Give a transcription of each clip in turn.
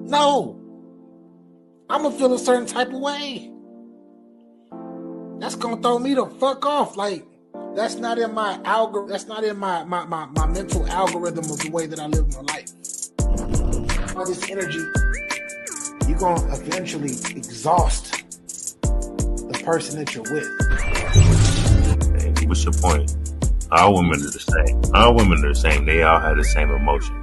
No, I'm gonna feel a certain type of way. That's gonna throw me the fuck off. Like, that's not in my algorithm. That's not in my mental algorithm of the way that I live my life. All this energy, you're gonna eventually exhaust the person that you're with. Hey, what's your point? All women are the same. All women are the same. They all have the same emotion.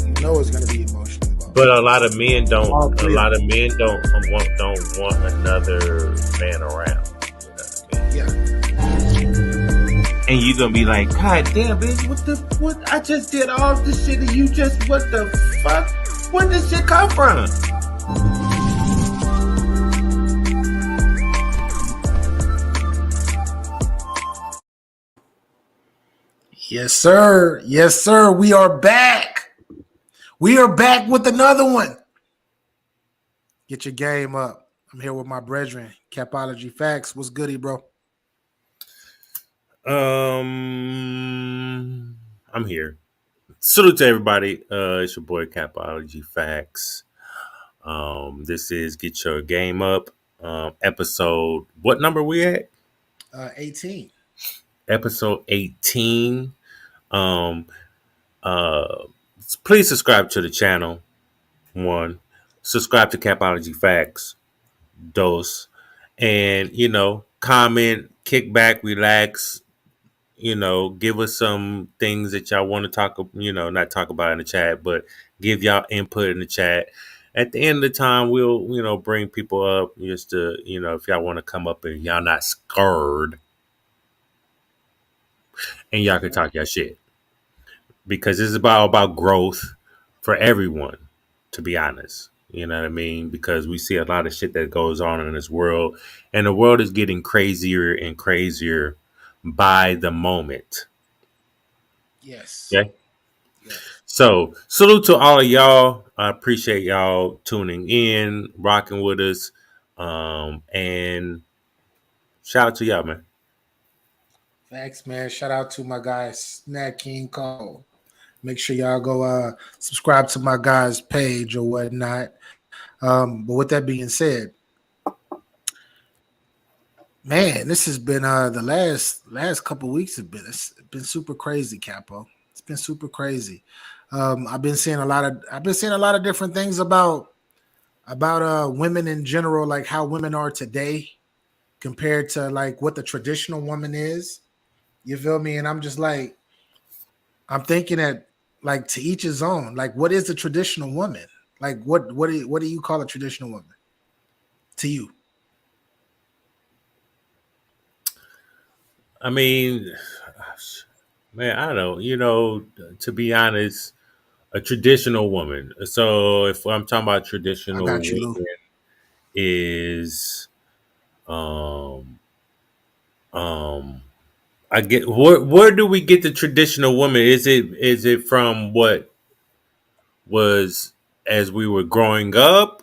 You know it's gonna be emotional. But a lot of men don't. All A three of lot them. of men don't want another man around. You know what I mean? Yeah. And you gonna be like, God damn, bitch, what? I just did all this shit, and you just what the fuck? Where did this shit come from? Yes, sir. Yes, sir. We are back. We are back with another one. Get your game up. I'm here with my brethren. Capology Facts. What's goody, bro? I'm here. Salute to everybody. It's your boy Capology Facts. This is Get Your Game Up. Episode. What number we at? 18. Episode 18. Um, uh, please subscribe to the channel. One, subscribe to Capology Facts. Dos, and comment, kick back, relax. Give us some things that y'all want to talk. Not talk about in the chat, but give y'all input in the chat. At the end of the time, we'll bring people up just to if y'all want to come up and y'all not scared, and y'all can talk y'all shit because it's about growth for everyone. To be honest, you know what I mean? Because we see a lot of shit that goes on in this world, and the world is getting crazier and crazier by the moment. Yes. Okay. Yes. So salute to all of y'all. I appreciate y'all tuning in, rocking with us. And shout out to y'all, man. Facts, man. Shout out to my guy, Snack King Cole. Make sure y'all go subscribe to my guy's page or whatnot. But with that being said, man, this has been the last couple weeks have been super crazy, Capo. It's been super crazy. I've been seeing a lot of different things about women in general, like how women are today compared to like what the traditional woman is. You feel me? And I'm just like, I'm thinking that like to each his own. Like, what is a traditional woman? Like, what do you call a traditional woman to you? I mean, man, I don't know. To be honest, a traditional woman. So if I'm talking about I traditional got you, Lou. women, is um um I get where do we get the traditional woman? Is it from what was as we were growing up?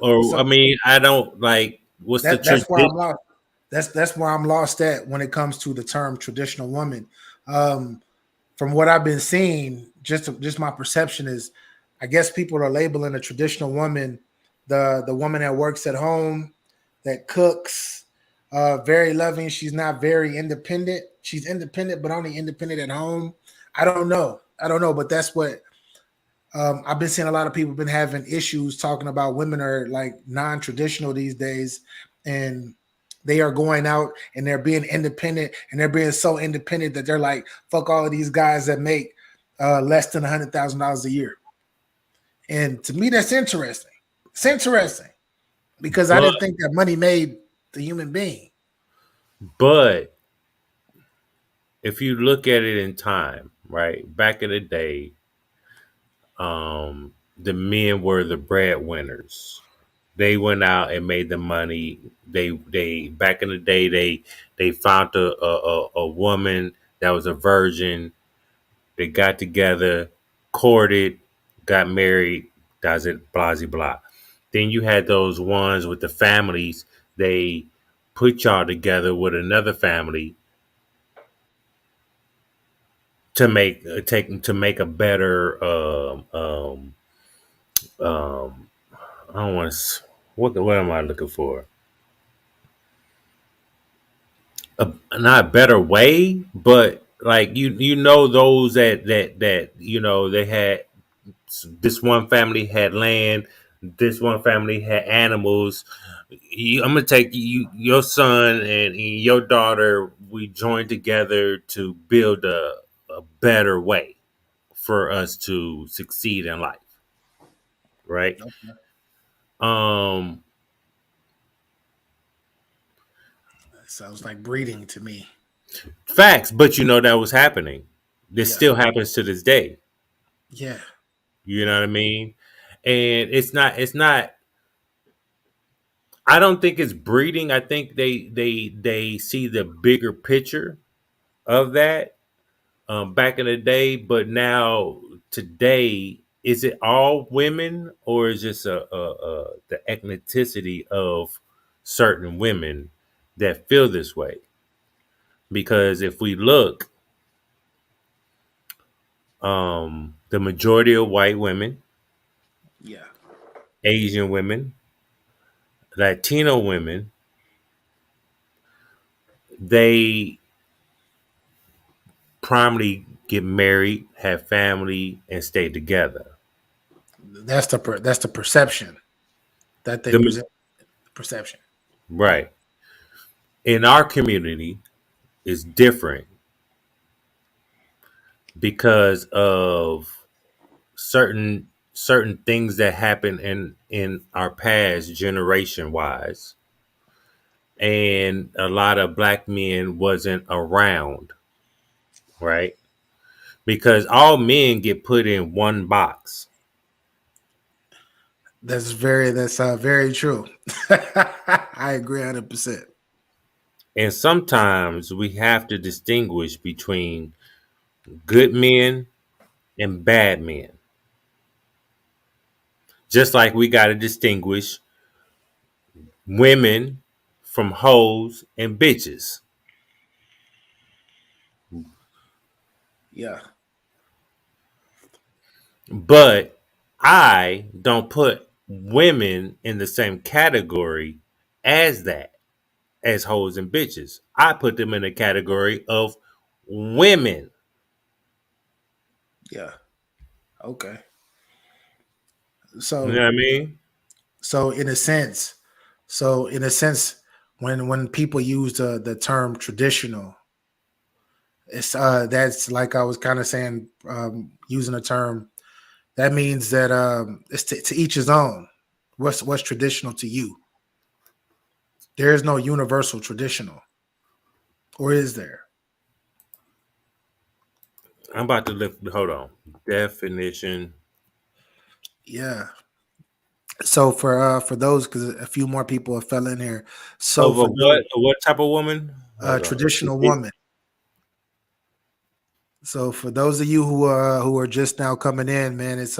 Or So I mean, I don't like what's the that's where tradition? I'm lost. That's where I'm lost at when it comes to the term traditional woman. Um, from what I've been seeing, just my perception is, I guess people are labeling a traditional woman the woman that works at home, that cooks, very loving. She's not very independent. She's independent, but only independent at home. I don't know, but that's what I've been seeing. A lot of people been having issues talking about women are like non-traditional these days, and they are going out and they're being independent, and they're being so independent that they're like, fuck all of these guys that make less than $100,000 a year. And to me, that's interesting. It's interesting because I But didn't think that money made the human being. but if you look at it in time, right? Back in the day, the men were the breadwinners. They went out and made the money. They back in the day they found a woman that was a virgin. They got together, courted, got married. Does it? Blah blah blah. Then you had those ones with the families. They put y'all together with another family to make a better um, I don't want to. What am I looking for? Not a better way, but like you know those that they had this one family had land, this one family had animals. I'm gonna take your son and your daughter. We joined together to build a better way for us to succeed in life, right? Okay. Um, Sounds like breeding to me. Facts, but that was happening. This Yeah. still happens to this day. Yeah. You know Yeah. what I mean? And it's not. I don't think it's breeding. I think they see the bigger picture of that back in the day, but now today, is it all women or is just the ethnicity of certain women that feel this way? Because if we look, the majority of white women, Yeah. Asian women, Latino women, they primarily get married, have family, and stay together. That's the perception that they The, present. Perception. Yeah. right. In our community is different because of certain things that happen in our past generation wise, and a lot of black men wasn't around, right? Because all men get put in one box. That's very true. I agree 100%. And sometimes we have to distinguish between good men and bad men. Just like we got to distinguish women from hoes and bitches. Yeah. But I don't put women in the same category as that, as hoes and bitches. I put them in the category of women. Yeah. Okay. You know So what I mean? so in a sense, so in a sense, when people use the term traditional, it's that's like I was kind of saying, using a term that means that it's to each his own. What's traditional to you? There is no universal traditional, or is there? I'm about to lift. Hold on. Definition Yeah. So for those, because a few more people have fell in here. So of a for those, what? What type of woman? Hold on. traditional woman. So for those of you who are just now coming in, man, it's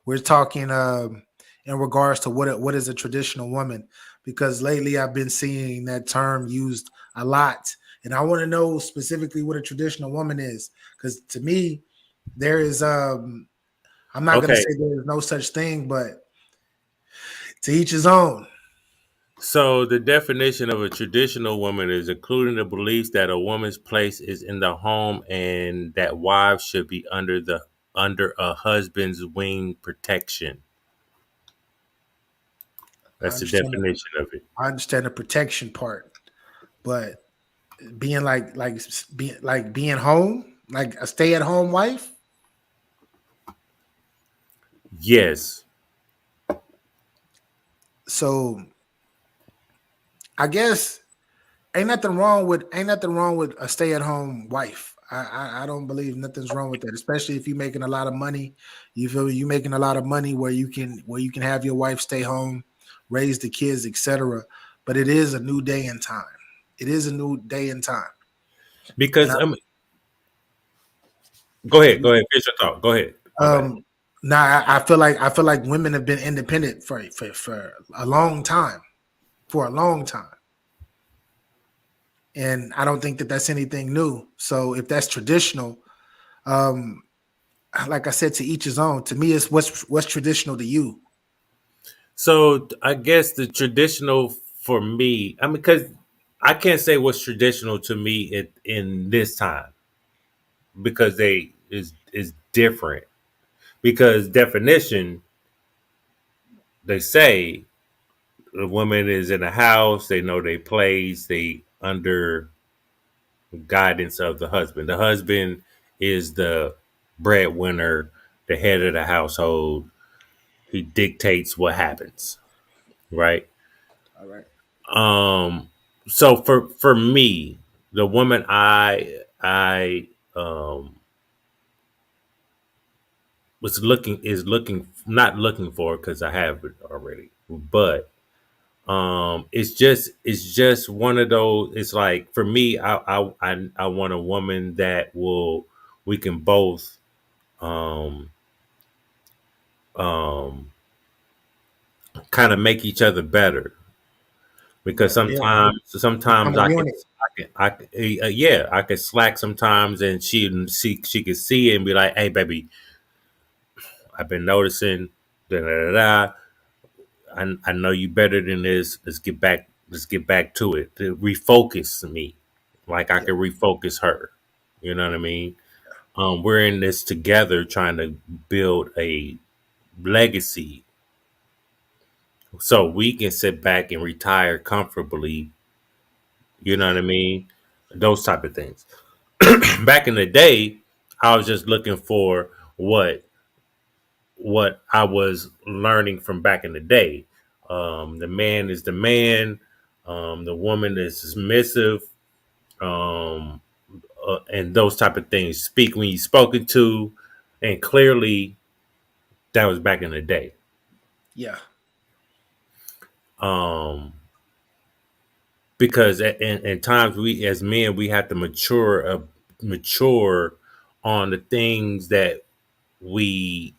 we're talking in regards to what is a traditional woman, because lately I've been seeing that term used a lot, and I want to know specifically what a traditional woman is, because to me there is I'm not going to Okay. say there is no such thing, but to each his own. So the definition of a traditional woman is including the beliefs that a woman's place is in the home and that wives should be under a husband's wing protection. I That's the understand definition of it. I understand the protection part, but being being home, like a stay at home wife. Yes. So I guess ain't nothing wrong with a stay at home wife. I don't believe nothing's wrong with that, especially if you're making a lot of money. You feel you making a lot of money where you can have your wife stay home, raise the kids, etc. But it is a new day and time. It is a new day and time, and Because go ahead. Go ahead. Finish your thought. Go ahead. My bad. um now I feel like women have been independent for a long time, for a long time, and I don't think that that's anything new. So if that's traditional, um, like I said, to each his own. To me, it's what's traditional to you. So I guess the traditional for me, I mean, because I can't say what's traditional to me in this time because they is different. Because definition, they say the woman is in a house, they know their place, they under guidance of the husband. The husband is the breadwinner, the head of the household. He dictates what happens, right? All right. Um, so for me, the woman I was looking is looking not looking for because I have it already, but it's just one of those. It's like for me, I want a woman that will we can both um um kind of make each other better because Yeah. Become sometimes a unit. yeah, I could slack sometimes and she could see it and be like, hey baby, I've been noticing da da da da. I know you better than this. Let's get back to it. To refocus me. Like I Yeah. could refocus her. You know what I mean? We're in this together trying to build a legacy so we can sit back and retire comfortably. You know what I mean? Those type of things. Back in the day, I was just looking for what I was learning from back in the day. The man is the man. The woman is submissive, um, and those type of things. Speak when you're spoken to, and clearly that was back in the day. Yeah. Um, because in times we as men we have to mature on the things that we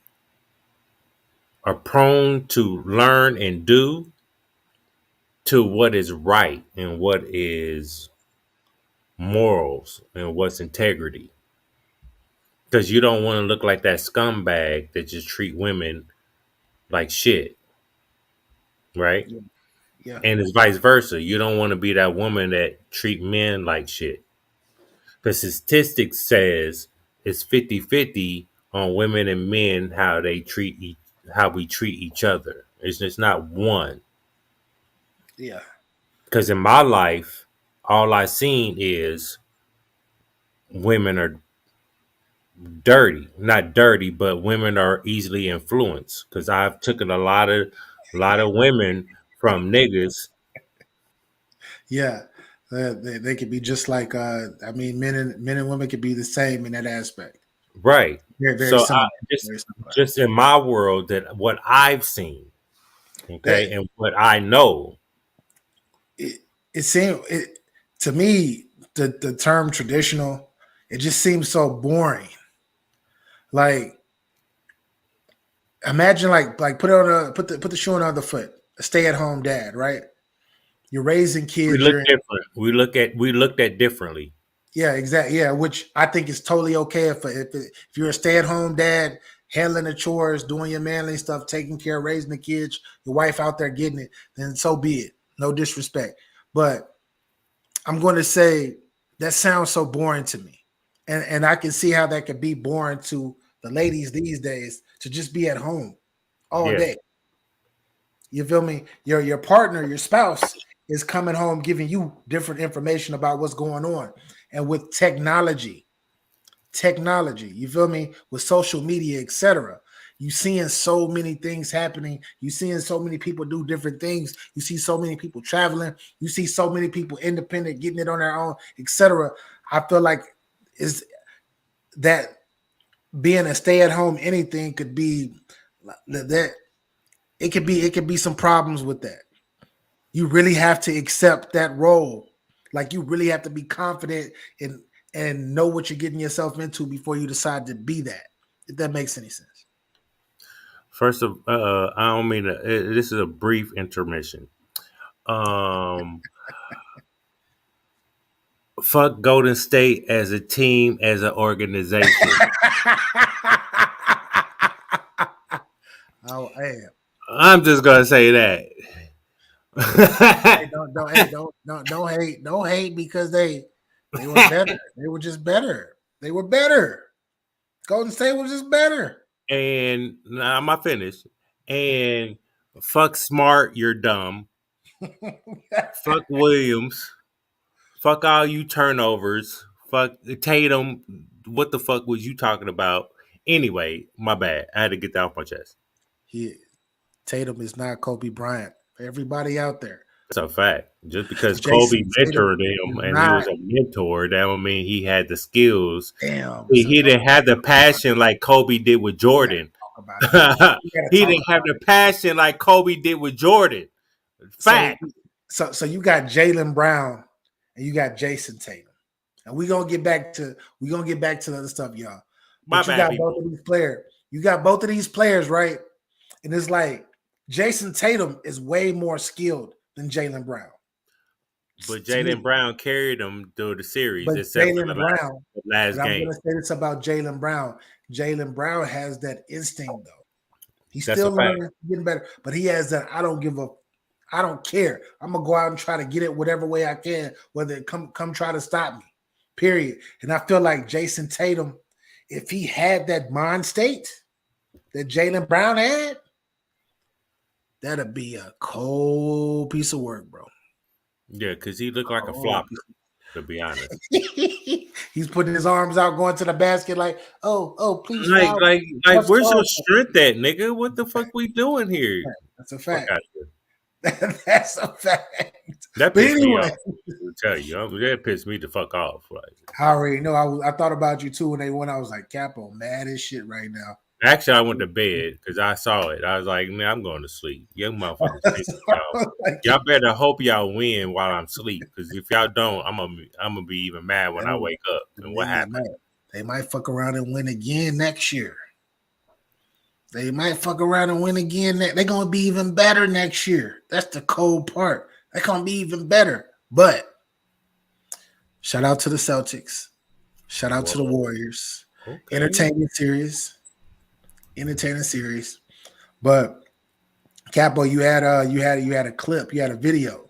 are prone to learn and do to what is right and what is morals and what's integrity. Because you don't want to look like that scumbag that just treat women like shit, right? Yeah. Yeah. And it's vice versa. You don't want to be that woman that treat men like shit. Because statistics says it's 50-50 on women and men how we treat each other. It's just not one. Yeah. Because in my life, all I seen is women are dirty, not dirty, but women are easily influenced because I've taken a lot of women from niggas, Yeah. They could be just like I mean men and women could be the same in that aspect. right? Very, very So I similar. just Very similar. just in my world that what I've seen, That okay, and what I know, it it seemed it to me the term traditional, it just seems so boring. Like imagine like put the shoe on the other foot. A stay at home dad, right? You're raising we kids. look You're different. We looked at differently, Yeah, exactly. Yeah, which I think is totally okay if you're a stay at home dad, handling the chores, doing your manly stuff, taking care, raising the kids, your wife out there getting it, then so be it. No disrespect, but I'm going to say that sounds so boring to me, and I can see how that could be boring to the ladies these days to just be at home all yeah. day. You feel me? Your partner, your spouse is coming home giving you different information about what's going on, and with technology, you feel me, with social media, etc., you seeing so many things happening, you seeing so many people do different things, you see so many people traveling, you see so many people independent getting it on their own, etc. I feel like is that being a stay-at-home anything could be that it could be some problems with that. You really have to accept that role. Like you really have to be confident and know what you're getting yourself into before you decide to be that. If that makes any sense. First of, I don't mean to, this is a brief intermission. Um, Fuck Golden State as a team, as an organization. Oh, I am. I'm just gonna say that. Hey, don't hate because they were better. They were just better. They were better. Golden State was just better. And now I'm not finished. And fuck Smart, you're dumb. Fuck Williams. Fuck all you turnovers. Fuck Tatum. What the fuck was you talking about? Anyway, my bad. I had to get that off my chest. he, Tatum is not Kobe Bryant. For everybody out there, That's a fact. Just because Kobe Jason Tatum mentored him is and he was not. a mentor, that don't mean he had the skills. Damn, He, son. he didn't have the passion like Kobe did with We gotta Jordan. talk about it. We gotta He talk didn't have about the it. passion like Kobe did with Jordan. So, Fact. so you got Jaylen Brown and you got Jason Tatum, and we gonna get back to the other stuff, y'all. My But you bad, got both people. of these players. You got both of these players, right? And it's like Jason Tatum is way more skilled than Jaylen Brown But to Jalen me. Brown carried them through the series, But except for Jaylen the last Brown, the last but I'm game. gonna say this about Jaylen Brown. Jaylen Brown has that instinct though. He's That's a still fact. learning, getting better, but he has that I don't care. I'm gonna go out and try to get it whatever way I can, whether it come try to stop me. Period. And I feel like Jason Tatum, if he had that mind state that Jaylen Brown had, that'd be a cold piece of work, bro. Yeah, because he looked like a Cold flopper, to be honest. He's putting his arms out, going to the basket, like, oh, please Like, foul me. like, like, Just where's your call. strength at, nigga? What the fuck we doing here? That's a Fuck fact. out here. That's a fact. That But pissed me anyway, off. I'll tell you, that pissed me the fuck off. Like, I already know. I thought about you too when they won. I was like, Capo, mad as shit right now. actually, I went to bed because I saw it. I was like, man, I'm going to sleep. Young motherfuckers pissing me off. Like, Y'all better hope y'all win while I'm asleep, because if y'all don't, I'm gonna be even mad when I hey, wake up. the And what thing is, happened? man, they might fuck around and win again next year. They might fuck around and win again. They're gonna be even better next year. That's the cold part. They're gonna be even better. But shout out to the Celtics. Shout out to the Whoa, Warriors. okay. Entertaining series. Entertaining series. But Capo, you had a clip, you had a video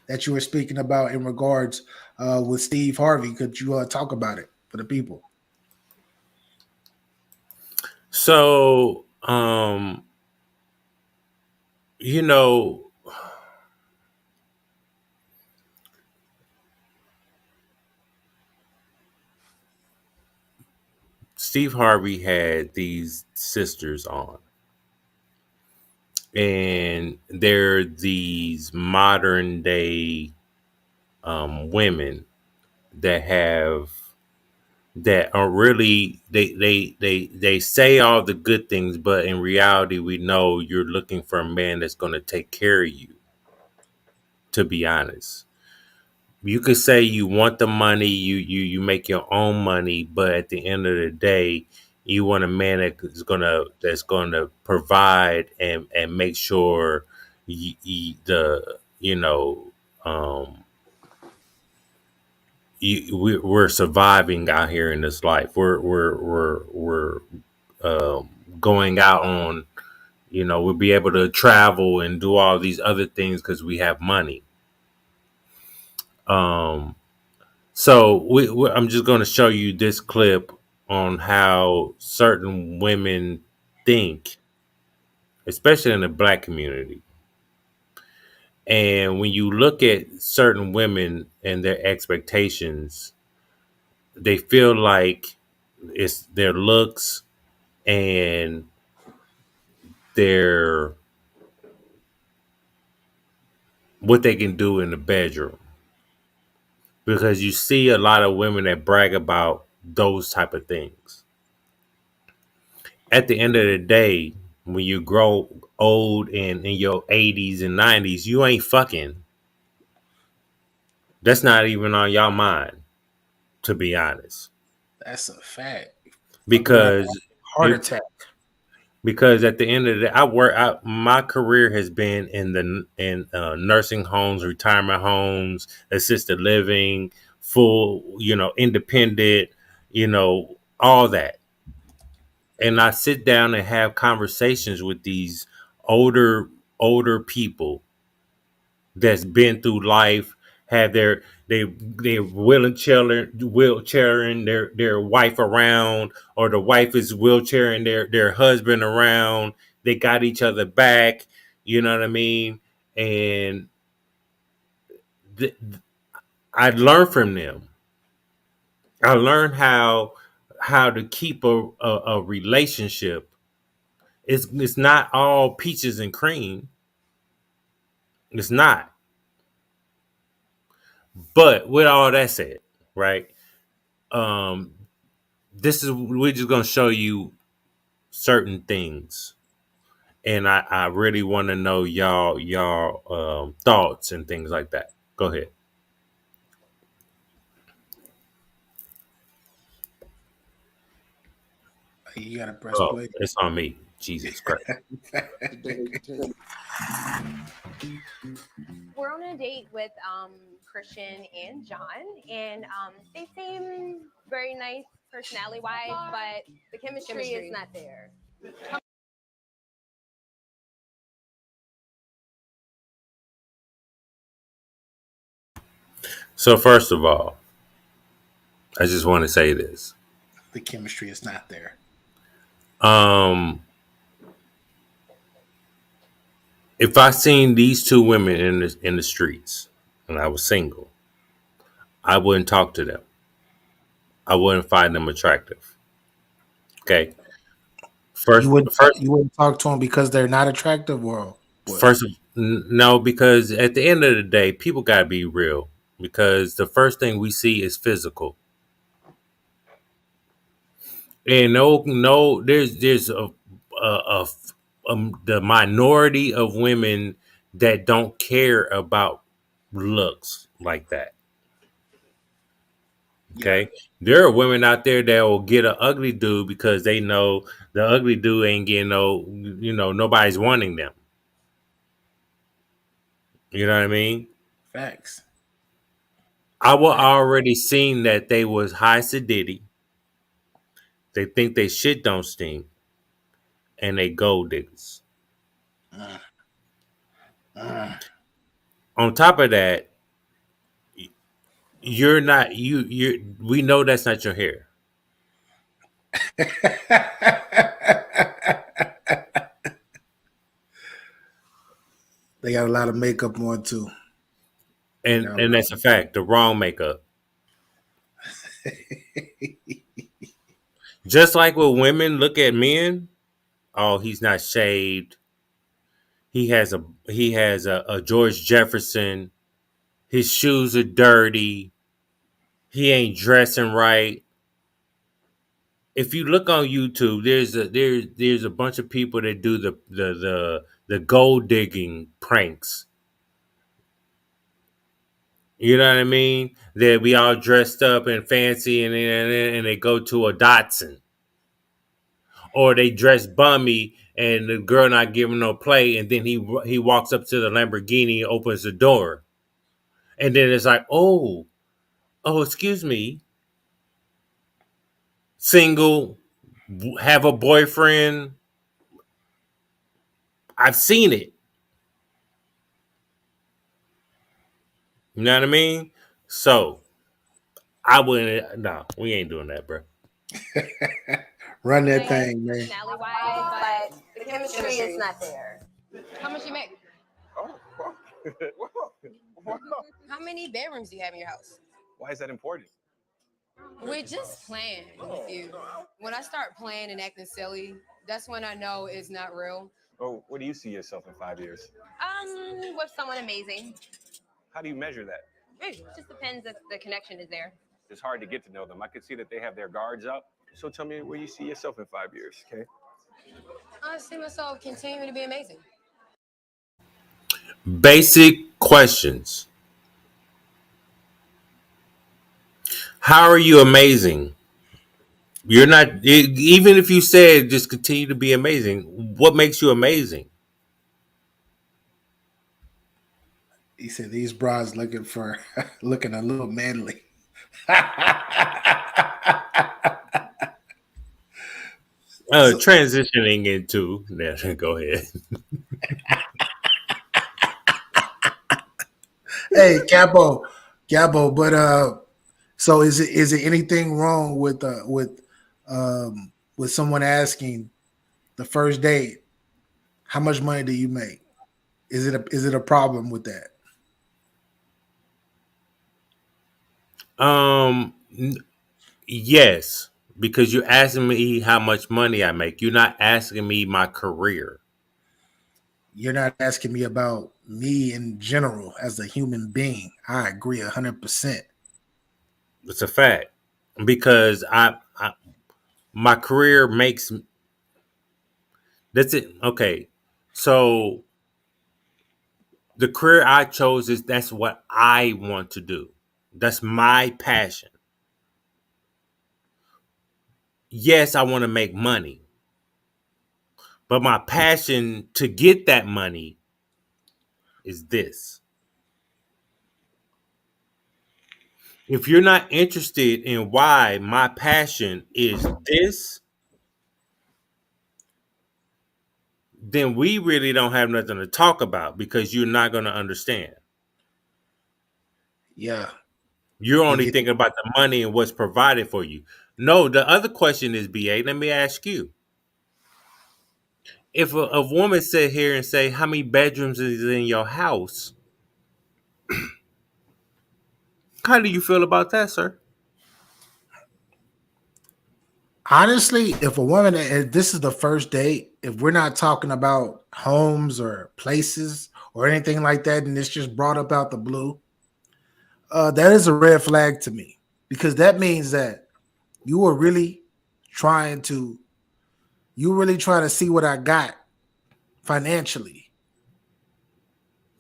that you were speaking about in regards with Steve Harvey. Could you talk about it for the people? So, you know, Steve Harvey had these sisters on, and they're these modern day women that have that are really they say all the good things, but in reality, we know you're looking for a man that's going to take care of you. To be honest, you could say you want the money, you make your own money, but at the end of the day, you want a man that's gonna provide and make sure the um we're surviving out here in this life. We're going out on, we'll be able to travel and do all these other things because we have money. Um, So I'm just going to show you this clip on how certain women think, especially in the black community. And when you look at certain women and their expectations, they feel like it's their looks and their what they can do in the bedroom. Because you see a lot of women that brag about those type of things. At the end of the day, when you grow old and in your 80s and 90s, you ain't fucking. That's not even on y'all mind, to be honest. That's a fact. Fuck around, Because heart you attack. because at the end of the day, my career has been in nursing homes, retirement homes, assisted living, full, independent, all that. And I sit down and have conversations with these older older people that's been through life, have they wheelchairing their wife around, or the wife is wheelchairing their husband around. They got each other back. You know what I mean? And th- I learned from them. I learned how to keep a relationship. It's not all peaches and cream. It's not. But with all that said, right? Um, this is we're just gonna show you certain things, and I really want to know y'all thoughts and things like that. Go ahead. You gotta press Oh, play. it's on me. Jesus Christ. We're on a date with Christian and John, and they seem very nice personality wise, but the chemistry is not there. So first of all, I just want to say this. The chemistry is not there. Um, if I seen these two women in the streets and I was single, I wouldn't talk to them. I wouldn't find them attractive. Okay. You First, wouldn't first, you wouldn't talk to them because they're not attractive, or what? no, because at the end of the day, people gotta be real. Because the first thing we see is physical, and no, there's a the minority of women that don't care about looks like that. Yeah, Okay, there are women out there that will get an ugly dude because they know the ugly dude ain't getting nobody's wanting them. You know what I mean? facts. I was Facts. already seen that they was high sedity. They think they shit don't stink, and they gold diggers. Mm, mm. On top of that, you're not you. We know that's not your hair, They got a lot of makeup on too. They and got a and lot that's a fact. The wrong makeup. Just like with women, look at men. Oh, he's not shaved. He has a George Jefferson. His shoes are dirty. He ain't dressing right. If you look on YouTube, there's a bunch of people that do the gold digging pranks. You know what I mean? That we all dressed up and fancy, and they go to a Datsun, or they dress bummy, and the girl not giving no play, and then he walks up to the Lamborghini and opens the door, and then it's like, oh, excuse me, single, have a boyfriend. I've seen it. You know what I mean? So I wouldn't. No, we ain't doing that, bro. run that Nice thing, man. personality wise, but the chemistry is not there. How much you make? Oh, how many bedrooms do you have in your house? Why is that important? We're just playing with you. When I start playing and acting silly, that's when I know it's not real. Oh, where do you see yourself in 5 years? With someone amazing. How do you measure that? It just depends if the connection is there. It's hard to get to know them. I can see that they have their guards up. So tell me where you see yourself in 5 years, okay? I see myself continuing to be amazing. Basic questions. How are you amazing? You're not, even if you said just continue to be amazing, what makes you amazing? He said these bras looking for looking a little manly. So Transitioning into, go ahead. Hey, Capo, but so is it anything wrong with someone asking the first date, how much money do you make? Is it a problem with that? N- yes, because you're asking me how much money I make. You're not asking me my career. You're not asking me about me in general as a human being. I agree 100%. It's a fact because I my career makes that's it. Okay, so the career I chose is that's what I want to do. That's my passion. Yes, I want to make money, but my passion to get that money is this. If you're not interested in why my passion is this, then we really don't have nothing to talk about because you're not going to understand. Yeah, You're you only get thinking about the money and what's provided for you. No, the other question is, BA, let me ask you. If a woman sit here and say, how many bedrooms is in your house? How do you feel about that, sir? honestly, if a woman, if this is the first date, if we're not talking about homes or places or anything like that, and it's just brought up out the blue, that is a red flag to me because that means that you are really trying to see what I got financially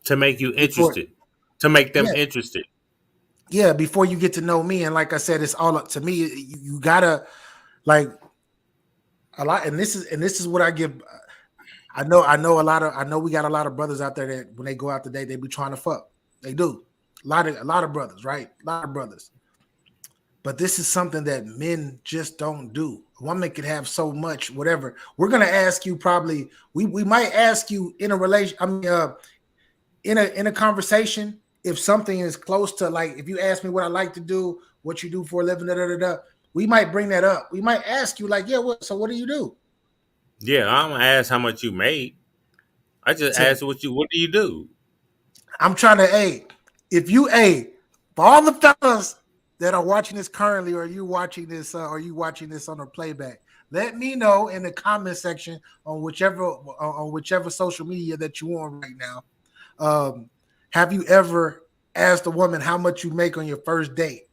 To make you before, interested, to make them yeah, interested. yeah, before you get to know me. And like I said, it's all up to me. You gotta like a lot, and this is what I give. I know we got a lot of brothers out there that when they go out to date, they be trying to fuck. They do. A lot of brothers, right? A lot of brothers. But this is something that men just don't do. A woman can have so much, whatever. We're gonna ask you probably. We might ask you in a relation. I mean, in a conversation, if something is close to like, if you ask me what I like to do, what you do for a living, da da da da. We might bring that up. We might ask you like, yeah, what do you do? Yeah, I don't ask how much you made. I just To ask what do you do? I'm trying to, if you, for all the fellas that are watching this currently, or you watching this on a playback, let me know in the comment section on whichever social media that you on right now. Um, have you ever asked a woman how much you make on your first date?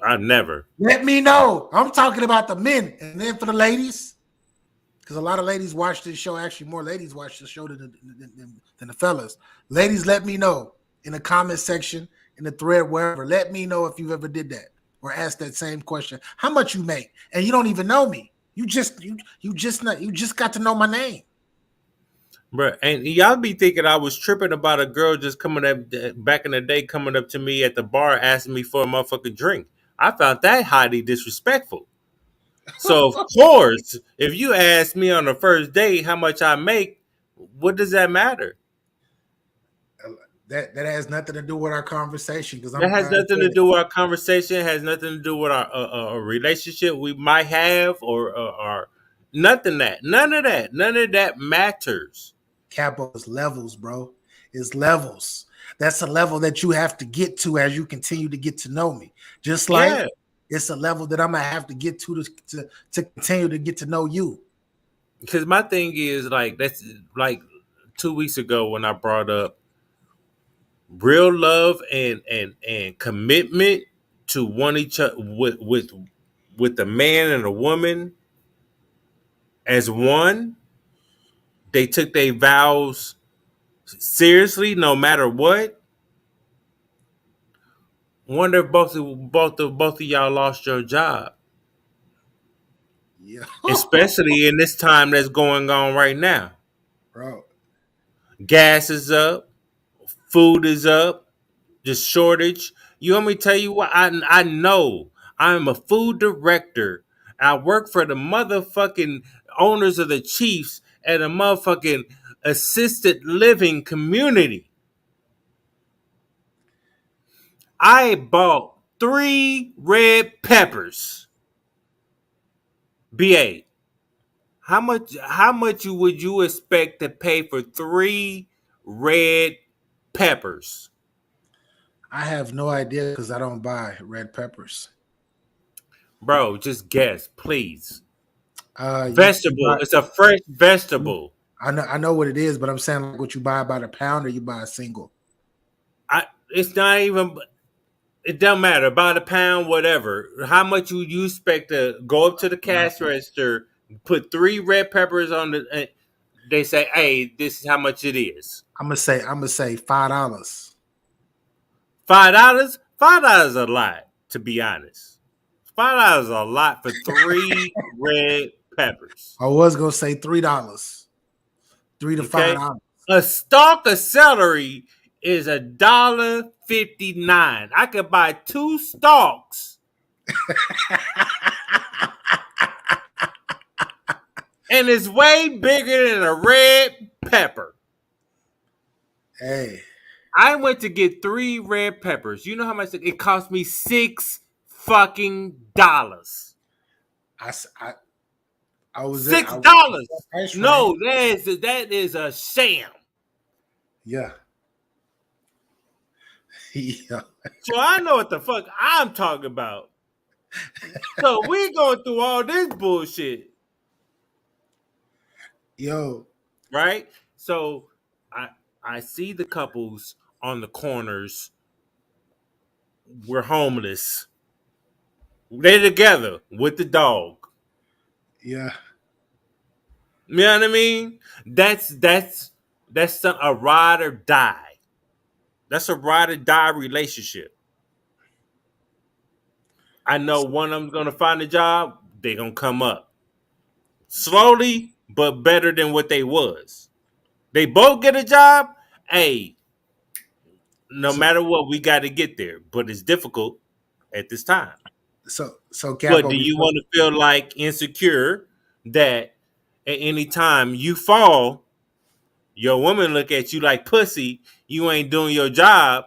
I never. Let me know. I'm talking about the men, and then for the ladies, because a lot of ladies watch this show. Actually, more ladies watch the show than the fellas. Ladies, let me know in the comment section, in the thread, wherever. Let me know if you've ever did that or asked that same question. How much you make? And you don't even know me. You just got to know my name. Bro, and y'all be thinking I was tripping about a girl just coming up back in the day, coming up to me at the bar asking me for a motherfucking drink. I found that highly disrespectful. So of course, if you ask me on the first date how much I make, what does that matter? That has nothing to do with our conversation because That I'm has I nothing to said, do with our conversation. It has nothing to do with our a relationship we might have or nothing that none of that matters. Capo is levels, bro. It's levels. That's a level that you have to get to as you continue to get to know me. Just like Yeah, it's a level that I'm gonna have to get to continue to get to know you. because my thing is like that's like 2 weeks ago when I brought up real love and commitment to one each other with a man and a woman as one. They took their vows seriously, no matter what. Wonder if both of y'all lost your job, Yeah, especially in this time that's going on right now. bro. Gas is up, food is up, just shortage. You want me to tell you what? I know I'm a food director. I work for the motherfucking owners of the Chiefs at a motherfucking assisted living community. I bought 3 red peppers. BA. How much would you expect to pay for 3 red peppers? I have no idea because I don't buy red peppers. Bro, just guess, please. You Vegetable. buy. It's a fresh vegetable. I know what it is, but I'm saying like what you buy by the pound or you buy a single. It's not even. It doesn't matter. By the pound, whatever. How much would you expect to go up to the cash register, put 3 red peppers on the? They say, "Hey, this is how much it is." I'm gonna say $5. $5. $5 a lot, to be honest. $5 a lot for 3 red peppers. I was gonna say $3, $3 to Okay, $5. a stalk of celery is $1.59. I could buy 2 stalks, and it's way bigger than a red pepper. Hey, I went to get 3 red peppers. You know how much it cost me? $6 fucking dollars. I, I, I was in. $6. Price No, range. that is a sham. Yeah. Yeah. So I know what the fuck I'm talking about. So we going through all this bullshit, Yo. right? So I see the couples on the corners. We're homeless. They're together with the dog. Yeah. You know what I mean? That's a ride or die. That's a ride or die relationship. I know one of them's gonna find a job. They're gonna come up slowly, but better than what they was. They both get a job. Hey, no So matter what, we got to get there, but it's difficult at this time. so But Capo do you before want to feel like insecure that at any time you fall, your woman look at you like pussy, you ain't doing your job?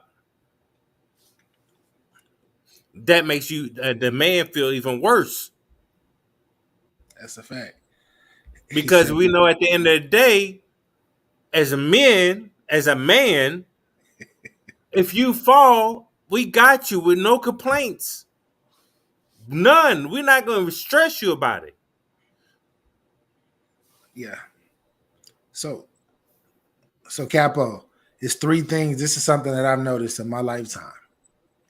That makes you the man feel even worse that's a fact. He because said we know at the end of the day, as a man, if you fall, we got you with no complaints. None. We're not going to stress you about it. yeah. So Capo, it's 3 things. This is something that I've noticed in my lifetime,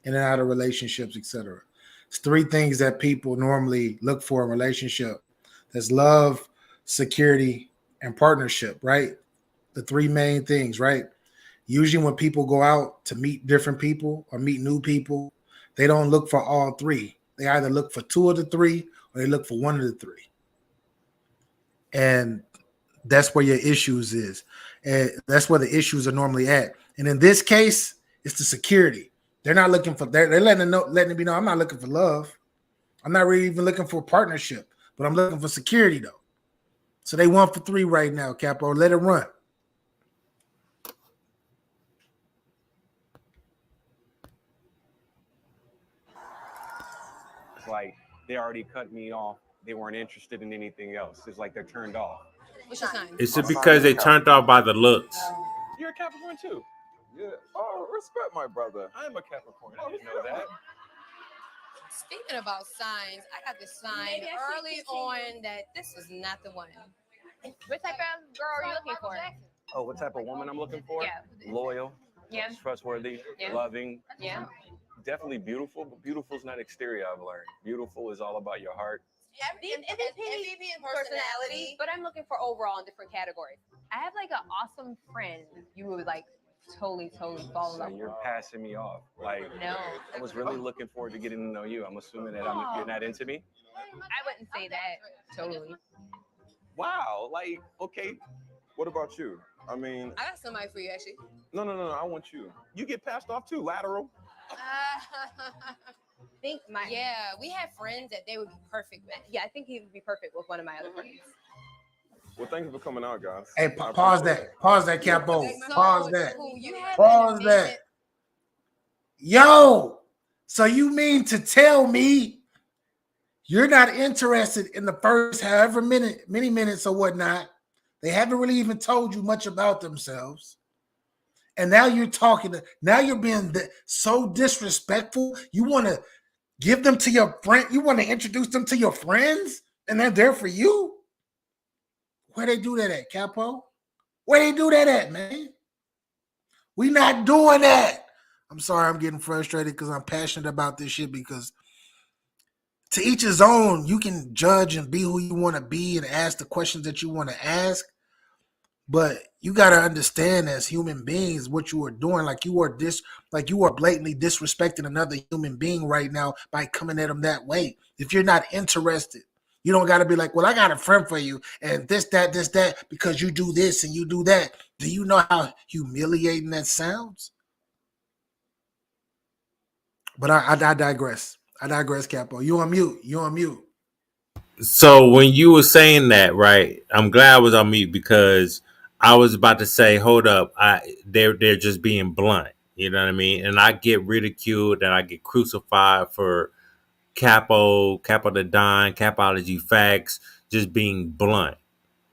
in and out of relationships, etc. It's 3 things that people normally look for in a relationship. That's love, security, and partnership, right? The 3 main things, right? Usually when people go out to meet different people or meet new people, they don't look for all 3. They either look for 2 of the 3 or they look for 1 of the 3. And that's where your issues is. And that's where the issues are normally at. And in this case, it's the security. They're not looking for they're letting it be known I'm not looking for love. I'm not really even looking for a partnership, but I'm looking for security though. So they 1 for 3 right now, Capo. Let it run. It's like they already cut me off. They weren't interested in anything else. It's like they're turned off. What's your sign? Is it because they turned off by the looks? You're a Capricorn too. Yeah. Oh, respect my brother. I'm a Capricorn. I didn't know that. Speaking about signs, I got this sign early on that this was not the one. What type of girl are you looking for? Oh, what type of woman I'm looking for? Yeah. Loyal. Yeah. Trustworthy. Yeah. Loving. Yeah. Definitely beautiful, but beautiful is not exterior, I've learned. Beautiful is all about your heart. MVP and personality. But I'm looking for overall in different categories. I have like an awesome friend you would like totally fall in So love you're with. passing me off. Like, No. I was really looking forward to getting to know you. I'm assuming that you're not into me. I wouldn't say that. Totally. Wow. Like, okay. What about you? I mean, I got somebody for you actually. no. I want you. You get passed off too, lateral. Yeah, we have friends that they would be perfect with. Yeah, I think he would be perfect with one of my other friends. Well, thank you for coming out, guys. Hey, I pause appreciate that. Pause that, Capo. So Pause that. cool. You have Pause an that. amazing- Yo, So you mean to tell me you're not interested in the first however many minutes or whatnot? They haven't really even told you much about themselves. And now you're now you're being so disrespectful. You want to give them to your friend. You want to introduce them to your friends, and they're there for you. Where they do that at, Capo? Where they do that at, man? We not doing that. I'm sorry, I'm getting frustrated because I'm passionate about this shit. Because to each his own, you can judge and be who you want to be and ask the questions that you want to ask. But you got to understand, as human beings, what you are doing. Like you are blatantly disrespecting another human being right now by coming at them that way. If you're not interested, you don't got to be like, well, I got a friend for you and this, that, because you do this and you do that. Do you know how humiliating that sounds? But I digress. I digress, Capo. You on mute. You on mute. So when you were saying that, right? I'm glad I was on mute because I was about to say, hold up, they're just being blunt. You know what I mean? And I get ridiculed and I get crucified for Capo the Don, Capology Facts, just being blunt,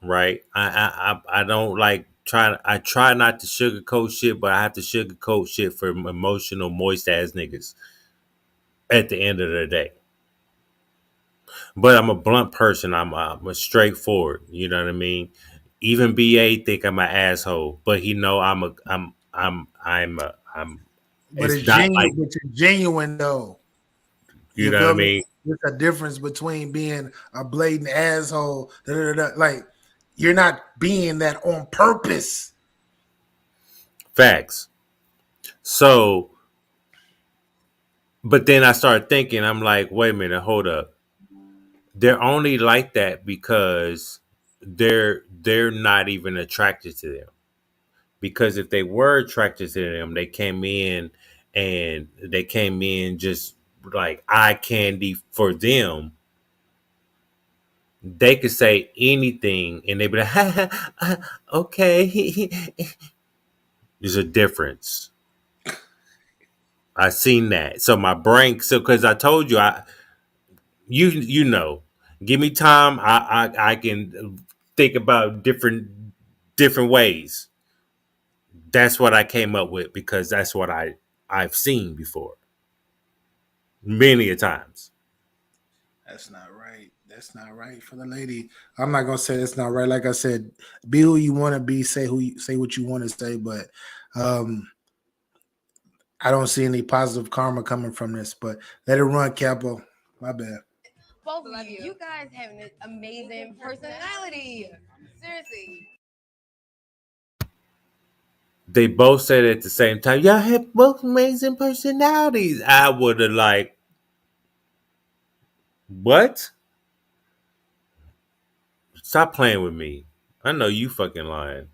right? I don't like I try not to sugarcoat shit, but I have to sugarcoat shit for emotional, moist ass niggas at the end of the day. But I'm a blunt person. I'm a straightforward. You know what I mean? Even BA think I'm an asshole, but he know I'm. But It's it's not like, genuine. But it's genuine though. you You know what I feel me? mean. There's a difference between being a blatant asshole. Like you're not being that on purpose. Facts. So, but then I started thinking, I'm like, wait a minute, hold up. They're only like that because they're not even attracted to them. Because if they were attracted to them, they came in just like eye candy for them. They could say anything and they'd be like, okay. There's a difference. I seen that. So my brain, so because I told you, you know, give me time, I can think about different ways. That's what I came up with because that's what I've seen before many a times. That's not right. That's not right for the lady. I'm not gonna say it's not right. Like I said, be who you want to be. Say what you want to say. But um, I don't see any positive karma coming from this. But let it run, Capo. My bad. Both of you guys have an amazing personality. Seriously. They both said it at the same time. Y'all have both amazing personalities. I would have like, what? Stop playing with me. I know you fucking lying.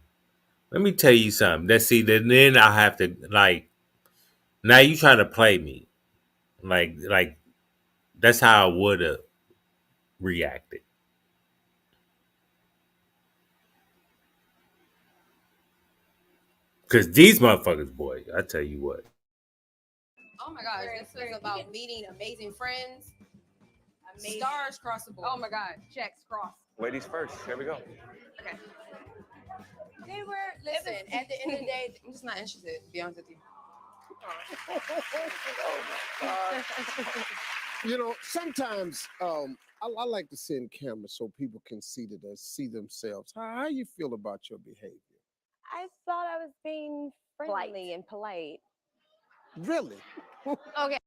Let me tell you something. That see, then I have to like. Now you trying to play me, like that's how I would have reacted. Cause these motherfuckers, boy, I tell you what. Oh my gosh, this is about meeting amazing friends. Amazing. Stars cross the board. Oh my god, checks cross. Ladies first. Here we go. Okay. They were listen. At the end of the day, I'm just not interested. To be honest with you. You know, sometimes I like to send cameras so people can see themselves. How you feel about your behavior? I thought I was being friendly and polite. Really? Okay.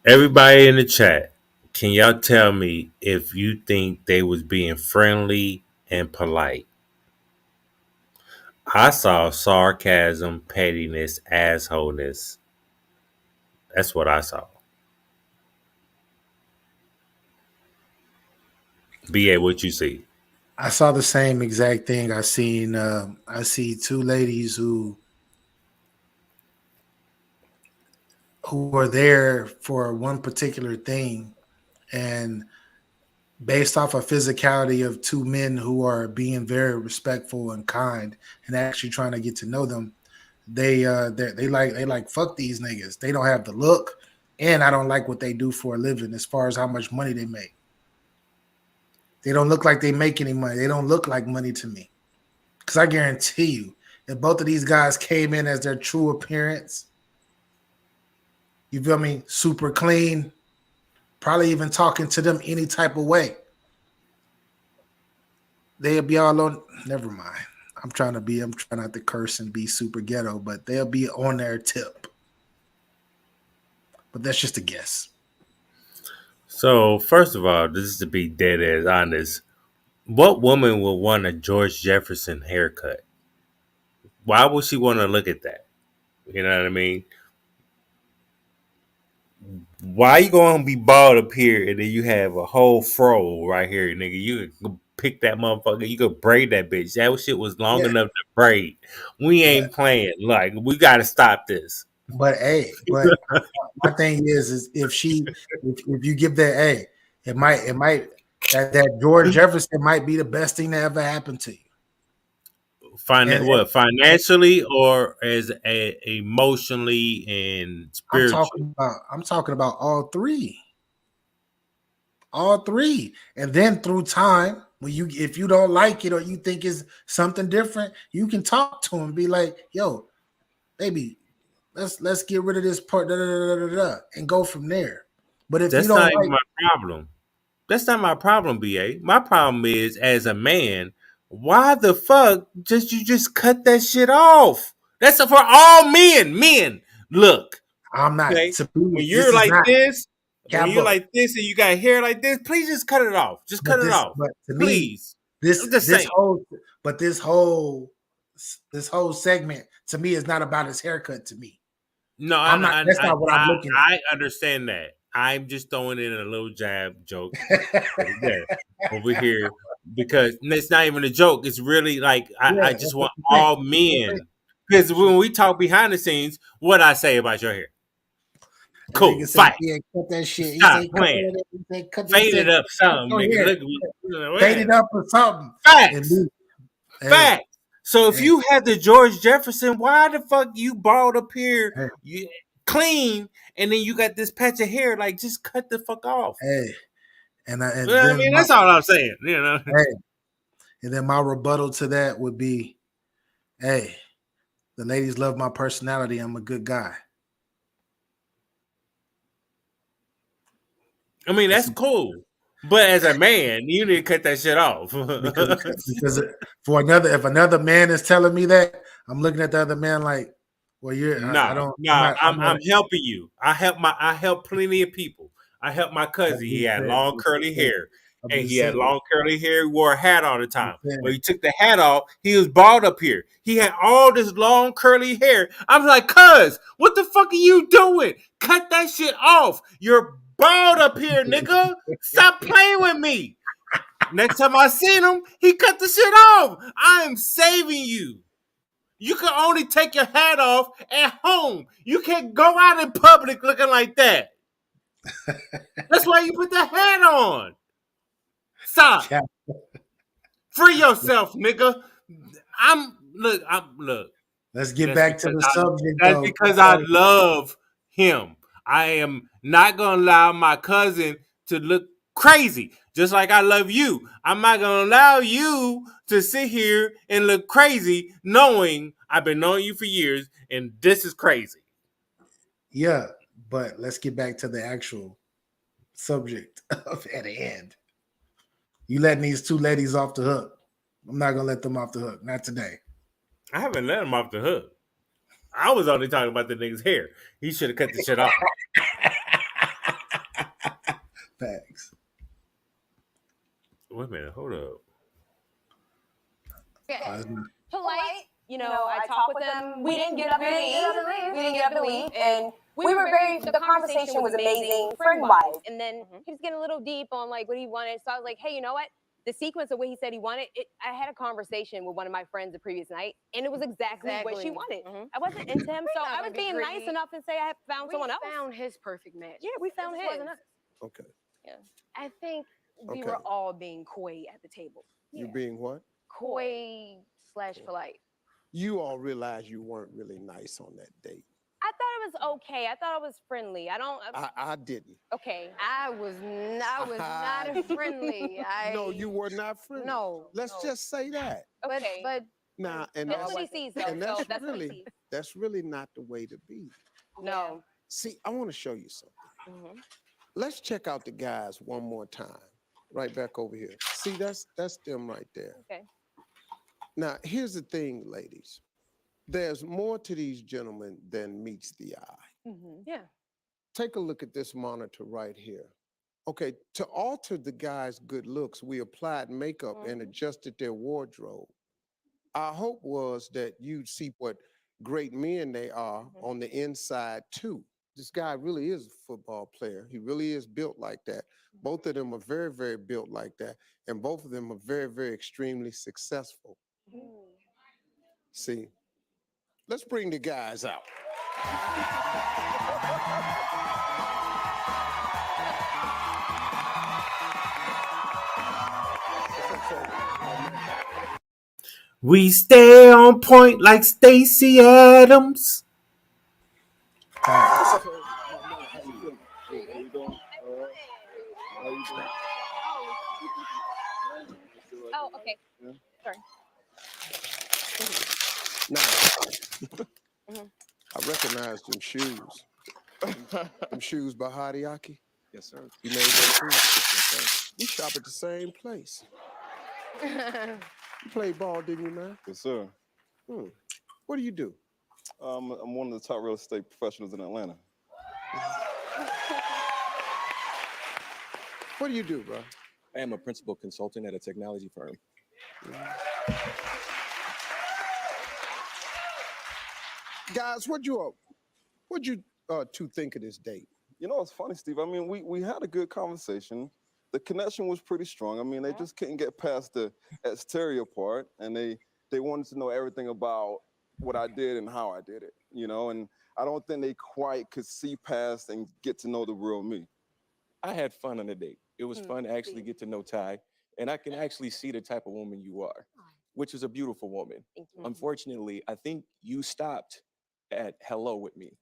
Everybody in the chat, can y'all tell me if you think they was being friendly and polite? I saw sarcasm, pettiness, assholeness. That's what I saw. BA, what you see? I saw the same exact thing. I see two ladies who are there for one particular thing, and based off of physicality of two men who are being very respectful and kind and actually trying to get to know them, they like fuck these niggas. They don't have the look, and I don't like what they do for a living as far as how much money they make. They don't look like they make any money. They don't look like money to me. Because I guarantee you, if both of these guys came in as their true appearance, you feel me, super clean, probably even talking to them any type of way, they'll be all on. Never mind. I'm trying not to curse and be super ghetto, but they'll be on their tip. But that's just a guess. So first of all, this is to be dead as honest. What woman would want a George Jefferson haircut? Why would she want to look at that? You know what I mean? Why you gonna be bald up here and then you have a whole fro right here, nigga? You could pick that motherfucker. You could braid that bitch. That shit was long Yeah, enough to braid. We but ain't playing. Like we gotta stop this. but my thing is if you give that it might that George Jefferson might be the best thing that ever happened to you. And, What and financially or as emotionally and spiritually? I'm talking about all three, and then through time, when you if you don't like it or you think it's something different, you can talk to him, be like, "Yo, baby, let's get rid of this part, da, da, da, da, da, da," and go from there. But if you That's don't not even like, my problem. That's not my problem, BA. My problem is as a man, why the fuck you just cut that shit off? That's for all men. Men, look, I'm not okay. to me, When this you're is like not this, when cap you're up. like this, and you got hair like this, please just cut it off. Just cut it off, But to me, please. this I'm just this saying. whole but this whole segment to me is not about his haircut. To me, No, I'm not. That's not what I'm looking I understand that. I'm just throwing in a little jab joke. at. Yeah, over here because it's not even a joke. It's really like Yeah, I just what want you think? all What you men. think? Because What you when we talk behind the scenes, what I say about your hair? That nigga Cool, said fight. he ain't cut that shit. He Stop said cut playing. it. He said cut. He Fade said it up, cut something, your nigga. hair. Look, Fade it yeah. up or something. And Facts, me, hey, facts. So if hey, you had the George Jefferson, why the fuck you bald up here, hey, you clean, and then you got this patch of hair? Like, just cut the fuck off. hey. And Well, I then mean, my that's all I'm saying. You know. hey, and then my rebuttal to that would be, hey, the ladies love my personality. I'm a good guy. I mean, That's that's cool. But as a man, you need to cut that shit off. because for another if another man is telling me that, I'm looking at the other man like, well, I Nah, don't, nah, I'm not. I'm helping you. I help plenty of people. I helped my I'm cousin. He just had saying. long curly hair. I'm And he just had saying. long curly hair. He wore a hat all the I'm time. just saying. When he took the hat off, he was bald up here. He had all this long curly hair. I'm like, cuz, what the fuck are you doing? Cut that shit off. You're bald up here, nigga. Stop playing with me. Next time I seen him, he cut the shit off. I am saving you. You can only take your hat off at home. You can't go out in public looking like that. That's why you put the hat on. Stop. Yeah. Free yourself, nigga. I'm look. Let's get That's back to because the I subject, that's though. because I love him. I am not gonna allow my cousin to look crazy. Just like I love you. I'm not gonna allow you to sit here and look crazy knowing I've been knowing you for years and this is crazy. Yeah, but let's get back to the actual subject of at the end. You letting these two ladies off the hook? I'm not gonna let them off the hook. Not today. I haven't let him off the hook. I was only talking about the nigga's hair. He should have cut the shit off. Facts. Wait a minute, hold up. Okay. Uh, Polite. I talked with them. We didn't get up and leave. We didn't get up and leave. And we were the conversation was amazing, friend-wise. And then he was getting a little deep on like what he wanted. So I was like, hey, you know what? The sequence of what he said he wanted, I had a conversation with one of my friends the previous night, and it was exactly what she wanted. I wasn't into him, so I was being nice enough and say I found someone else. We found his perfect match. Yeah, we found his. Okay. Yeah. I think we were all being coy at the table. You being what? Coy / polite. You all realize you weren't really nice on that date. I thought it was okay. I thought it was friendly. I didn't. Okay. I was not friendly. No, you were not friendly. No. Let's just say that. Okay. But Now, and that's what he sees, though. and that's So that's what he really sees. that's really not the way to be. no. See, I want to show you something. Mhm. Let's check out the guys one more time. Right back over here. See, that's them right there. Okay. Now, here's the thing, ladies. There's more to these gentlemen than meets the eye. Yeah. Take a look at this monitor right here. Okay, to alter the guys' good looks, we applied makeup and adjusted their wardrobe. Our hope was that you'd see what great men they are on the inside too. This guy really is a football player. He really is built like that. Both of them are very, very built like that. And both of them are very, very extremely successful. See, let's bring the guys out. We stay on point like Stacey Adams. Oh, okay. Sorry. Now, I recognize them shoes. Them shoes by Hadiaki. Yes, sir. You made that too? Yes, sir. We shop at the same place. You played ball, didn't you, man? Yes, sir. What do you do? I'm one of the top real estate professionals in Atlanta. What do you do, bro? I am a principal consultant at a technology firm. Guys, what'd you two think of this date? You know, it's funny, Steve. I mean, we had a good conversation. The connection was pretty strong. I mean, they just couldn't get past the exterior part, and they wanted to know everything about what I did and how I did it, you know, and I don't think they quite could see past and get to know the real me. I had fun on the date. It was fun to actually get to know Ty, and I can actually see the type of woman you are, which is a beautiful woman. Thank you. Unfortunately, I think you stopped at hello with me,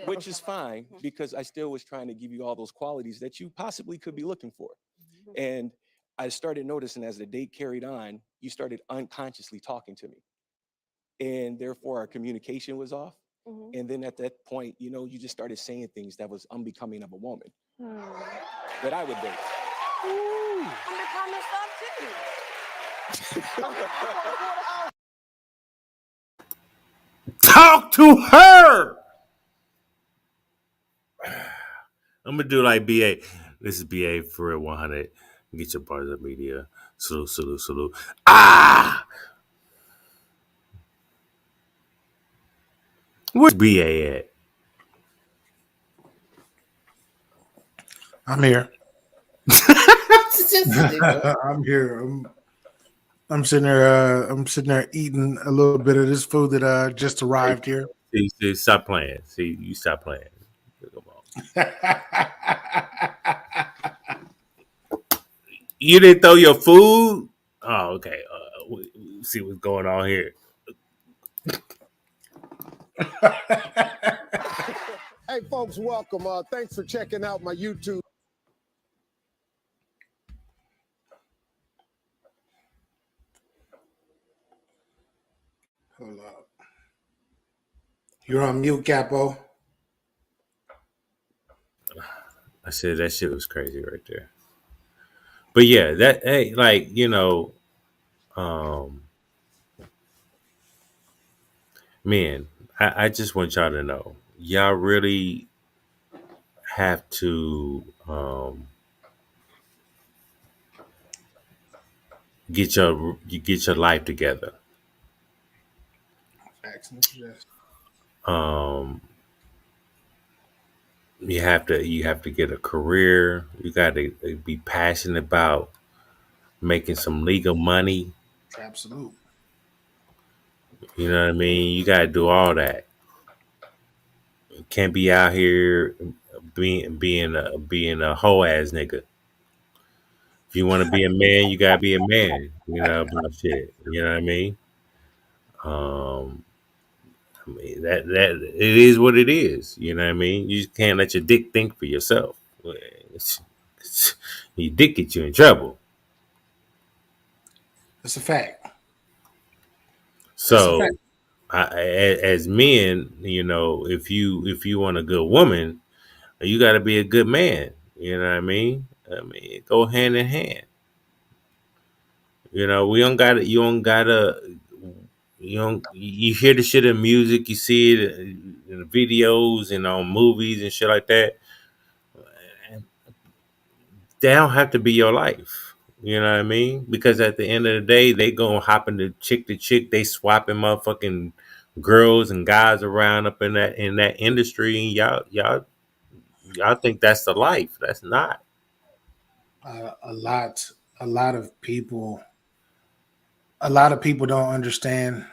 which is fine because I still was trying to give you all those qualities that you possibly could be looking for. And I started noticing as the date carried on, you started unconsciously talking to me. And therefore our communication was off. And then at that point, you know, you just started saying things that was unbecoming of a woman that I would date. Unbecoming stuff too. Talk to her. I'm gonna do like BA. This is BA for real 100. Get your bars up, media. Salute, salute, salute. Where's BA at? I'm here. I'm here. I'm sitting there. I'm sitting there eating a little bit of this food that just arrived here. See, stop playing. See, you stop playing. Come on. You didn't throw your food? Oh, okay. See what's going on here. Hey, folks, welcome. Thanks for checking out my YouTube. Hold up. You're on mute, Capo. I said that shit was crazy right there. But yeah, that hey, like, you know, man, I just want y'all to know, y'all really have to get your life together. You have to get a career. You got to be passionate about making some legal money. Absolutely. You know what I mean? You got to do all that. You can't be out here being a hoe ass nigga. If you want to be a man, you gotta be a man. You know about shit. You know what I mean? Um, I mean that it is what it is. You know what I mean? You just can't let your dick think for yourself. Your dick get you in trouble. That's a fact. That's a fact. So, as men, you know, if you want a good woman, you got to be a good man. You know what I mean? I mean, go hand in hand. You know, we don't got to. You don't gotta. You don't. You hear the shit in music. You see it in the videos and on movies and shit like that. They don't have to be your life. You know what I mean? Because at the end of the day, they gonna hop into chick to chick. They swapping motherfucking girls and guys around up in that industry. And y'all think that's the life? That's not. A lot, a lot of people, a lot of people don't understand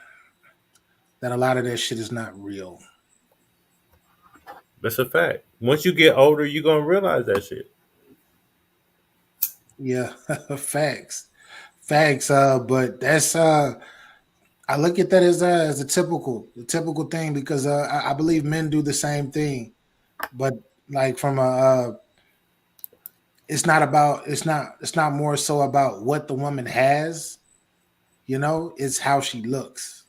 that a lot of that shit is not real. That's a fact. Once you get older, you gonna realize that shit. Yeah, facts, facts. But that's I look at that as a typical thing because I believe men do the same thing, but like from a it's not more so about what the woman has, you know, it's how she looks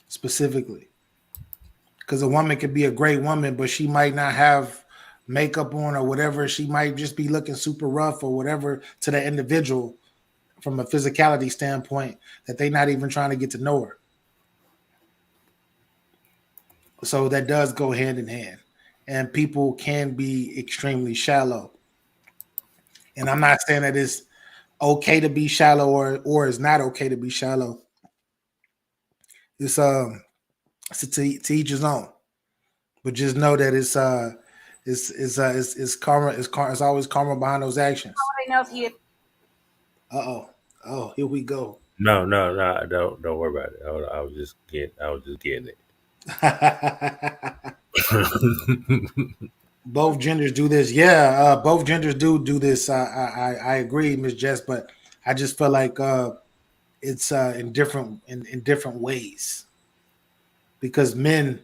specifically. Because a woman could be a great woman, but she might not have makeup on or whatever. She might just be looking super rough or whatever to the individual from a physicality standpoint that they're not even trying to get to know her. So that does go hand in hand. And people can be extremely shallow. And I'm not saying that it's okay to be shallow or it's not okay to be shallow. It's it's to each his own. But just know that it's karma. It's always karma behind those actions. Uh oh. Oh, here we go. No, no, no. Don't worry about it. I was just getting it. Both genders do this. Yeah, both genders do this. I agree, Miss Jess, but I just feel like it's in different ways because men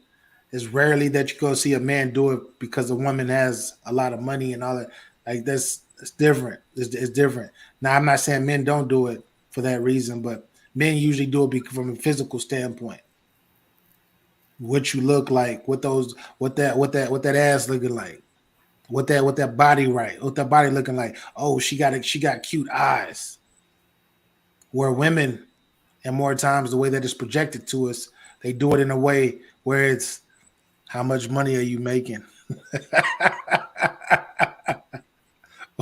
is rarely that you go see a man do it because a woman has a lot of money and all that. Like it's different. It's different. Now I'm not saying men don't do it for that reason, but men usually do it from a physical standpoint. What you look like, what that ass looking like, what that body right, what that body looking like. Oh, she got cute eyes. Where women and more times the way that it's projected to us, they do it in a way where it's how much money are you making?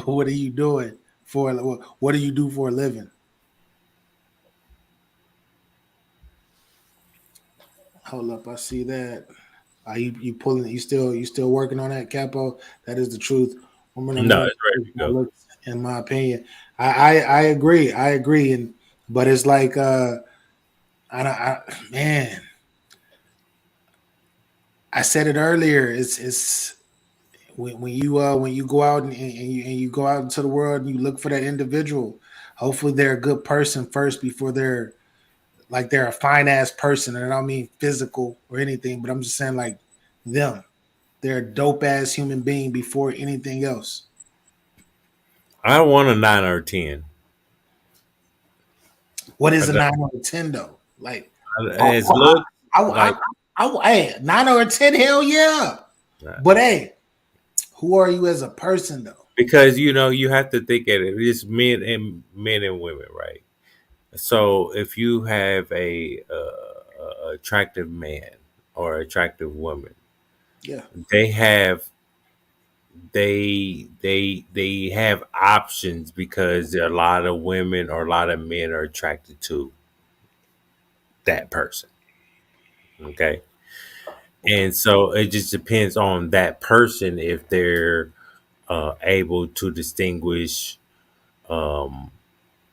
What are you doing for? What do you do for a living? Hold up, I see that. You pulling? You still working on that, Capo? That is the truth. Women are No, more it's ready to important than go. looks, in my opinion. I agree. I agree. And but it's like man, I said it earlier. It's when you go out and you go out into the world and you look for that individual. Hopefully, they're a good person first before they're a fine ass person. And I don't mean physical or anything, but I'm just saying like them. They're a dope ass human being before anything else. I want a 9 or 10. What I is a got 9 or 10 though? Like, oh, as look like hey, 9 or 10, hell yeah. But hey, who are you as a person though? because you know you have to think at it. It's men and women, right? So if you have a attractive man or attractive woman, Yeah, they have they have options because there are a lot of women or a lot of men are attracted to that person. Okay. And so it just depends on that person if they're able to distinguish um,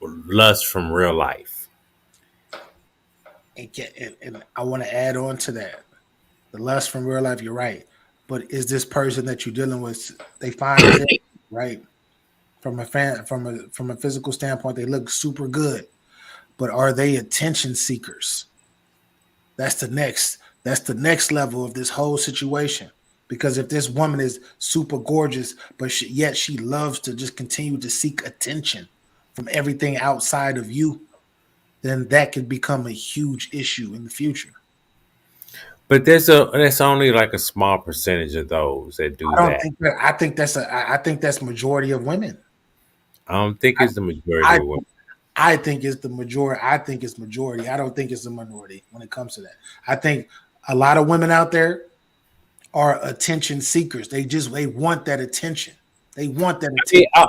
lust from real life. and I want to add on to that. The lust from real life, you're right. But is this person that you're dealing with, they fine as hell, right? From a physical standpoint, they look super good. But are they attention seekers? That's the next level of this whole situation. Because if this woman is super gorgeous, but yet she loves to just continue to seek attention from everything outside of you, then that could become a huge issue in the future. But that's only like a small percentage of those that do I don't that. think that. I think that's majority of women. I don't think it's the majority I of women. I think it's the majority. I think it's majority. I don't think it's the minority when it comes to that. I think a lot of women out there are attention seekers. They want that attention. They want that I mean, attention.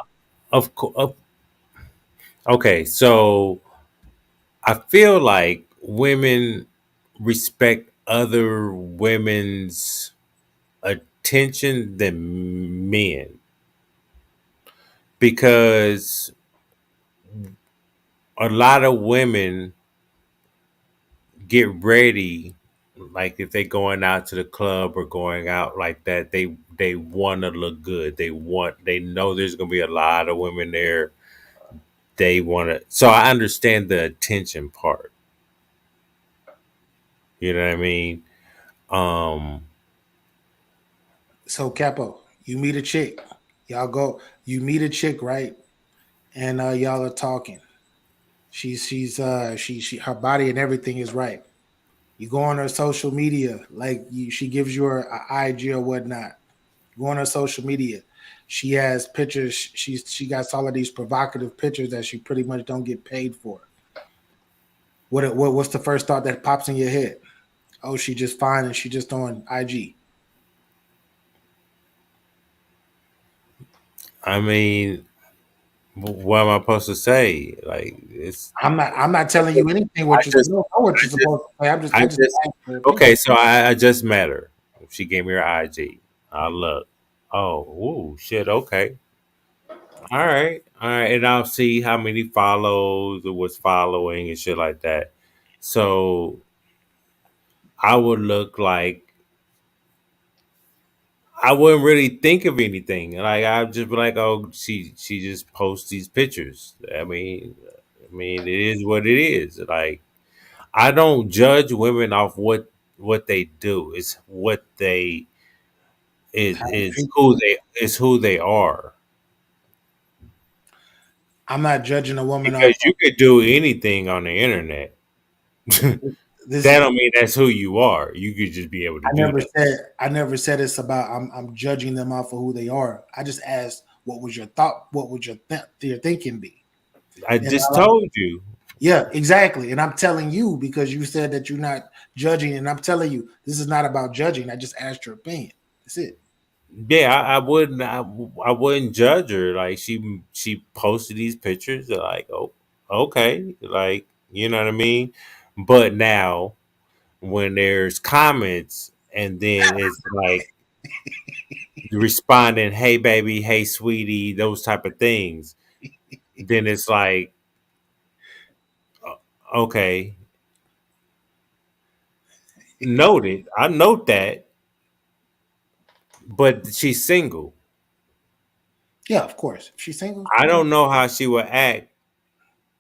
of course. Okay, so I feel like women respect other women's attention than men because a lot of women get ready, like if they going out to the club or going out like that, they want to look good. They know there's gonna be a lot of women there. They want to. So I understand the attention part. You know what I mean? Um, So Capo, you meet a chick. Y'all go. You meet a chick, right? And y'all are talking. She her body and everything is right. You go on her social media, like she gives you her IG or whatnot. You go on her social media. She has pictures. She got all of these provocative pictures that she pretty much don't get paid for. What's the first thought that pops in your head? Oh, she just fine and she just on IG. I mean, what am I supposed to say? Like it's. I'm not telling you anything I what you're just. know what I you're just. supposed to say. I I just just. asked your opinion. Okay, so I just met her. She gave me her IG. I look. Oh, ooh, shit. Okay. All right, and I'll see how many follows or what's following and shit like that. So I would look like I wouldn't really think of anything. Like I'd just be like, oh, she just posts these pictures. I mean, it is what it is. Like I don't judge women off what they do. It's what they How is treat you. who they are. I'm not judging a woman off Because you could do anything on the internet. this. That don't mean that's who you are. You could just be able to do that. I never said it's about I'm judging them off of who they are. I just asked what was your thought, what would your thinking be? I And just told you. yeah, exactly. And I'm telling you because you said that you're not judging, and I'm telling you this is not about judging. I just asked your opinion. That's it. Yeah, I wouldn't judge her. Like she posted these pictures. They're like, oh, okay, like you know what I mean. But now when there's comments and then it's like responding, hey baby, hey sweetie, those type of things, then it's like, okay, noted. I note that, but she's single. Yeah, of course. If she's single, I don't know how she would act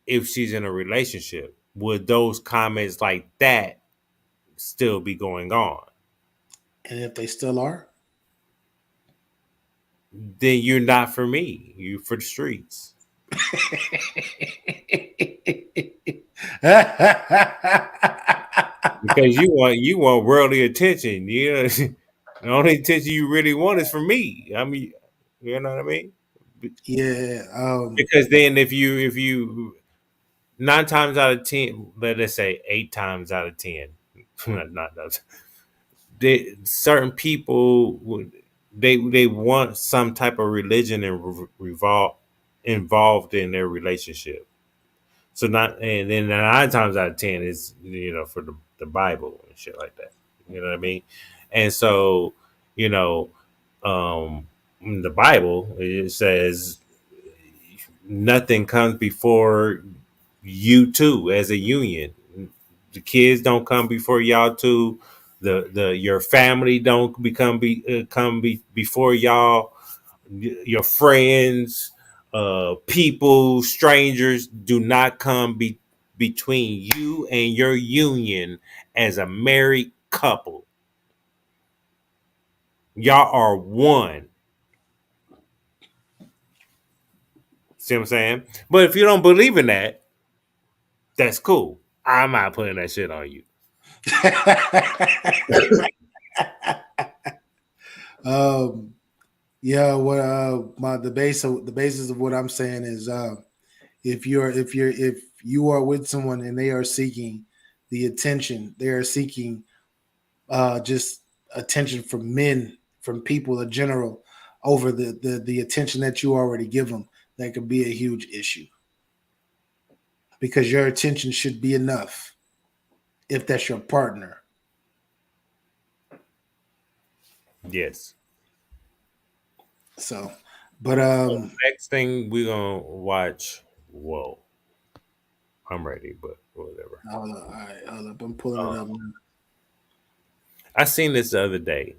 if she's in a relationship. Would those comments like that still be going on? and if they still are, Then you're not for me. You for the streets. Because you want worldly attention. You know, the only attention you really want is from me. I mean, you know what I mean? yeah. Because then if you 9 times out of 10, let us say 8 times out of 10, not those, certain people they want some type of religion and revolve involved in their relationship. So not and then 9 times out of 10 is for the Bible and shit like that. You know what I mean? And so you know, in the Bible it says nothing comes before you two as a union. The kids don't come before y'all two. The your family don't before y'all. Your friends, people, strangers do not come between you and your union as a married couple. Y'all are one. See what I'm saying? But if you don't believe in that, that's cool. I'm not putting that shit on you. Yeah, what the basis of what I'm saying is if you are with someone and they are seeking the attention, they are seeking just attention from men, from people in general, over the attention that you already give them, that could be a huge issue. Because your attention should be enough if that's your partner. Yes. So, but next thing we're gonna watch. Whoa, I'm ready, but whatever. all right, hold up, I'm pulling it up now. I seen this the other day,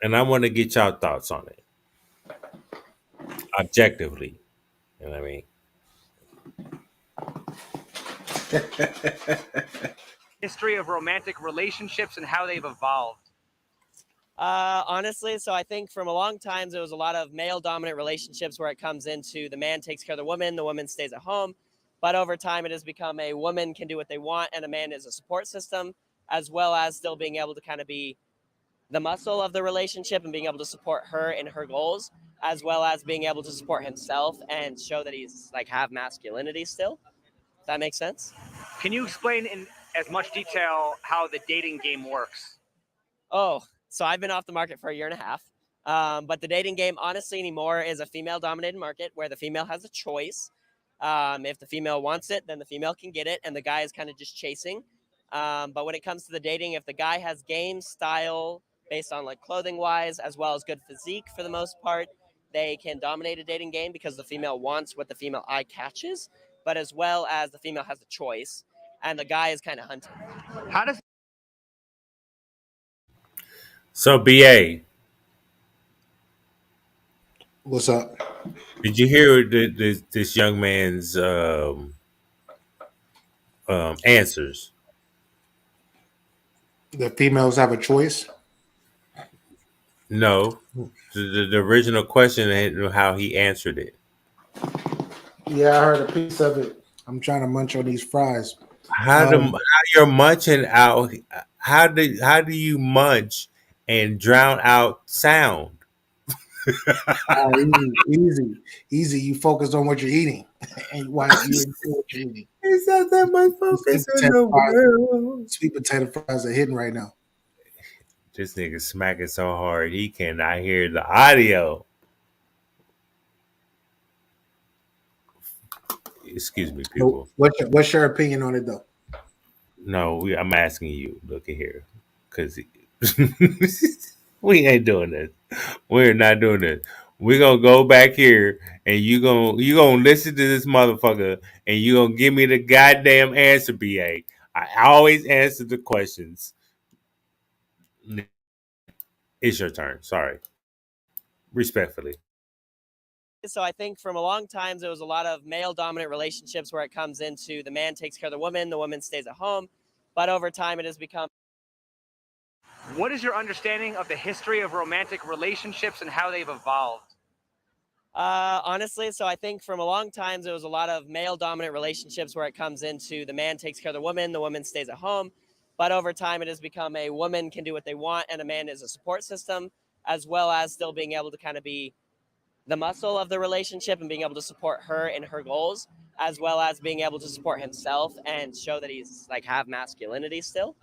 and I want to get y'all thoughts on it, objectively. You know what I mean? History of romantic relationships and how they've evolved. Honestly, so I think from a long time there was a lot of male dominant relationships where it comes into the man takes care of the woman stays at home. But over time it has become a woman can do what they want and a man is a support system, as well as still being able to kind of be the muscle of the relationship and being able to support her in her goals, as well as being able to support himself and show that he's like have masculinity still. If that makes sense. Can you explain in as much detail how the dating game works? Oh, so I've been off the market for a year and a half. But the dating game, honestly, anymore is a female-dominated market where the female has a choice. If the female wants it, then the female can get it, and the guy is kind of just chasing. But when it comes to the dating, if the guy has game, style, based on like clothing-wise, as well as good physique for the most part, they can dominate a dating game because the female wants what the female eye catches, but as well as the female has a choice, and the guy is kind of hunting. How does So, BA, What's up? did you hear this young man's answers? The females have a choice. No, the original question and how he answered it. Yeah, I heard a piece of it. I'm trying to munch on these fries. How you're munching out? How do you munch and drown out sound? Easy. You focus on what you're eating, and why you enjoy what you're eating. It's not that much focus in the world. Sweet potato fries are hitting right now. This nigga smacking so hard he cannot hear the audio. Excuse me, people. What's your opinion on it, though? No, I'm asking you. Look at here, because we ain't doing this. We're not doing this. We're gonna go back here, and you gonna listen to this motherfucker, and you gonna give me the goddamn answer, BA. I always answer the questions. It's your turn. Sorry, respectfully. So I think from a long time there was a lot of male dominant relationships where it comes into the man takes care of the woman stays at home. But over time it has become. What is your understanding of the history of romantic relationships and how they've evolved? Honestly, so I think from a long time there was a lot of male dominant relationships where it comes into the man takes care of the woman stays at home. But over time it has become a woman can do what they want and a man is a support system, as well as still being able to kind of be the muscle of the relationship and being able to support her in her goals, as well as being able to support himself and show that he's like have masculinity still.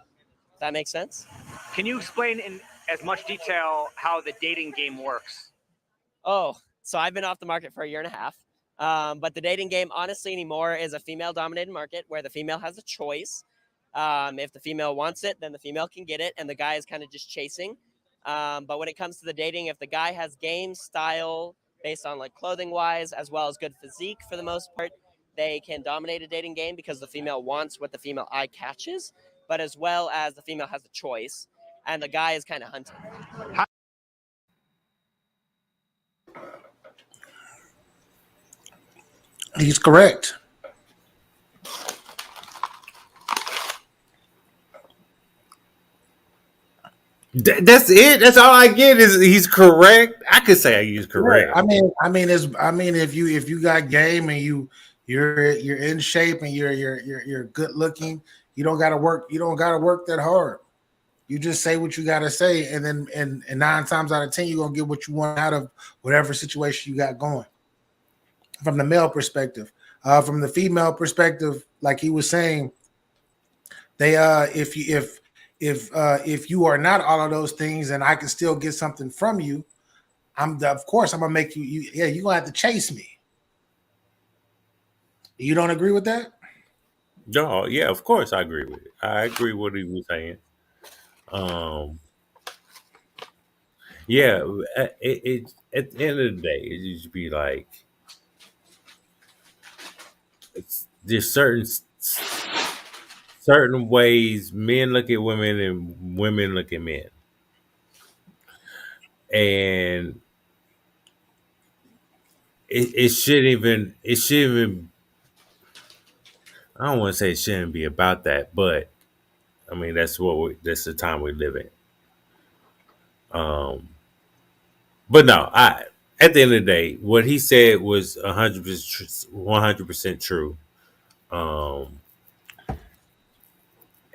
If that makes sense. Can you explain in as much detail how the dating game works? Oh, so I've been off the market for a year and a half. But the dating game, honestly, anymore is a female-dominated market where the female has a choice. If the female wants it, then the female can get it, and the guy is kind of just chasing. But when it comes to the dating, if the guy has game, style, based on like clothing-wise, as well as good physique for the most part, they can dominate a dating game because the female wants what the female eye catches, but as well as the female has a choice, and the guy is kind of hunting. He's correct. That's it. That's all I get is he's correct. I could say he's Yeah, correct. if you got game and you're in shape and you're good looking, you don't gotta work. You don't gotta work that hard. You just say what you gotta say, and then and 9 times out of 10, you're gonna get what you want out of whatever situation you got going. From the male perspective, from the female perspective, like he was saying, they if you are not all of those things, and I can still get something from you, of course I'm gonna make you. Yeah, you're gonna have to chase me. You don't agree with that? No, yeah, of course I agree with it. I agree with what he was saying. Um, yeah, at the end of the day, it just be like there's certain ways men look at women and women look at men, and it shouldn't even I don't want to say it shouldn't be about that, but I mean that's the time we live in. Um, but no, I at the end of the day, what he said was 100% true. Um,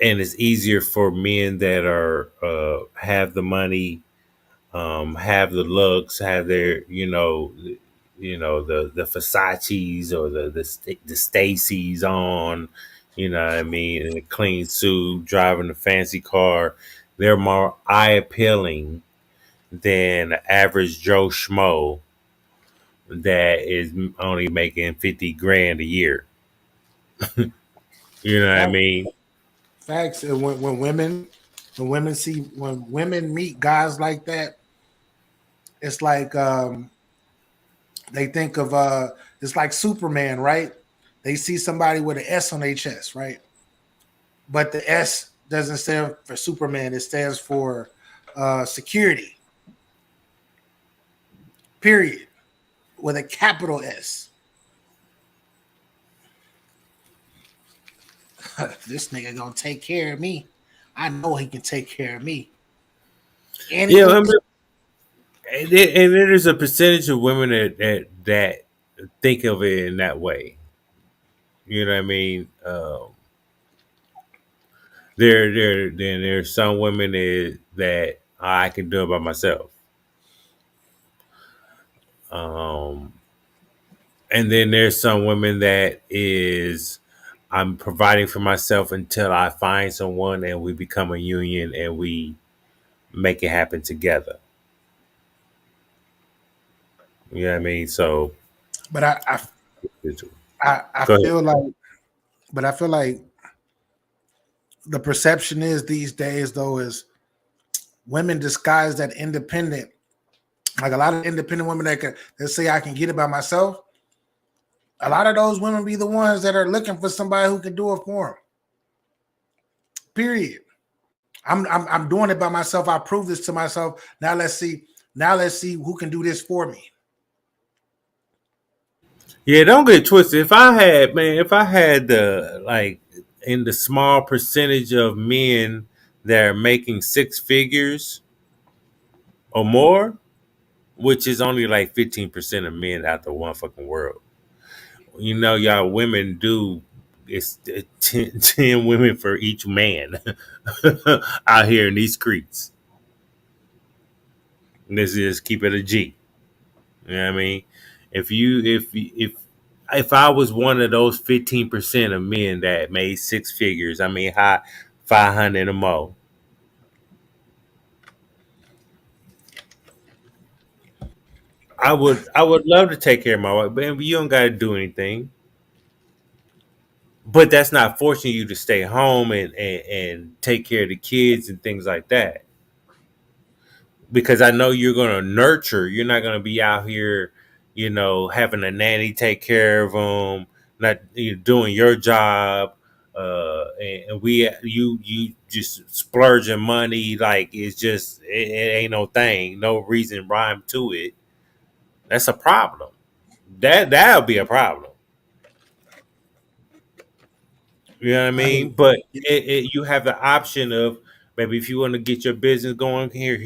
and it's easier for men that are have the money, have the looks, have their the Versace's or the Stacy's on, you know what I mean, in a clean suit, driving a fancy car. They're more eye appealing than the average Joe Schmo that is only making 50 grand a year. You know what I Facts. mean? Facts. And when women meet guys like that, it's like they think of it's like Superman, right? They see somebody with an S on their chest, right? But the S doesn't stand for Superman. It stands for security. Period. With a capital S. This nigga gonna take care of me. I know he can take care of me. And he Yeah, I looks. mean, and there's a percentage of women that think of it in that way. You know what I mean? Then there's some women that I can do it by myself. Um, and then there's some women that is I'm providing for myself until I find someone and we become a union and we make it happen together. You know what I mean? So But I go ahead. feel like, but I feel like the perception is these days though is women disguised that independent. Like a lot of independent women that say I can get it by myself. A lot of those women be the ones that are looking for somebody who can do it for them. Period. I'm doing it by myself. I prove this to myself. Now let's see. Now let's see who can do this for me. Yeah, don't get twisted. If I had the like in the small percentage of men that are making six figures or more, which is only like 15% of men out the one fucking world. You know, y'all women do it's 10 women for each man out here in these streets. Let's just keep it a G. You know what I mean? If I was one of those 15% of men that made six figures, I mean high 500 or more, I would love to take care of my wife, but you don't gotta do anything. But that's not forcing you to stay home and take care of the kids and things like that. Because I know you're gonna nurture. You're not gonna be out here, having a nanny take care of them, not doing your job, and you just splurging money like it ain't no thing, no reason rhyme to it. That's a problem. That'll be a problem. You know what I I mean? mean, But you have the option of Baby, if you want to get your business going here,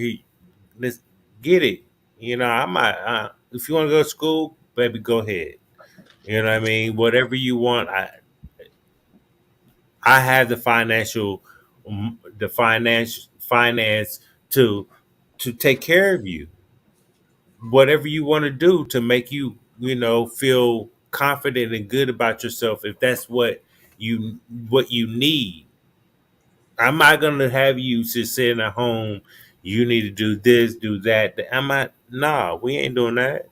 let's get it. I might. If you want to go to school, baby, go ahead. You know what I mean? Whatever you want. I have the finance to take care of you. Whatever you want to do to make you, feel confident and good about yourself. If that's what you need, I'm not gonna have you just sitting at home. You need to do this, do that. I'm not. Nah, we ain't doing that.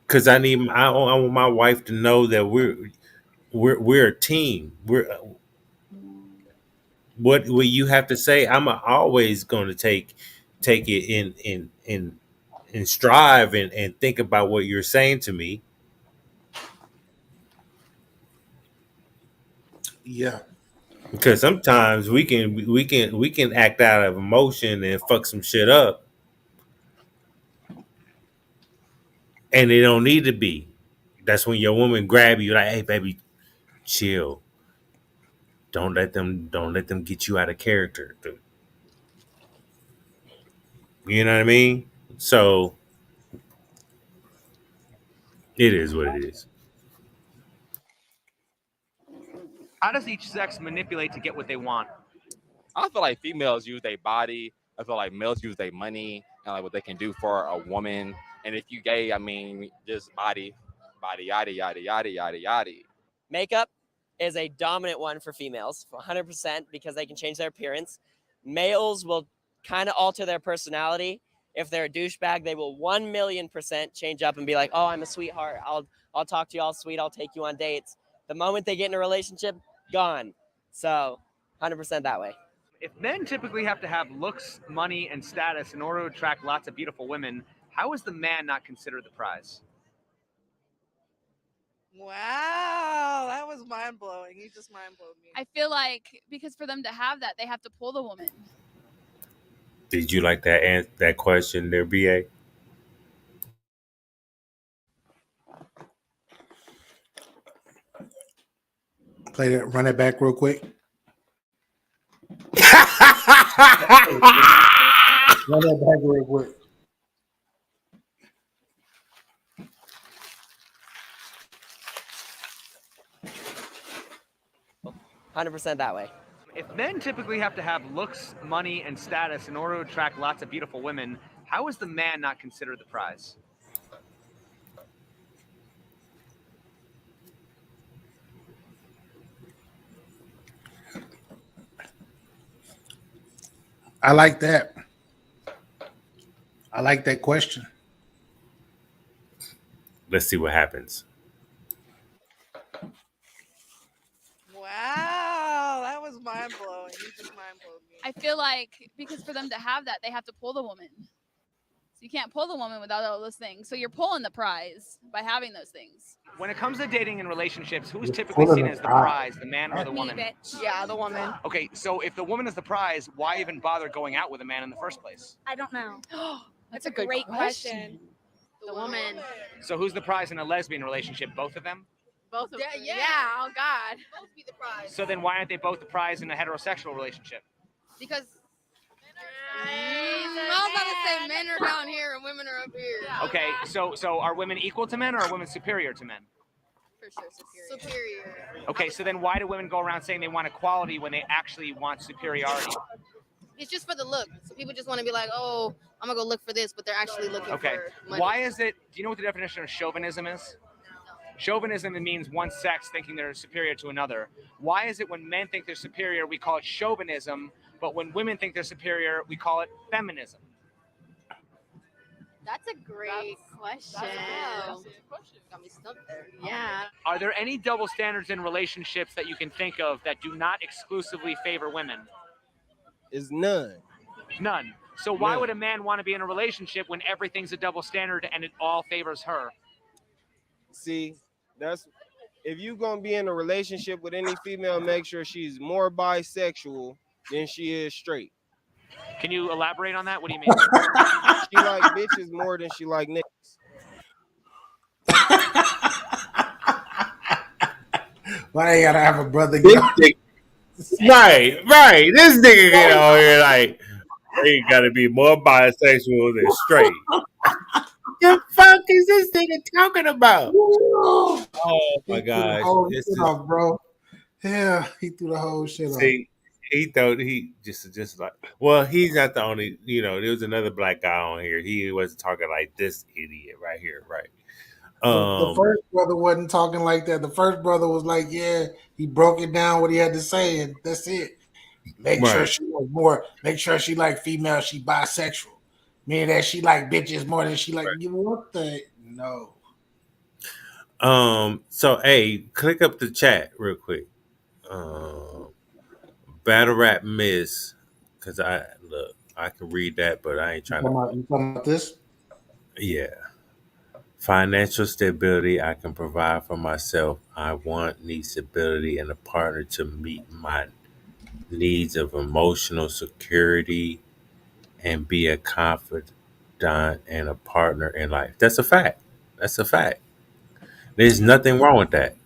Cause I want my wife to know that we're a team. We're what you have to say. I'm always going to take it in strive and think about what you're saying to me. Yeah. Because sometimes we can act out of emotion and fuck some shit up, and it don't need to be. That's when your woman grab you like, "Hey, baby, chill. Don't let them get you out of character." You know what I mean? So it is what it is. How does each sex manipulate to get what they want? I feel like females use their body. I feel like males use their money and like what they can do for a woman. And if you gay, I mean, just body, yada yada yada yada yada. Makeup is a dominant one for females, 100%, because they can change their appearance. Males will kind of alter their personality. If they're a douchebag, they will 1,000,000% change up and be like, "Oh, I'm a sweetheart. I'll talk to you all sweet. I'll take you on dates." The moment they get in a relationship, gone. So, 100% that way. If men typically have to have looks, money, and status in order to attract lots of beautiful women, how is the man not considered the prize? Wow, that was mind blowing. You just mind blowed me. I feel like because for them to have that, they have to pull the woman. Did you like that question there, BA? Run it back real quick. Run that back real quick. "100% that way." If men typically have to have looks, money, and status in order to attract lots of beautiful women, how is the man not considered the prize? I like that. I like that question. Let's see what happens. Wow, that was mind blowing. You just mind blowed me. I feel like because for them to have that, they have to pull the woman. So you can't pull the woman without all those things. So you're pulling the prize by having those things. When it comes to dating and relationships, who's You're typically pulling seen the as the prize. prize, the man or the woman? Bitch. Yeah, the woman. Okay, so if the woman is the prize, why even bother going out with a man in the first place? I don't know. That's a good great question. The woman. So who's the prize in a lesbian relationship? Both of them? Both of them. Yeah. Oh God. Both be the prize. So then why aren't they both the prize in a heterosexual relationship? Because I was about to say men are down here and women are up here. Okay, so are women equal to men or are women superior to men? For sure, superior. Okay, so then why do women go around saying they want equality when they actually want superiority? It's just for the look. So people just want to be like, oh, I'm gonna go look for this, but they're actually looking Okay, for money. why is it? Do you know what the definition of chauvinism is? Chauvinism means one sex thinking they're superior to another. Why is it when men think they're superior, we call it chauvinism, but when women think they're superior, we call it feminism? That's a great question. Got me stumped there. Yeah. Are there any double standards in relationships that you can think of that do not exclusively favor women? Is none. None. So why None. would a man want to be in a relationship when everything's a double standard and it all favors her? See, that's if you gonna be in a relationship with any female, make sure she's more bisexual than she is straight. Can you elaborate on that? What do you mean? She like bitches more than she like niggas. Why you gotta have a brother? Big dick. Right. This nigga get on here like they gotta be more bisexual than straight. The fuck is this nigga talking about? Woo! Oh He my threw the gosh. whole It's shit just off, bro. Yeah, he threw the whole shit off. see, he thought he just like well, he's not the only there was another black guy on here. He wasn't talking like this idiot right here, right? The first brother wasn't talking like that. The first brother was like, yeah, he broke it down what he had to say, and that's it. Make sure Right. she was more. Make sure she like female. She bisexual. Meaning that she like bitches more than she like. You what the no? So hey, click up the chat real quick. Battle rap miss, cause I can read that, but I ain't trying to. You talking about this? Yeah, financial stability I can provide for myself. I need stability and a partner to meet my needs of emotional security and be a confidant and a partner in life. That's a fact. That's a fact. There's nothing wrong with that.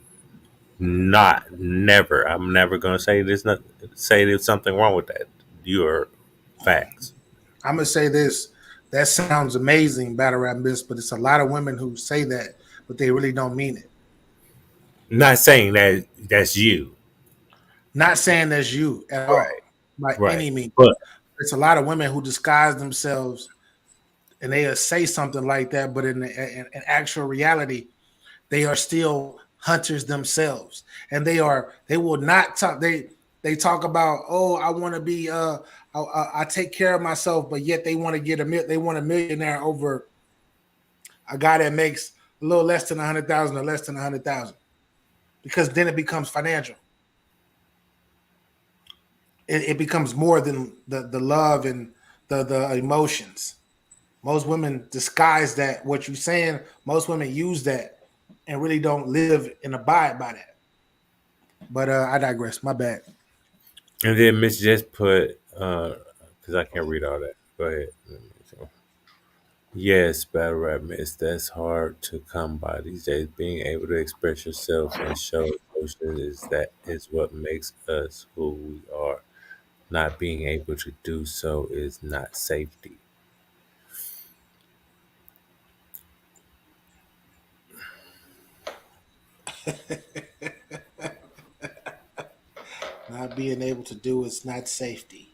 Not never. I'm never gonna say there's something wrong with that. You are facts. I'm gonna say this. That sounds amazing, battle rap miss, but it's a lot of women who say that, but they really don't mean it. Not saying that that's you. Not saying that's you at Right. all, by Right. any means. But It's a lot of women who disguise themselves and they'll say something like that, but in actual reality, they are still hunters themselves, and they will not talk. They talk about, oh, I want to be I take care of myself, but yet they want to they want a millionaire over a guy that makes a little less than 100,000 or less than 100,000, because then it becomes financial. It becomes more than the love and the emotions. Most women disguise that. What you're saying, most women use that and really don't live and abide by that. But I digress. My bad. and then Miss just put because I can't read all that. Go ahead. Yes, battle rap miss. That's hard to come by these days. Being able to express yourself and show emotion is what makes us who we are. Not being able to do so is not safety. Not being able to do is not safety.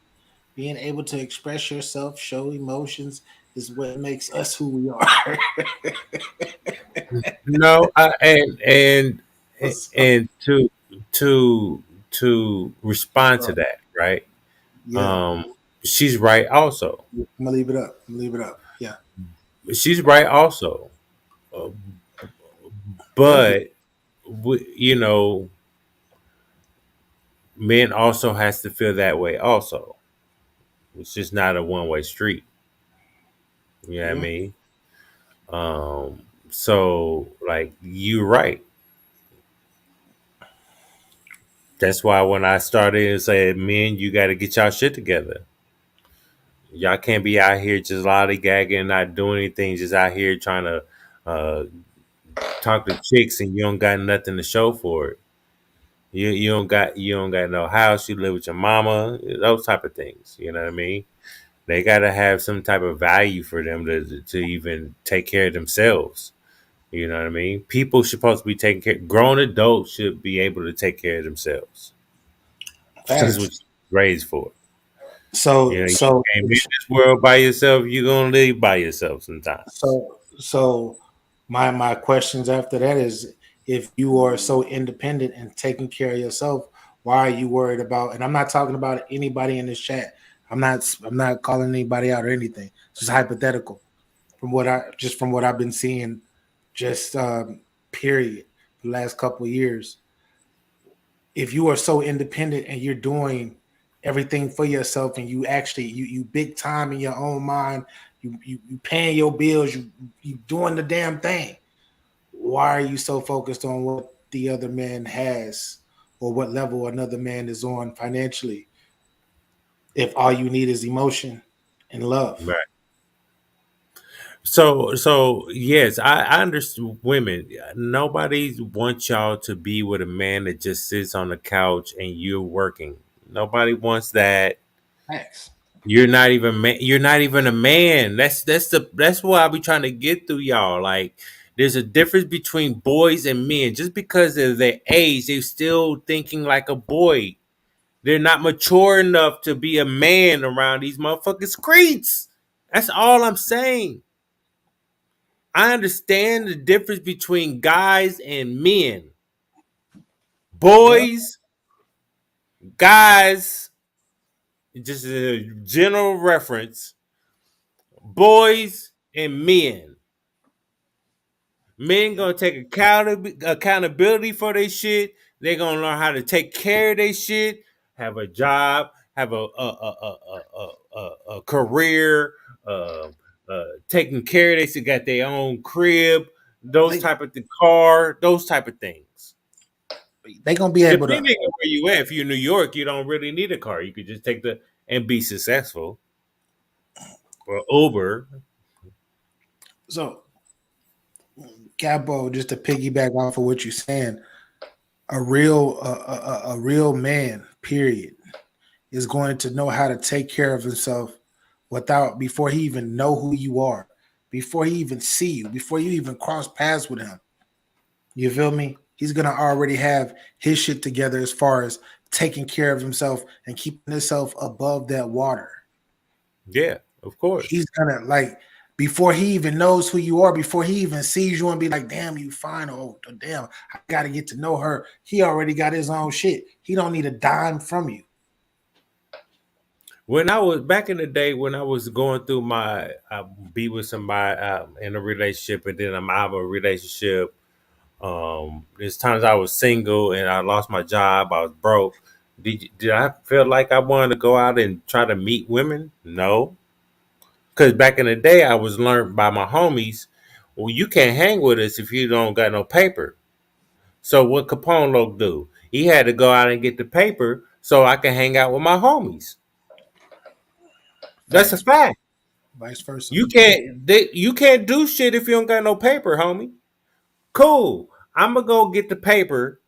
Being able to express yourself, show emotions is what makes us who we are. No, What's up? and to to respond to that, right? Yeah, Um, she's right. Also, I'm gonna leave it up. I'm gonna leave it up. Yeah. she's right. Also, uh, Thank you. but men also has to feel that way. Also, it's just not a one way street. You know what I Yeah. mean? So like you're right. That's why when I started and said, men, you got to get y'all shit together. Y'all can't be out here just lollygagging, not doing anything, just out here trying to uh, talk to chicks, and you don't got nothing to show for it. You don't got no house. You live with your mama. Those type of things. You know what I mean? They got to have some type of value for them to even take care of themselves. You know what I mean? People supposed to be taking care. Grown adults should be able to take care of themselves. That's what Facts. you're raised for. So You so came in this world by yourself. You're gonna leave by yourself sometimes. so my questions after that is, if you are so independent and taking care of yourself, why are you worried about, and I'm not talking about anybody in this chat. I'm not calling anybody out or anything. It's just hypothetical from what I've been seeing, just period, the last couple of years. If you are so independent and you're doing everything for yourself, and you actually you big time in your own mind, you paying your bills, you doing the damn thing, why are you so focused on what the other man has, or what level another man is on financially, if all you need is emotion and love? Right. So yes, I understand women. Nobody wants y'all to be with a man that just sits on the couch and you're working. Nobody wants that. Thanks. You're not even a man. That's what I be trying to get through y'all. Like there's a difference between boys and men. Just because of their age, they're still thinking like a boy. They're not mature enough to be a man around these motherfucking streets. That's all I'm saying. I understand the difference between guys and men. Yep. Boys, guys, just a general reference. Boys and men. Men gonna take accountability for their shit. They're gonna learn how to take care of their shit, have a job, have a career, taking care of they shit, got their own crib, those They type of the car, those type of things. gonna be able to. Depending on where you at, if you're in New York, you don't really need a car. You could just take the and be successful. Or Uber. So, Capo, just to piggyback off of what you're saying, a real man, period, is going to know how to take care of himself without before he even know who you are, before he even see you, before you even cross paths with him. You feel me? He's gonna already have his shit together as far as taking care of himself and keeping himself above that water. Yeah, of course. He's gonna like before he even knows who you are, before he even sees you and be like, damn, you fine. Oh, damn, I gotta get to know her. He already got his own shit. He don't need a dime from you. When I was back in the day, when I was going through I be with somebody in a relationship, and then I'm out of a relationship. There's times I was single and I lost my job. I was broke. Did I feel like I wanted to go out and try to meet women? No, because back in the day, I was learned by my homies. Well, you can't hang with us if you don't got no paper. So what Capone Loc do? He had to go out and get the paper so I can hang out with my homies. That's a Facts. fact. Vice versa. You can't do shit if you don't got no paper, homie. Cool. I'm gonna go get the paper,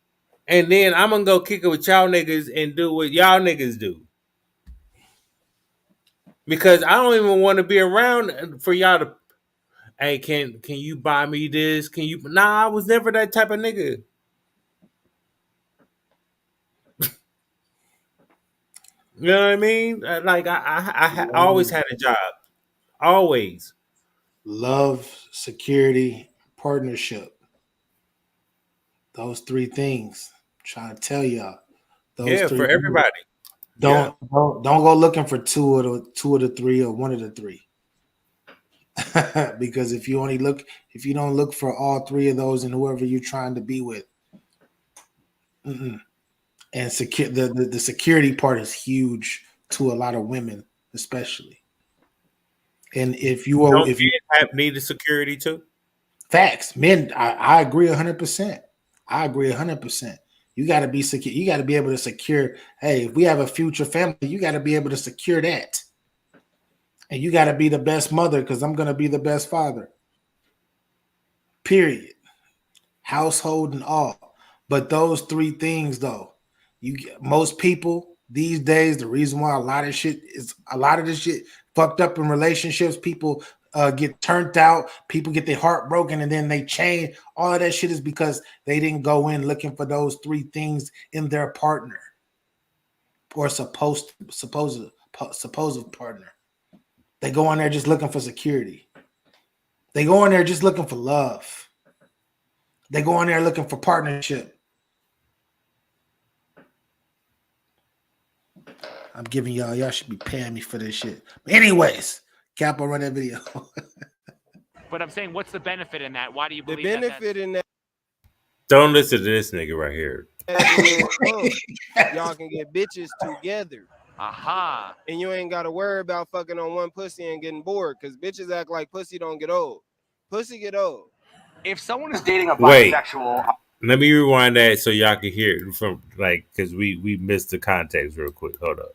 and then I'm gonna go kick it with y'all niggas and do what y'all niggas do. Because I don't even want to be around for y'all to. Hey, can you buy me this? Can you? Nah, I was never that type of nigga. You know what I mean? Like I always had a job. Always. Love, security, partnership. Those three things. I'm trying to tell y'all. Those Yeah, three for things. everybody. Yeah. Don't go looking for two of the three or one of the three. Because if you don't look for all three of those and whoever you're trying to be with, and secure the security part is huge to a lot of women, especially. And if you are Don't if you men need the security too? facts, men, I agree 100%. I agree 100%. You got to be secure. You got to be able to secure. Hey, if we have a future family, you got to be able to secure that. And you got to be the best mother because I'm going to be the best father. Period. Household and all. But those three things, though, most people these days, the reason why a lot of this shit fucked up in relationships, people get turned out, people get their heart broken, and then they change. All of that shit is because they didn't go in looking for those three things in their partner or supposed partner. They go in there just looking for security. They go in there just looking for love. They go in there looking for partnership. I'm giving y'all should be paying me for this shit. But anyways, Capo, run that video. But I'm saying, what's the benefit in that? Why do you The believe benefit in that Don't listen to this nigga right here. y'all can get bitches together. Aha. And you ain't gotta worry about fucking on one pussy and getting bored, because bitches act like pussy don't get old. Pussy get old. If someone is dating a Wait. bisexual, Let me rewind that so y'all can hear it from because we missed the context real quick. Hold on.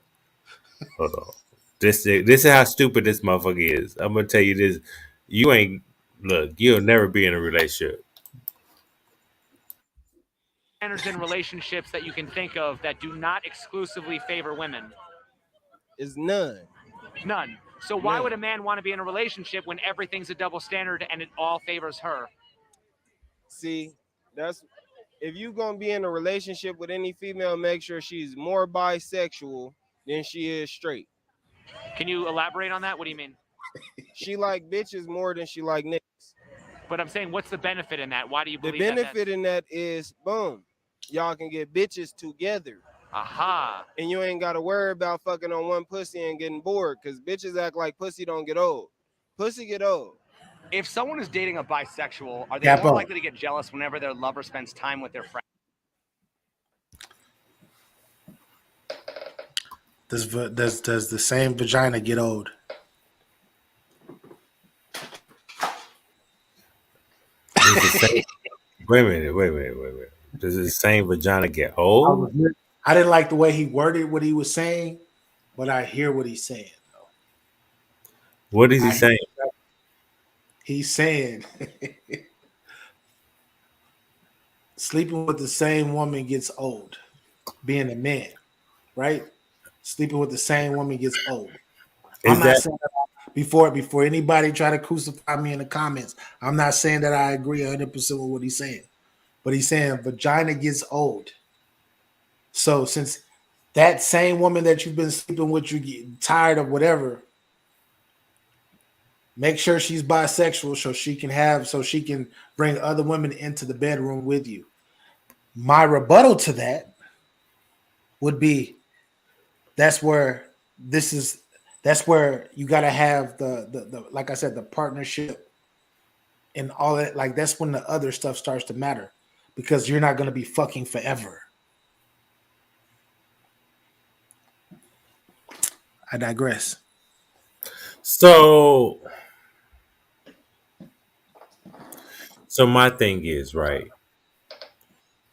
This is how stupid this motherfucker is. I'm gonna tell you this. You'll never be in a relationship. standards in relationships that you can think of that do not exclusively favor women? Is none. None. So why None. would a man want to be in a relationship when everything's a double standard and it all favors her? See, that's if you're gonna be in a relationship with any female, make sure she's more bisexual than she is straight. Can you elaborate on that? What do you mean? She like bitches more than she like niggas. But I'm saying, what's the benefit in that? Why do you The believe that? benefit in that is, boom, y'all can get bitches together. Aha. And you ain't gotta worry about fucking on one pussy and getting bored, because bitches act like pussy don't get old. Pussy get old. If someone is dating a bisexual, are they Gap more up. likely to get jealous whenever their lover spends time with their friend? Does the same vagina get old? Wait a minute. Does the same vagina get old? I didn't like the way he worded what he was saying, but I hear what he's saying. What is he saying? He's saying sleeping with the same woman gets old. Being a man, right? Sleeping with the same woman gets old. I'm not saying that before anybody try to crucify me in the comments, I'm not saying that I agree 100% with what he's saying. But he's saying vagina gets old. So since that same woman that you've been sleeping with, you get tired of whatever, make sure she's bisexual so she can bring other women into the bedroom with you. My rebuttal to that would be that's where you got to have the like I said, the partnership and all that. Like that's when the other stuff starts to matter, because you're not going to be fucking forever. I digress. So my thing is, right,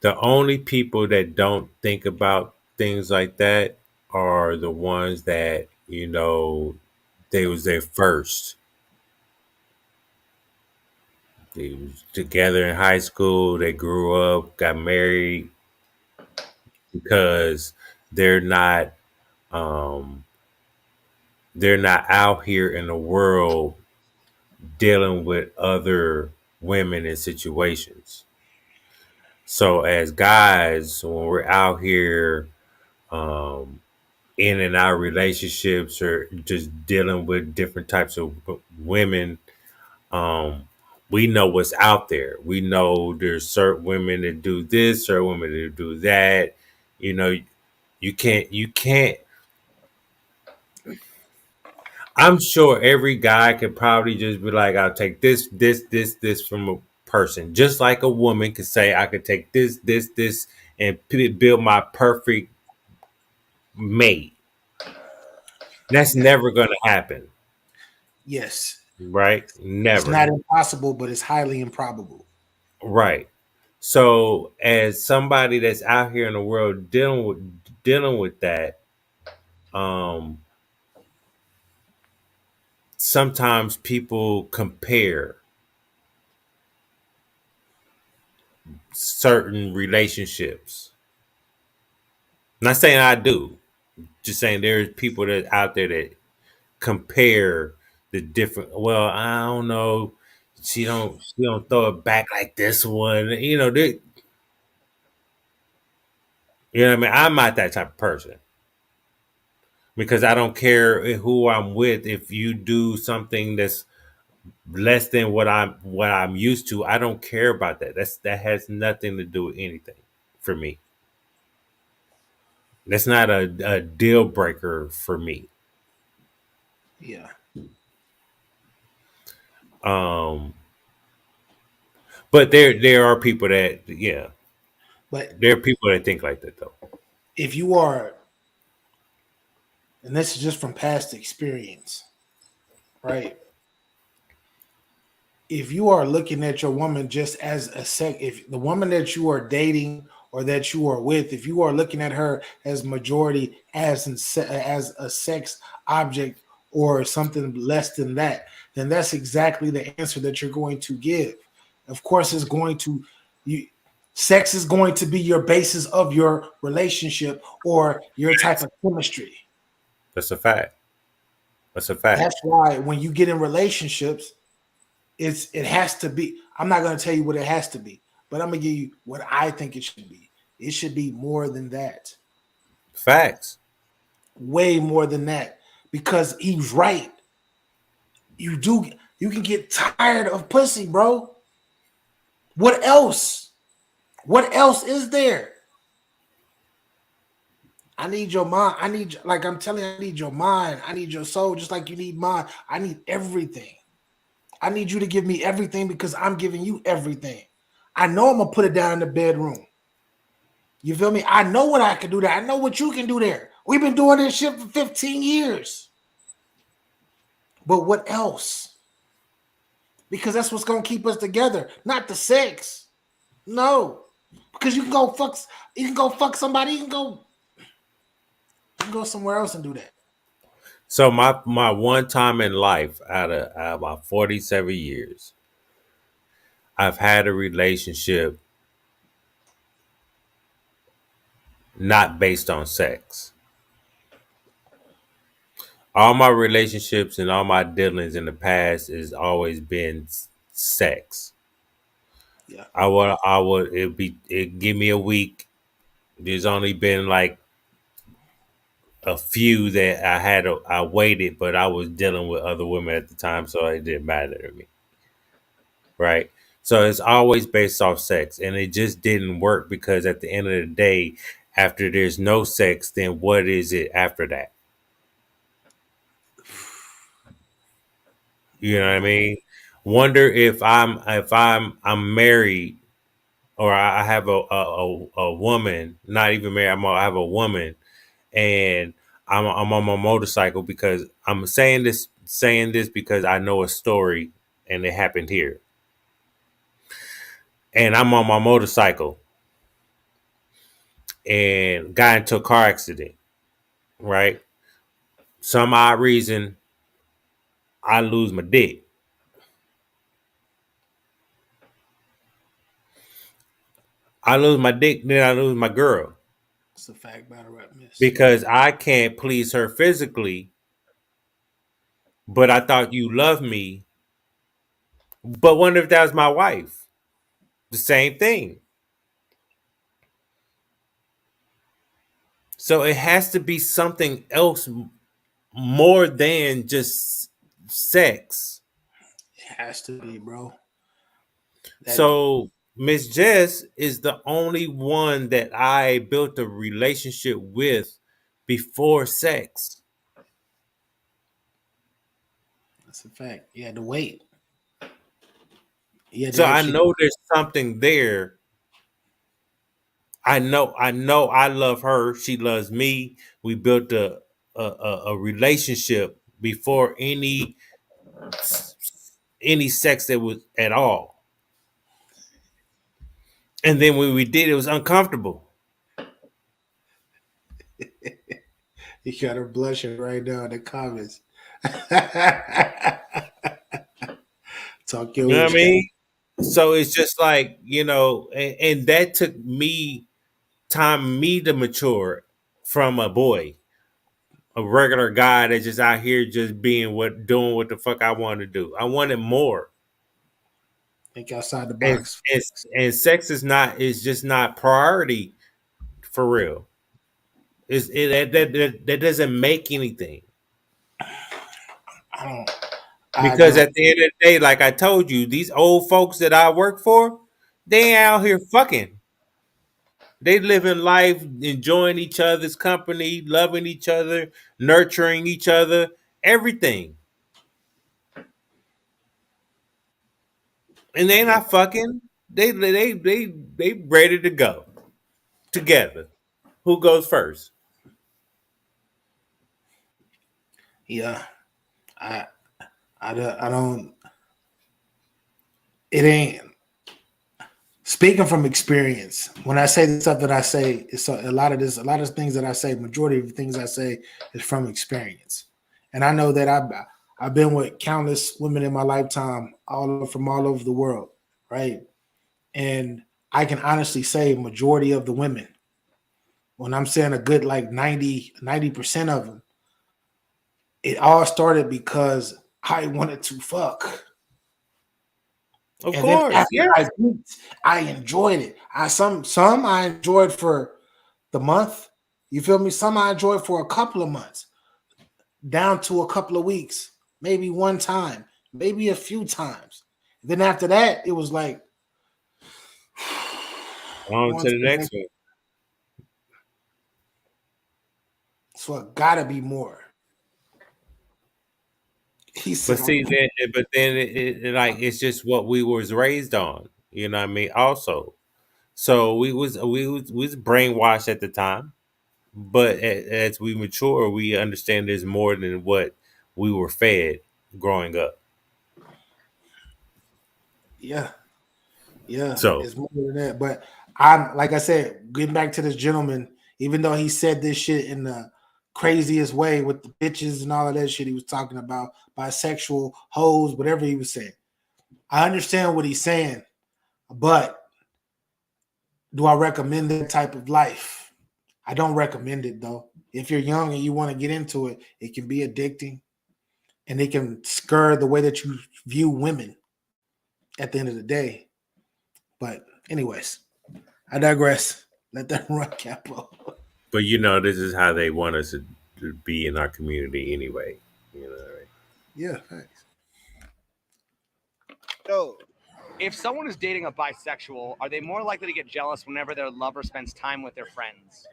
the only people that don't think about things like that are the ones that, they was there first. They was together in high school, they grew up, got married, because they're not um they're not out here in the world dealing with other women and situations. So as guys, when we're out here um, in and out relationships or just dealing with different types of women, um, we know what's out there. We know there's certain women that do this, certain women that do that. You know, you can't. I'm sure every guy could probably just be like, I'll take this from a person. Just like a woman could say, I could take this, and build my perfect mate. That's never going to happen. Yes. Right? Never. It's not impossible, but it's highly improbable. Right. So as somebody that's out here in the world dealing with that, sometimes people compare certain relationships. I'm not saying I do. Just saying there's people that out there that compare the different. Well, I don't know. She don't throw it back like this one. What I mean. I'm not that type of person, because I don't care who I'm with. If you do something that's less than what I'm used to, I don't care about that. That has nothing to do with anything for me. That's not a deal breaker for me. Yeah. But there are people that, but there are people that think like that though. If you are, and this is just from past experience, right? If you are looking at your woman just as if the woman that you are dating or that you are with, if you are looking at her as majority as a sex object or something less than that, then that's exactly the answer that you're going to give. Of course, it's going to Sex is going to be your basis of your relationship or your type of chemistry. That's a fact. That's a fact. That's why when you get in relationships, it has to be. I'm not going to tell you what it has to be, but I'm going to give you what I think it should be. It should be more than that. Facts. Way more than that. Because he's right. You can get tired of pussy, bro. What else? What else is there? I need your mind. Like I'm telling you, I need your mind. I need your soul, just like you need mine. I need everything. I need you to give me everything because I'm giving you everything. I know I'm gonna put it down in the bedroom. You feel me? I know what I can do there. I know what you can do there. We've been doing this shit for 15 years. But what else? Because that's what's gonna keep us together, not the sex. No. Because you can go fuck somebody, you can go somewhere else and do that. So my one time in life out of about 47 years, I've had a relationship not based on sex. All my relationships and all my dealings in the past has always been sex. Yeah. It give me a week. There's only been like a few that I waited, but I was dealing with other women at the time, so it didn't matter to me. Right? So it's always based off sex, and it just didn't work because at the end of the day, after there's no sex, then what is it after that? You know what I mean? Wonder if I'm married or I have a woman, not even married. I have a woman, and I'm on my motorcycle because I'm saying this because I know a story and it happened here. And I'm on my motorcycle and got into a car accident, right? Some odd reason I lose my dick. I lose my dick, then I lose my girl. It's a fact, battle rap miss. Because I can't please her physically, but I thought you loved me. But wonder if that was my wife. The same thing. So it has to be something else more than just sex. It has to be, bro. So Miss Jess is the only one that I built a relationship with before sex. That's a fact. You had to wait. You had to So I actually know there's something there. I know I love her. She loves me. We built a relationship before any sex that was at all. And then when we did, it was uncomfortable. You got her blushing right now in the comments. Talk your You know what I ish, mean? So it's just like, and that took me to mature from a boy, a regular guy that's just out here just doing what the fuck I want to do. I wanted more. think outside the And, box. and, and sex is just not priority for real. That doesn't make anything. I Because agree. at the end of the day, like I told you, these old folks that I work for, they ain't out here fucking. They living life, enjoying each other's company, loving each other, nurturing each other, everything. And they not fucking. They ready to go together. Who goes first? Yeah. I don't. It ain't. Speaking from experience, when I say the stuff that I say, it's a lot of things that I say, majority of the things I say is from experience. And I know that I've been with countless women in my lifetime, from all over the world, right? And I can honestly say majority of the women, when I'm saying a good like 90% of them, it all started because I wanted to fuck. Of And then course, after yeah. I enjoyed it. Some I enjoyed for the month. You feel me? Some I enjoyed for a couple of months, down to a couple of weeks, maybe one time, maybe a few times. Then after that, it was like On on to to the the next next. one. So it gotta be more. He said, But see, then like it's just what we was raised on. You know what I mean? Also, so we was brainwashed at the time, but as we mature, we understand there's more than what we were fed growing up. yeah, yeah, So it's more than that. But I'm like I said, getting back to this gentleman, even though he said this shit in the craziest way with the bitches and all of that shit he was talking about, bisexual, hoes, whatever he was saying. I understand what he's saying, but do I recommend that type of life? I don't recommend it though. If you're young and you want to get into it, it can be addicting and it can scur the way that you view women at the end of the day. But anyways, I digress. Let that run, Capo. but this is how they want us to be in our community anyway. You know what I mean? Yeah, thanks. So If someone is dating a bisexual, are they more likely to get jealous whenever their lover spends time with their friends?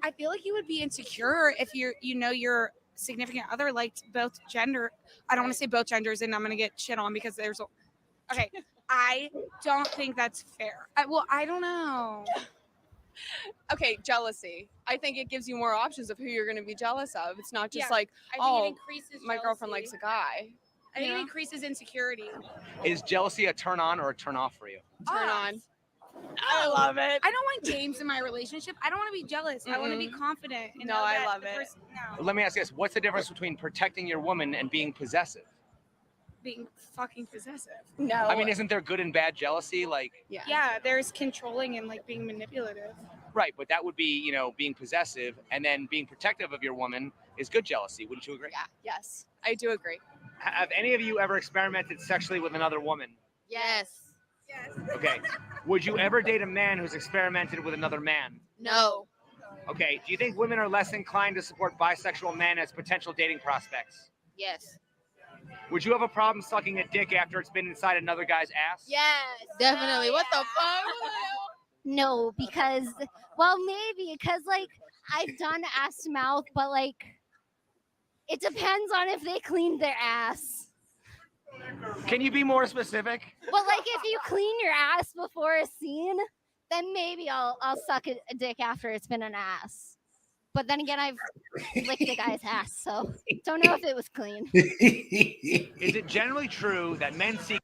I feel like you would be insecure if your significant other liked both gender. I don't want to say both genders, and I'm gonna get shit on because there's. Okay, I don't think that's fair. I don't know. Okay, jealousy. I think it gives you more options of who you're going to be jealous of. It's not just Yeah, like, I think oh, it increases my girlfriend likes jealousy. a guy. I think You it know? increases insecurity. Is jealousy a turn on or a turn off for you? Turn on. I love it. I don't want games in my relationship. I don't want to be jealous. I want to be confident. And No, know I that love the it. person- no, Let me ask you this: what's the difference between protecting your woman and being possessive? being fucking possessive. No. I mean, isn't there good and bad jealousy? Like, Yeah, there's controlling and like being manipulative. right, but that would be, being possessive, and then being protective of your woman is good jealousy. Wouldn't you agree? Yeah, yes. I do agree. Have any of you ever experimented sexually with another woman? Yes. Okay. Would you ever date a man who's experimented with another man? No. Okay. Do you think women are less inclined to support bisexual men as potential dating prospects? Yes. Would you have a problem sucking a dick after it's been inside another guy's ass? Yes. Definitely. What the fuck? No, because maybe because like I've done ass to mouth, but like it depends on if they cleaned their ass. Can you be more specific? But like if you clean your ass before a scene, then maybe I'll suck a dick after it's been an ass. But then again, I've licked a guy's ass, so don't know if it was clean. Is it generally true that men seek?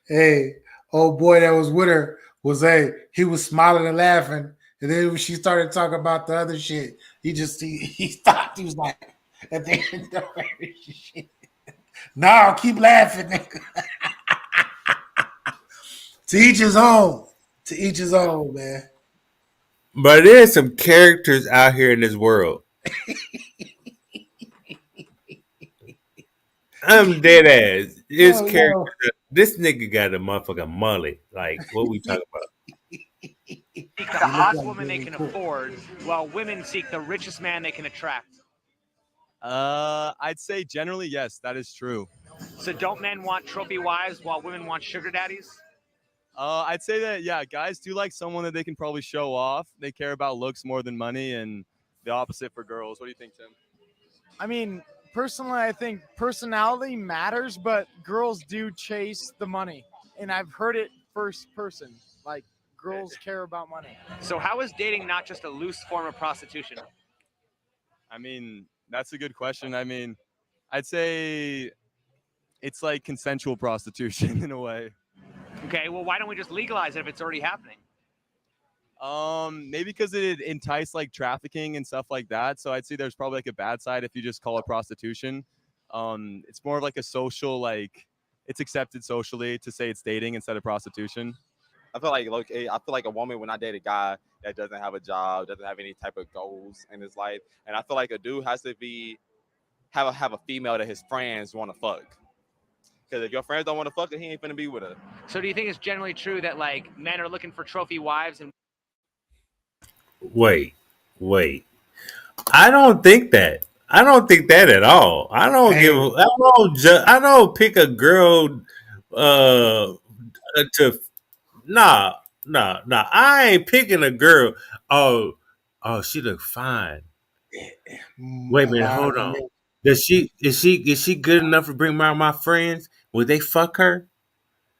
Hey, old boy that was with her he was smiling and laughing, and then when she started talking about the other shit, he stopped. He was like, at the end of her shit. No, keep laughing, nigga. To each his own. To each his own, man. But there's some characters out here in this world. I'm dead ass. This character, this nigga got a motherfucking mullet. Like, what we talking about? Seek the hottest woman they can afford, while women seek the richest man they can attract. I'd say generally yes, that is true. So don't men want trophy wives while women want sugar daddies? I'd say that yeah, guys do like someone that they can probably show off. They care about looks more than money, and the opposite for girls. What do you think, Tim? I mean, personally, I think personality matters, but girls do chase the money, and I've heard it first person. Like girls care about money. So how is dating not just a loose form of prostitution? I mean, that's a good question. I mean, I'd say it's like consensual prostitution in a way. Okay, well, why don't we just legalize it if it's already happening? Maybe because it entice like trafficking and stuff like that. So I'd say there's probably like a bad side if you just call it prostitution. It's more of like a social, like it's accepted socially to say it's dating instead of prostitution. I feel like I feel like a woman when I date a guy that doesn't have a job, doesn't have any type of goals in his life, and I feel like a dude has to have a female that his friends want to fuck. Because if your friends don't want to fuck her, he ain't finna be with her. So do you think it's generally true that like men are looking for trophy wives and Wait. I don't think that. I don't think that at all. I don't Hey, give. I don't pick a girl to. Nah, nah. I ain't picking a girl. Oh, she look fine. Wait a a minute, lot hold of on. men. Is she good enough to bring my friends? Would they fuck her?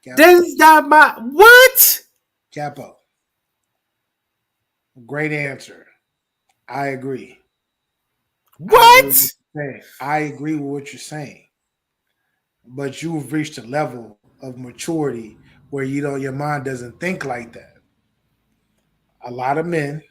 Capo, That's not my what? Capo. Great answer. I agree. I agree with What? what you're saying. I agree with what you're saying. But you've reached a level of maturity where your mind doesn't think like that. A lot of men,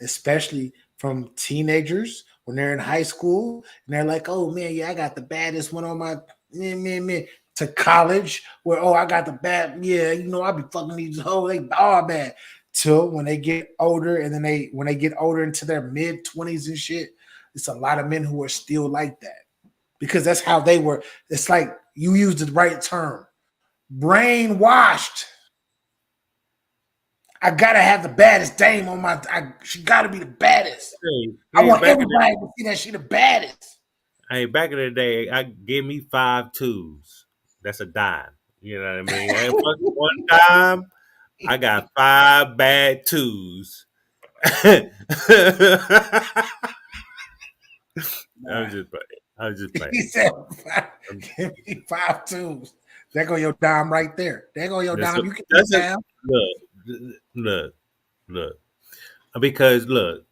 especially from teenagers when they're in high school and they're like, oh man, yeah, I got the baddest one on my man, to college where I got the bad, yeah, I be fucking these hoes, they all bad. Till when they get older and then when they get older into their mid-20s and shit, it's a lot of men who are still like that. Because that's how they were. It's like you used the right term. Brainwashed. I gotta have the baddest dame on my. She gotta be the baddest. I Hey, want back in the everybody to see that she the baddest. back in the day, I give me 5 2s. That's a dime. You know what I mean? Hey, one time, I got 5 bad 2s. I was just playing. I was just He playing. said, "Give me 5 2s." There go your dime right there. There go your That's dime. You can be down. look, look. Because look,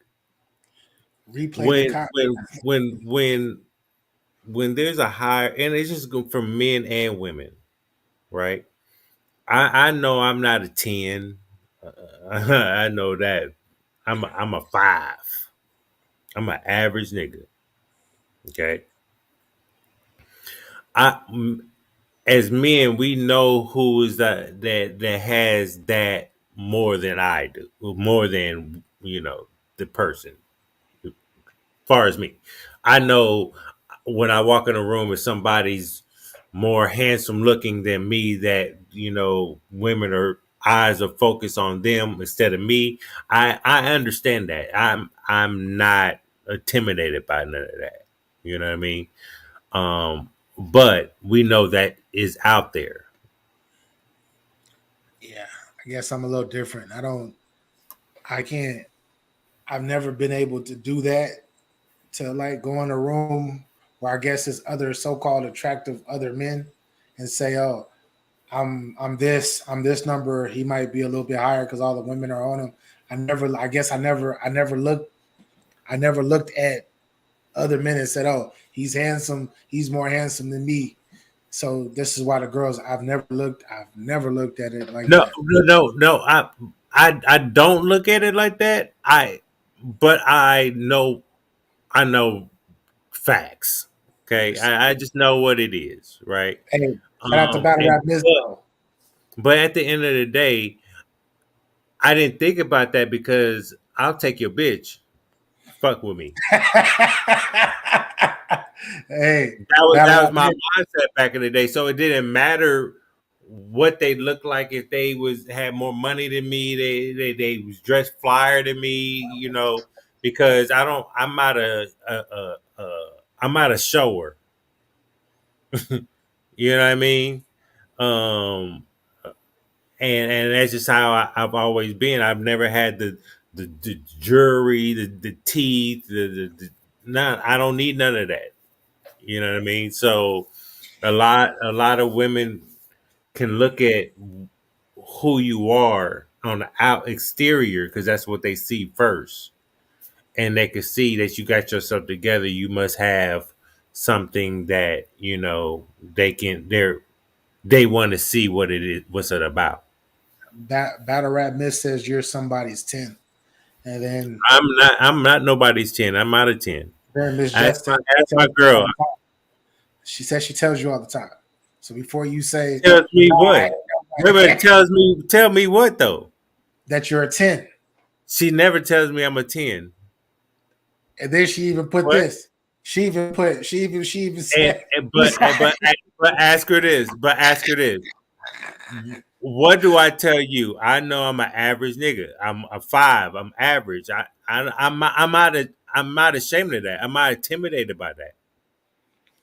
Replay the when cop. when when when when there's a higher, and it's just for men and women, right? I know I'm not a 10. I know that I'm a 5. I'm an average nigga. Okay. I as men, we know who is that has that more than I do, more than the person. As far as me, I know when I walk in a room if somebody's more handsome looking than me, that women are eyes are focused on them instead of me. I understand that. I'm not intimidated by none of that. You know what I mean? But we know that is out there. Yeah, I guess I'm a little different. I can't. I've never been able to do that, to like go in a room where I guess there's other so-called attractive other men and say, "Oh, I'm this number. He might be a little bit higher because all the women are on him." I never looked at other men and said, "Oh, he's handsome. He's more handsome than me." So this is why the girls I've never looked at it like No, that. no. I don't look at it like that. But I know facts. Okay, I just know what it is, right? Hey, shout out to Battle And Rap Miss though. but at the end of the day, I didn't think about that because I'll take your bitch. Fuck with me. Hey, That Battle was Rap my Miss. mindset back in the day. So it didn't matter what they looked like. If they had more money than me, they was dressed flyer than me, because I'm not I'm not a shower. You know what I mean? Um and that's just how I've always been. I've never had the jewelry, the teeth, the none. I don't need none of that. You know what I mean? So a lot of women can look at who you are on the out exterior because that's what they see first, and they can see that you got yourself together. You must have something that they want to see what it is, what's it about. Battle Rap Miss says you're somebody's 10. And then I'm not nobody's 10. I'm out of 10. Miss Ask Just my, tells ask my you girl. all the time. She says she tells you all the time. So before you say, Tells me no, I what? ain't Wait, tell me what though? That you're a 10. She never tells me I'm a 10. And then she even put What? this. She even And, said, and but ask her this. But ask her this. What do I tell you? I know I'm an average nigga. I'm a 5. I'm average. I'm not ashamed of that. I'm not intimidated by that.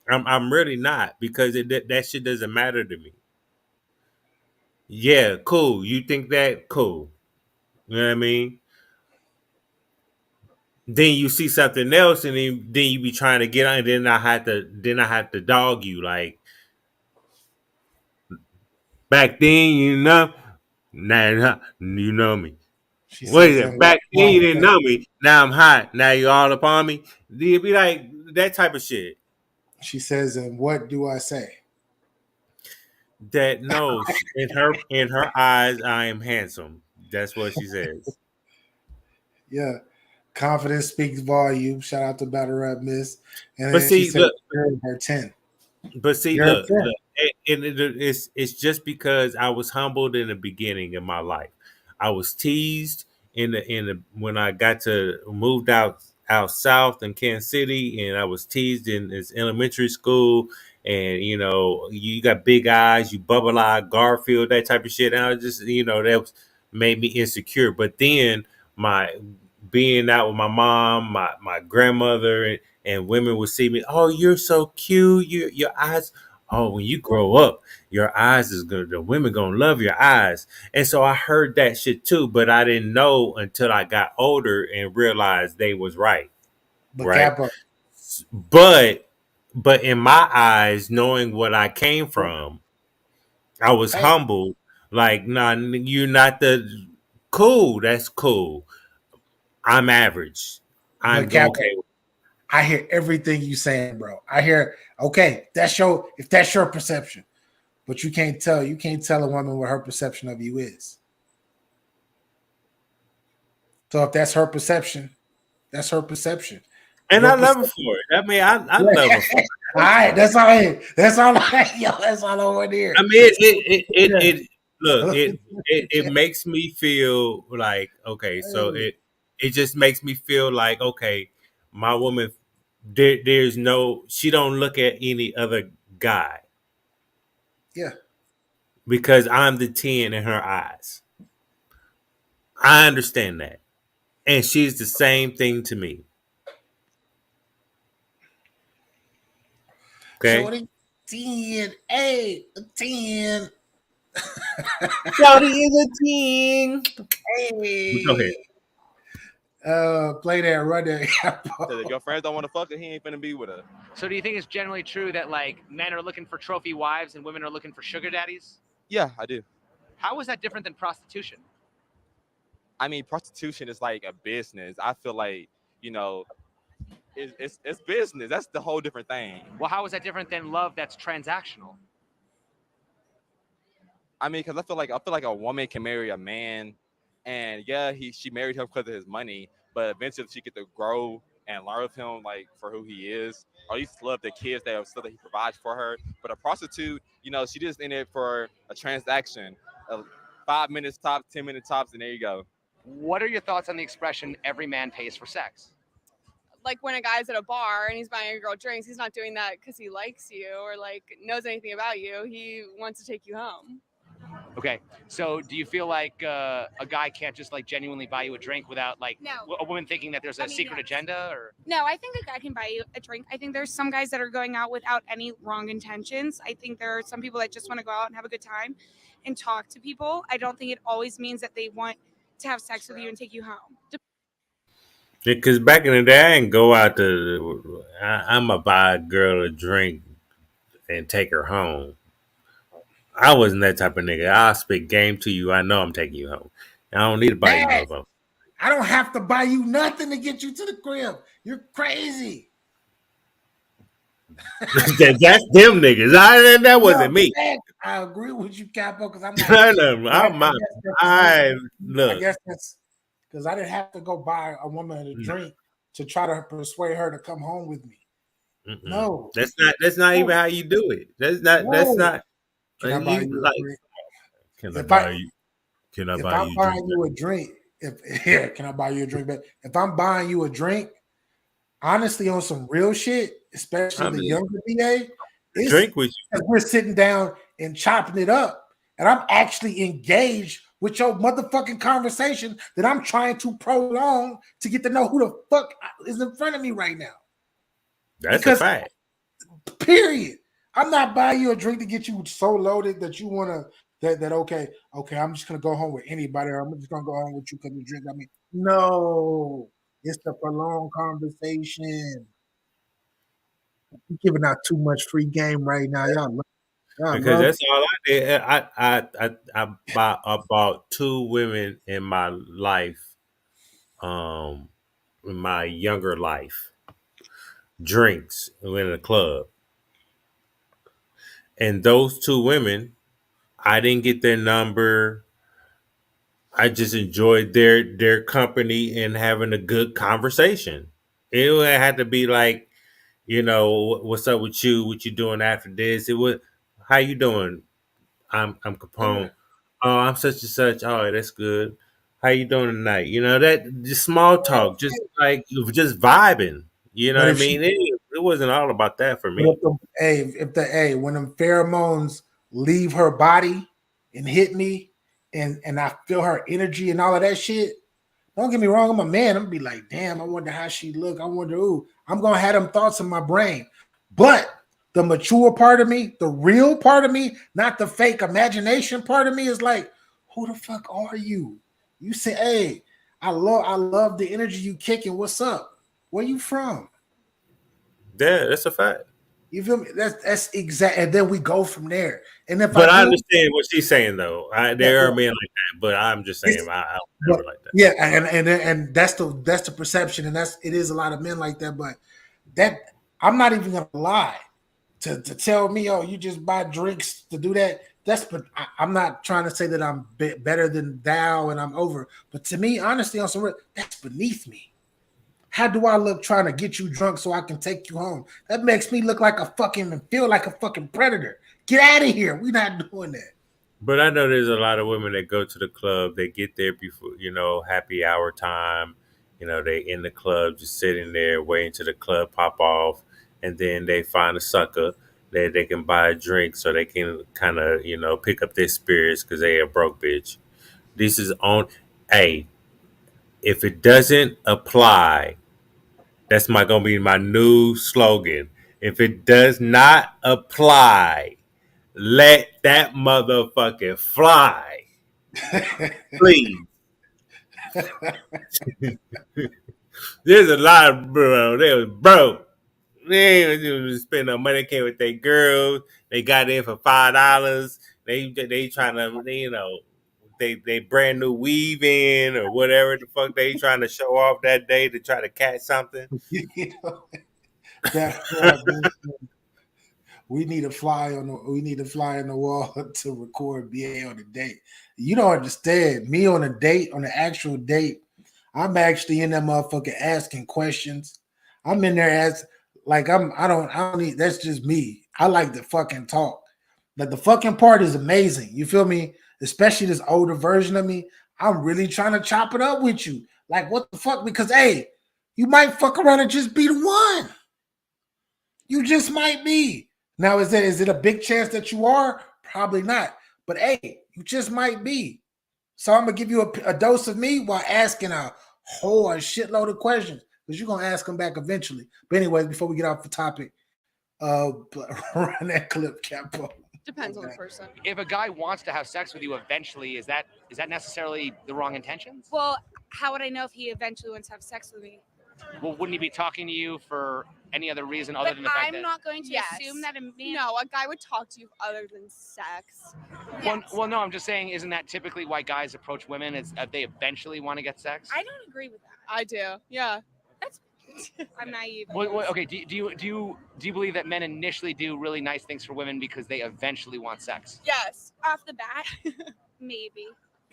I'm really not because that shit doesn't matter to me. Yeah, cool. You think that cool? You know what I mean? Then you see something else, and then you be trying to get on. And then I have to dog you like back then. You know, now you know me. she What is says, it? and what Back then you didn't know me. Now I'm hot. Now you all upon me. You be like that type of shit. she says, and what do I say? That no, in her eyes, I am handsome. That's what she says. Yeah. Confidence speaks volume. Shout out to Battle Rap Miss. And But then she see, said, look. you're her 10. But see, You're a look, 10. look, it's just because I was humbled in the beginning of my life. I was teased in the when I got to moved out south in Kansas City, and I was teased in this elementary school. And you know, you got big eyes, you bubble eye, Garfield, that type of shit. And I was just, that made me insecure. But then my being out with my mom, my grandmother, and women would see me. Oh, you're so cute. Your eyes. Oh, when you grow up, your eyes is gonna. The women gonna love your eyes. And so I heard that shit too, but I didn't know until I got older and realized they was right. But Right. Capo, But in my eyes, knowing what I came from, I was hey, humbled. Like, nah, you're not the cool. That's cool. I'm average. but I'm Capo, okay. I hear everything you saying, bro. I hear, okay, if that's your perception, but you can't tell a woman what her perception of you is. So if that's her perception, that's her perception. And Your I love her perception. for it. I mean, I love her for All it. right, that's all I hear. That's all I yo, that's all I want to hear. I mean, it look, it makes me feel like, okay, so it just makes me feel like, okay, my woman, there's no, she don't look at any other guy Yeah. because I'm the 10 in her eyes. I understand that. And she's the same thing to me. Okay? Shorty 10, hey, a 10. Shorty is a 10. Go ahead. Hey. Play that, run that. If your friends don't want to fuck her, he ain't finna be with her. So do you think it's generally true that like men are looking for trophy wives and women are looking for sugar daddies? Yeah, I do. How is that different than prostitution? I mean, prostitution is like a business. I feel like, it's business. That's the whole different thing. Well, how is that different than love that's transactional? I mean, because I feel like a woman can marry a man, and yeah, she married him because of his money, but eventually she get to grow and learn of him like for who he is, or at least love the kids that he provides for her. But a prostitute, she just in it for a transaction, 5 minutes tops, 10-minute tops, and there you go. What are your thoughts on the expression "every man pays for sex"? Like when a guy's at a bar and he's buying a girl drinks, he's not doing that because he likes you or like knows anything about you. He wants to take you home. Okay, so do you feel like a guy can't just like genuinely buy you a drink without like a woman thinking that there's a secret agenda? Or No, I think a guy can buy you a drink. I think there's some guys that are going out without any wrong intentions. I think there are some people that just want to go out and have a good time and talk to people. I don't think it always means that they want to have sex with you and take you home. Because back in the day, I didn't go out to, I'm going to buy a girl a drink and take her home. I wasn't that type of nigga. I'll spit game to you. I know I'm taking you home. I don't need to buy you no phone. I don't have to buy you nothing to get you to the crib. You're crazy. That's them niggas. That wasn't me. I agree with you, Capo, because I'm like, look. I guess that's because I didn't have to go buy a woman a drink to try to persuade her to come home with me. Mm-mm. No, that's not even how you do it. That's not. Can I buy you a drink? Can I if buy I you? Can I if buy I'm you a buying drink? you a drink, if yeah, can I buy you a drink? But if I'm buying you a drink, honestly, on some real shit, especially I'm the just younger BA, it's drink with because we're sitting down and chopping it up, and I'm actually engaged with your motherfucking conversation that I'm trying to prolong to get to know who the fuck is in front of me right now. you. That's a Because fact. period, I'm not buying you a drink to get you so loaded that you want to that okay, I'm just gonna go home with anybody, or I'm just gonna go home with you because you drink. I mean, no, it's the prolonged conversation. You're giving out too much free game right now. Y'all Because love that's all I did. I bought about two women in my life, um, in my younger life, drinks. We went in a club, and those two women, I didn't get their number. I just enjoyed their company and having a good conversation. It would have to be like, what's up with you? What you doing after this? It was, how you doing? I'm Capone. Oh, I'm such and such. Oh, that's good. How you doing tonight? That just small talk, just vibing. You know but what I if she mean? It wasn't all about that for but me. if the when them pheromones leave her body and hit me, and I feel her energy and all of that shit. Don't get me wrong, I'm a man. I'm gonna be like, damn, I wonder how she look. I wonder, ooh, I'm gonna have them thoughts in my brain. But the mature part of me, the real part of me, not the fake imagination part of me, is like, who the fuck are you? You say, hey, I love the energy you kicking. What's up? Where you from? Yeah, that's a fact. You feel me? That's exact. And then we go from there. And if I But I do, understand what she's saying, though. yeah, There are yeah, men like that, but I'm just saying, it's I was but never like that. yeah, and that's the perception, and it is a lot of men like that. But that I'm not even gonna lie to tell me, oh, you just buy drinks to do that. But I'm not trying to say that I'm better than thou and I'm over. But to me, honestly, on some real, that's beneath me. How do I look trying to get you drunk so I can take you home? That makes me look like a fucking and feel like a fucking predator. Get out of here. We're not doing that. But I know there's a lot of women that go to the club. They get there before, happy hour time. They in the club just sitting there waiting till the club pop off, and then they find a sucker that they can buy a drink so they can kind of pick up their spirits because they a broke bitch. This is on. Hey, if it doesn't apply, that's gonna be my new slogan. If it does not apply, let that motherfucker fly. Please. There's a lot of bro. They was broke. They ain't spend no money. Came with their girls. They got in for $5. They trying to they brand new weave in or whatever the fuck they trying to show off that day to try to catch something. You know, that part, man. We need to fly on the wall to record BA on the date. You don't understand. Me on a date, on the actual date, I'm actually in that motherfucker asking questions. I'm in there as like I don't need that's just me. I like to fucking talk. Like the fucking part is amazing. You feel me? Especially this older version of me. I'm really trying to chop it up with you. Like what the fuck? Because hey, you might fuck around and just be the one. You just might be. Now, is it a big chance that you are? Probably not. But hey, you just might be. So I'm gonna give you a dose of me while asking a whole shitload of questions because you're gonna ask them back eventually. But anyways, before we get off the topic, run that clip, Capo. Depends on the person. If a guy wants to have sex with you eventually, is that necessarily the wrong intentions? Well, how would I know if he eventually wants to have sex with me? Well, wouldn't he be talking to you for any other reason other than the fact I'm that? not going to assume that a man. No, a guy would talk to you other than sex. Well, no, I'm just saying, isn't that typically why guys approach women? Is that they eventually want to get sex? I don't agree with that. I do. Yeah. That's. I'm naive. Okay. Do you believe that men initially do really nice things for women because they eventually want sex? Yes. Off the bat, maybe.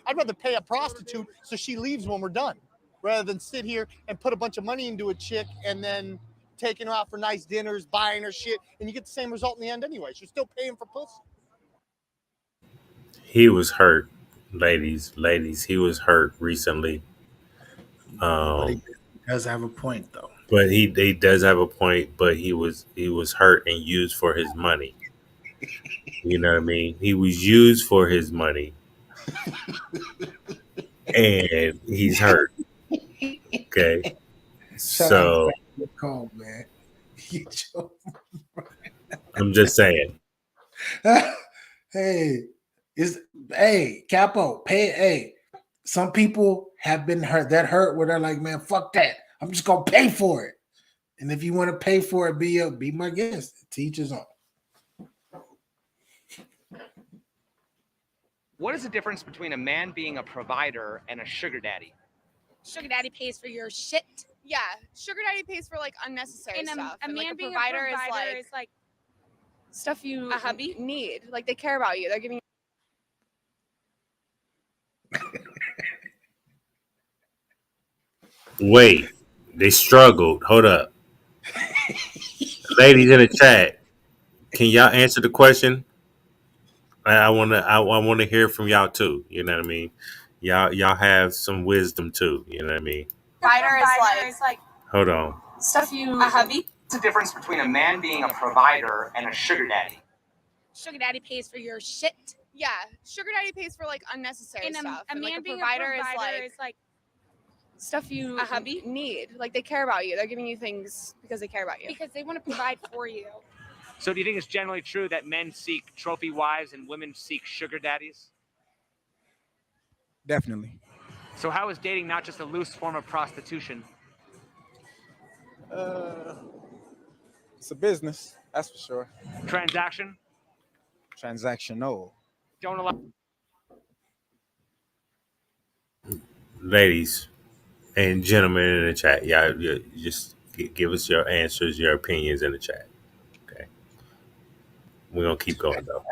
I'd rather pay a prostitute so she leaves when we're done, rather than sit here and put a bunch of money into a chick and then taking her out for nice dinners, buying her shit, and you get the same result in the end anyway. You're still paying for pussy. He was hurt, ladies. He was hurt recently. But he Um, does have a point, though. but he does have a point. But he was hurt and used for his money. You know what I mean? He was used for his money, and he's hurt. Okay, Shout out to so the call, man. I'm just saying. Hey, hey, Capo, pay. Hey, some people have been hurt where they're like, man, fuck that. I'm just gonna pay for it. And if you want to pay for it, be my guest. Teach us on. What is the difference between a man being a provider and a sugar daddy? Sugar daddy pays for your shit. Yeah, sugar daddy pays for like unnecessary And stuff. a And, man like, being provider a provider is is like stuff you a hubby need. Like they care about you. They're giving you. Wait, they struggled. Hold up, ladies in the chat. Can y'all answer the question? I wanna hear from y'all too. You know what I mean? Y'all have some wisdom too. You know what I mean? Provider is like Hold on. stuff you. A hubby. What's the difference between a man being a provider and a sugar daddy? sugar daddy pays for your shit. Yeah, sugar daddy pays for like unnecessary And stuff. a man like, being provider a provider is is like stuff you a hubby need. Like they care about you. They're giving you things because they care about you. because they want to provide for you. So do you think it's generally true that men seek trophy wives and women seek sugar daddies? Definitely. So how is dating not just a loose form of prostitution? It's a business, that's for sure. Transaction? Transactional. Don't allow. Ladies and gentlemen in the chat, y'all just give us your answers, your opinions in the chat. Okay, we're gonna keep going though.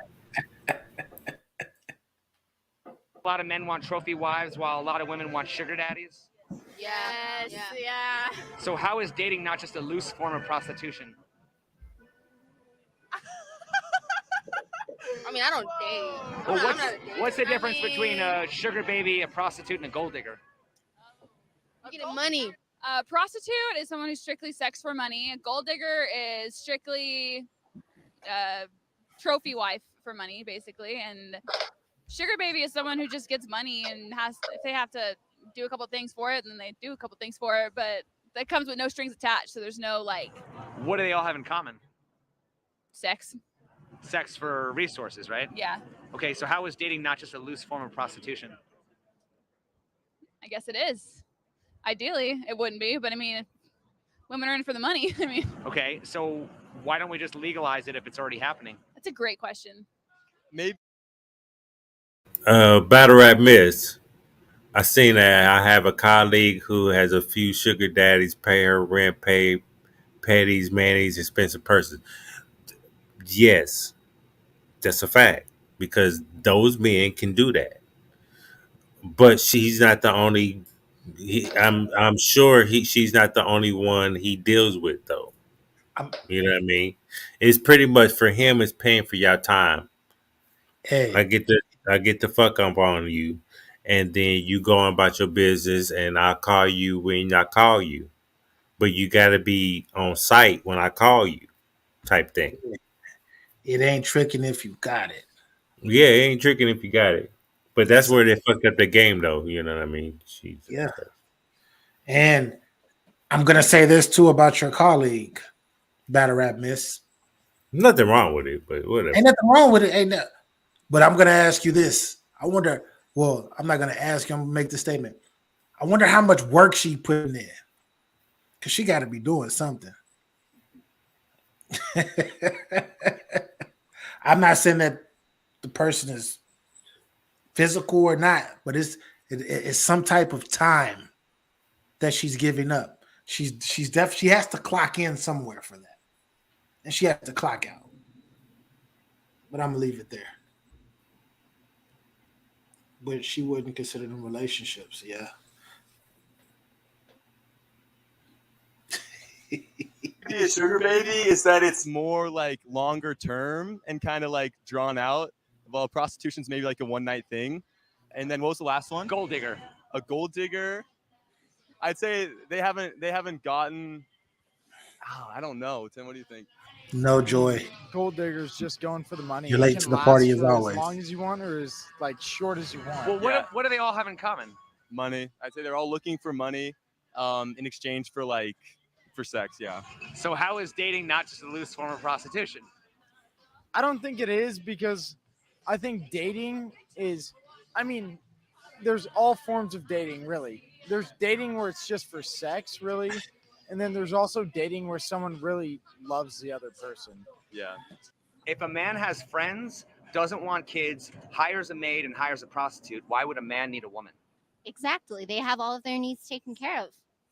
A lot of men want trophy wives while a lot of women want sugar daddies. Yes. Yeah. So how is dating not just a loose form of prostitution? I mean, I don't date. Well, I'm not a dater. what's the difference between a sugar baby, a prostitute, and a gold digger? You getting money. A prostitute is someone who's strictly sex for money. A gold digger is strictly trophy wife for money, basically. And sugar baby is someone who just gets money and if they have to do a couple things for it, then they do a couple things for it. But that comes with no strings attached, so there's no like. What do they all have in common? Sex. Sex for resources, right? Yeah, Okay, so how is dating not just a loose form of prostitution? I guess it is. Ideally, it wouldn't be, but I mean, women are in for the money. I mean, Okay, so why don't we just legalize it if it's already happening? that's a great question. Maybe. Battle rap miss. I seen that. I have a colleague who has a few sugar daddies, pay her rent, pay these mayonnaise, expensive purses. Yes, that's a fact because those men can do that. But she's not the only. I'm sure she's not the only one he deals with though. You know what I mean? It's pretty much for him. It's paying for your time. Hey, I get the fuck up on you, and then you go on about your business, and I call you when I call you, but you got to be on site when I call you, type thing. it ain't tricking if you got it. Yeah, it ain't tricking if you got it, but that's where they fucked up the game, though. You know what I mean? Jesus Yeah. Christ. And I'm gonna say this too about your colleague, Battle Rap Miss. Nothing wrong with it, but whatever. Ain't nothing wrong with it. Ain't that? But I'm gonna ask you this. I wonder. Well, I'm not gonna ask you. I'm gonna make the statement. I wonder how much work she putting in, because she got to be doing something. I'm not saying that the person is physical or not, but it's some type of time that she's giving up. She has to clock in somewhere for that, and she has to clock out. But I'm gonna leave it there. But she wouldn't consider them relationships. Yeah. Be a sugar baby is that it's more like longer term and kind of like drawn out Well, prostitution's maybe like a one-night thing. And then what was the last one? Gold digger. A gold digger. I'd say they haven't gotten. Oh, I don't know. Tim, what do you think? No joy. Gold diggers just going for the money. You're It late can to the last party as for as always. long as you want or as like short as you want. Well, what do they all have in common? Money. I'd say they're all looking for money, in exchange for sex. Yeah. So how is dating not just a loose form of prostitution? I don't think it is, because I think dating is, I mean, there's all forms of dating, really. There's dating where it's just for sex, really. And then there's also dating where someone really loves the other person. Yeah. If a man has friends, doesn't want kids, hires a maid and hires a prostitute, why would a man need a woman? Exactly. They have all of their needs taken care of.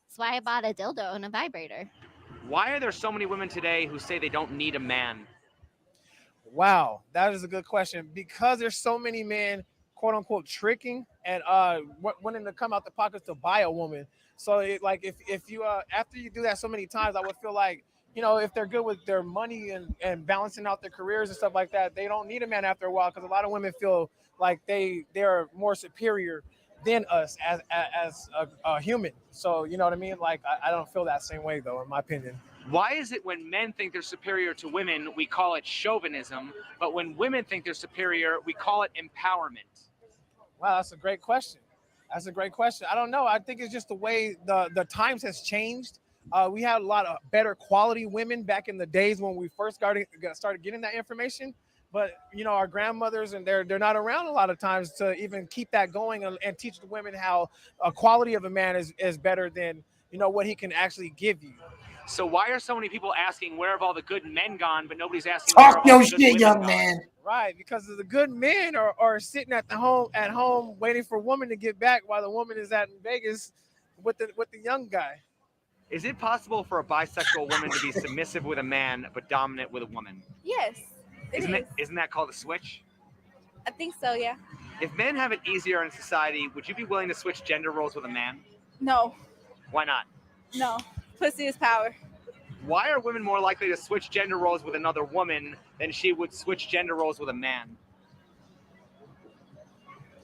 That's why I bought a dildo and a vibrator. Why are there so many women today who say they don't need a man? Wow, that is a good question. Because there's so many men, quote unquote, tricking and wanting to come out the pockets to buy a woman. So if you after you do that so many times, I would feel like, if they're good with their money and balancing out their careers and stuff like that, they don't need a man after a while, because a lot of women feel like they're more superior than us as a human. So you know what I mean? Like I don't feel that same way though, in my opinion. Why is it when men think they're superior to women, we call it chauvinism, but when women think they're superior, we call it empowerment? Wow, that's a great question. That's a great question. I don't know. I think it's just the way the times has changed. We had a lot of better quality women back in the days when we first started getting that information. But our grandmothers, and they're not around a lot of times to even keep that going and teach the women how a quality of a man is better than what he can actually give you. So why are so many people asking where have all the good men gone, but nobody's asking Talk where are all your the good shit, women young gone? man. Right, because the good men are sitting at home waiting for a woman to get back, while the woman is out in Vegas with the young guy. Is it possible for a bisexual woman to be submissive with a man but dominant with a woman? Yes. Isn't that called a switch? I think so, yeah. If men have it easier in society, would you be willing to switch gender roles with a man? No, Why not? no. Pussy is power. Why are women more likely to switch gender roles with another woman than she would switch gender roles with a man?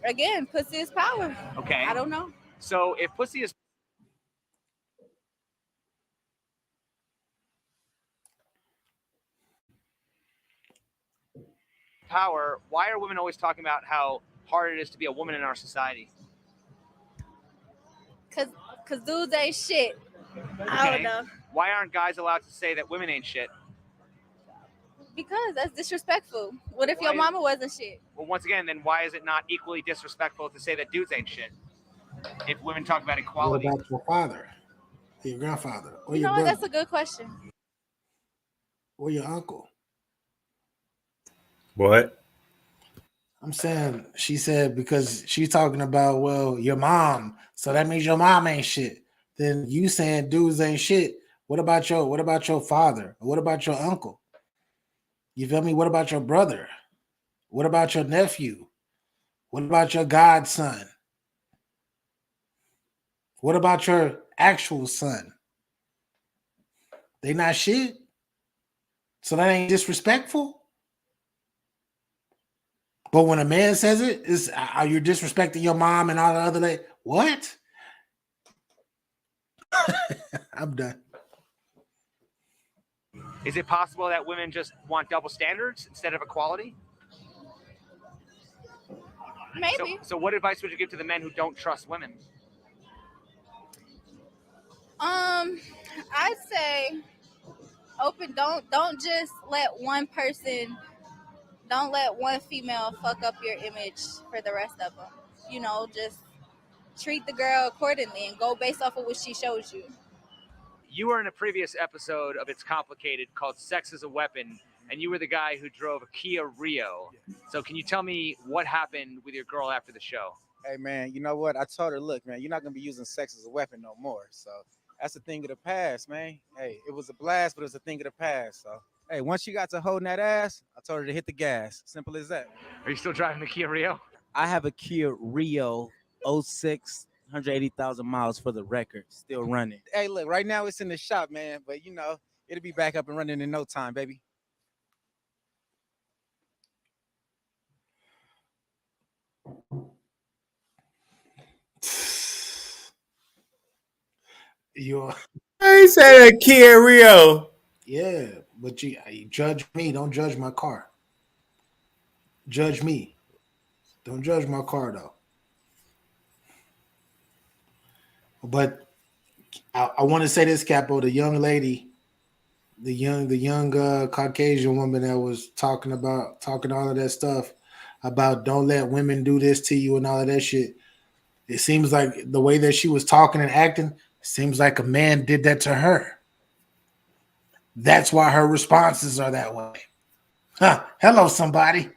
Again, pussy is power. Okay. I don't know. So if pussy is power, why are women always talking about how hard it is to be a woman in our society? Cause dudes ain't shit. I don't know. Why aren't guys allowed to say that women ain't shit? Because that's disrespectful. What if your mama wasn't shit? Well, once again, then why is it not equally disrespectful to say that dudes ain't shit? If women talk about What equality. about your father, or your grandfather, or You your know what? brother, That's a good question. or your uncle? What? I'm saying, she said, because she's talking about, well, your mom, so that means your mom ain't shit. Then you saying dudes ain't shit. What about your father? What about your uncle? You feel me? What about your brother? What about your nephew? What about your godson? What about your actual son? They not shit. So that ain't disrespectful. But when a man says it, is are you disrespecting your mom and all the other what? I'm done. Is it possible that women just want double standards instead of equality? Maybe. So what advice would you give to the men who don't trust women? I'd say open. Don't just let one person. Don't let one female fuck up your image for the rest of them. Just treat the girl accordingly and go based off of what she shows you. You were in a previous episode of It's Complicated called Sex is a Weapon, and you were the guy who drove a Kia Rio. So can you tell me what happened with your girl after the show? Hey, man, you know what? I told her, look, man, you're not going to be using sex as a weapon no more. So that's a thing of the past, man. Hey, it was a blast, but it was a thing of the past. So, hey, once she got to holding that ass, I told her to hit the gas. Simple as that. Are you still driving the Kia Rio? I have a Kia Rio 06, 180,000 miles for the record, still running. Hey, look, right now it's in the shop, man, but it'll be back up and running in no time, baby. You're I said a Kia Rio. yeah, but you judge me. Don't judge my car. Judge me. Don't judge my car though. But I want to say this, Capo. The young lady, the young Caucasian woman that was talking all of that stuff about don't let women do this to you and all of that shit. It seems like the way that she was talking and acting seems like a man did that to her. That's why her responses are that way. Huh. Hello, somebody.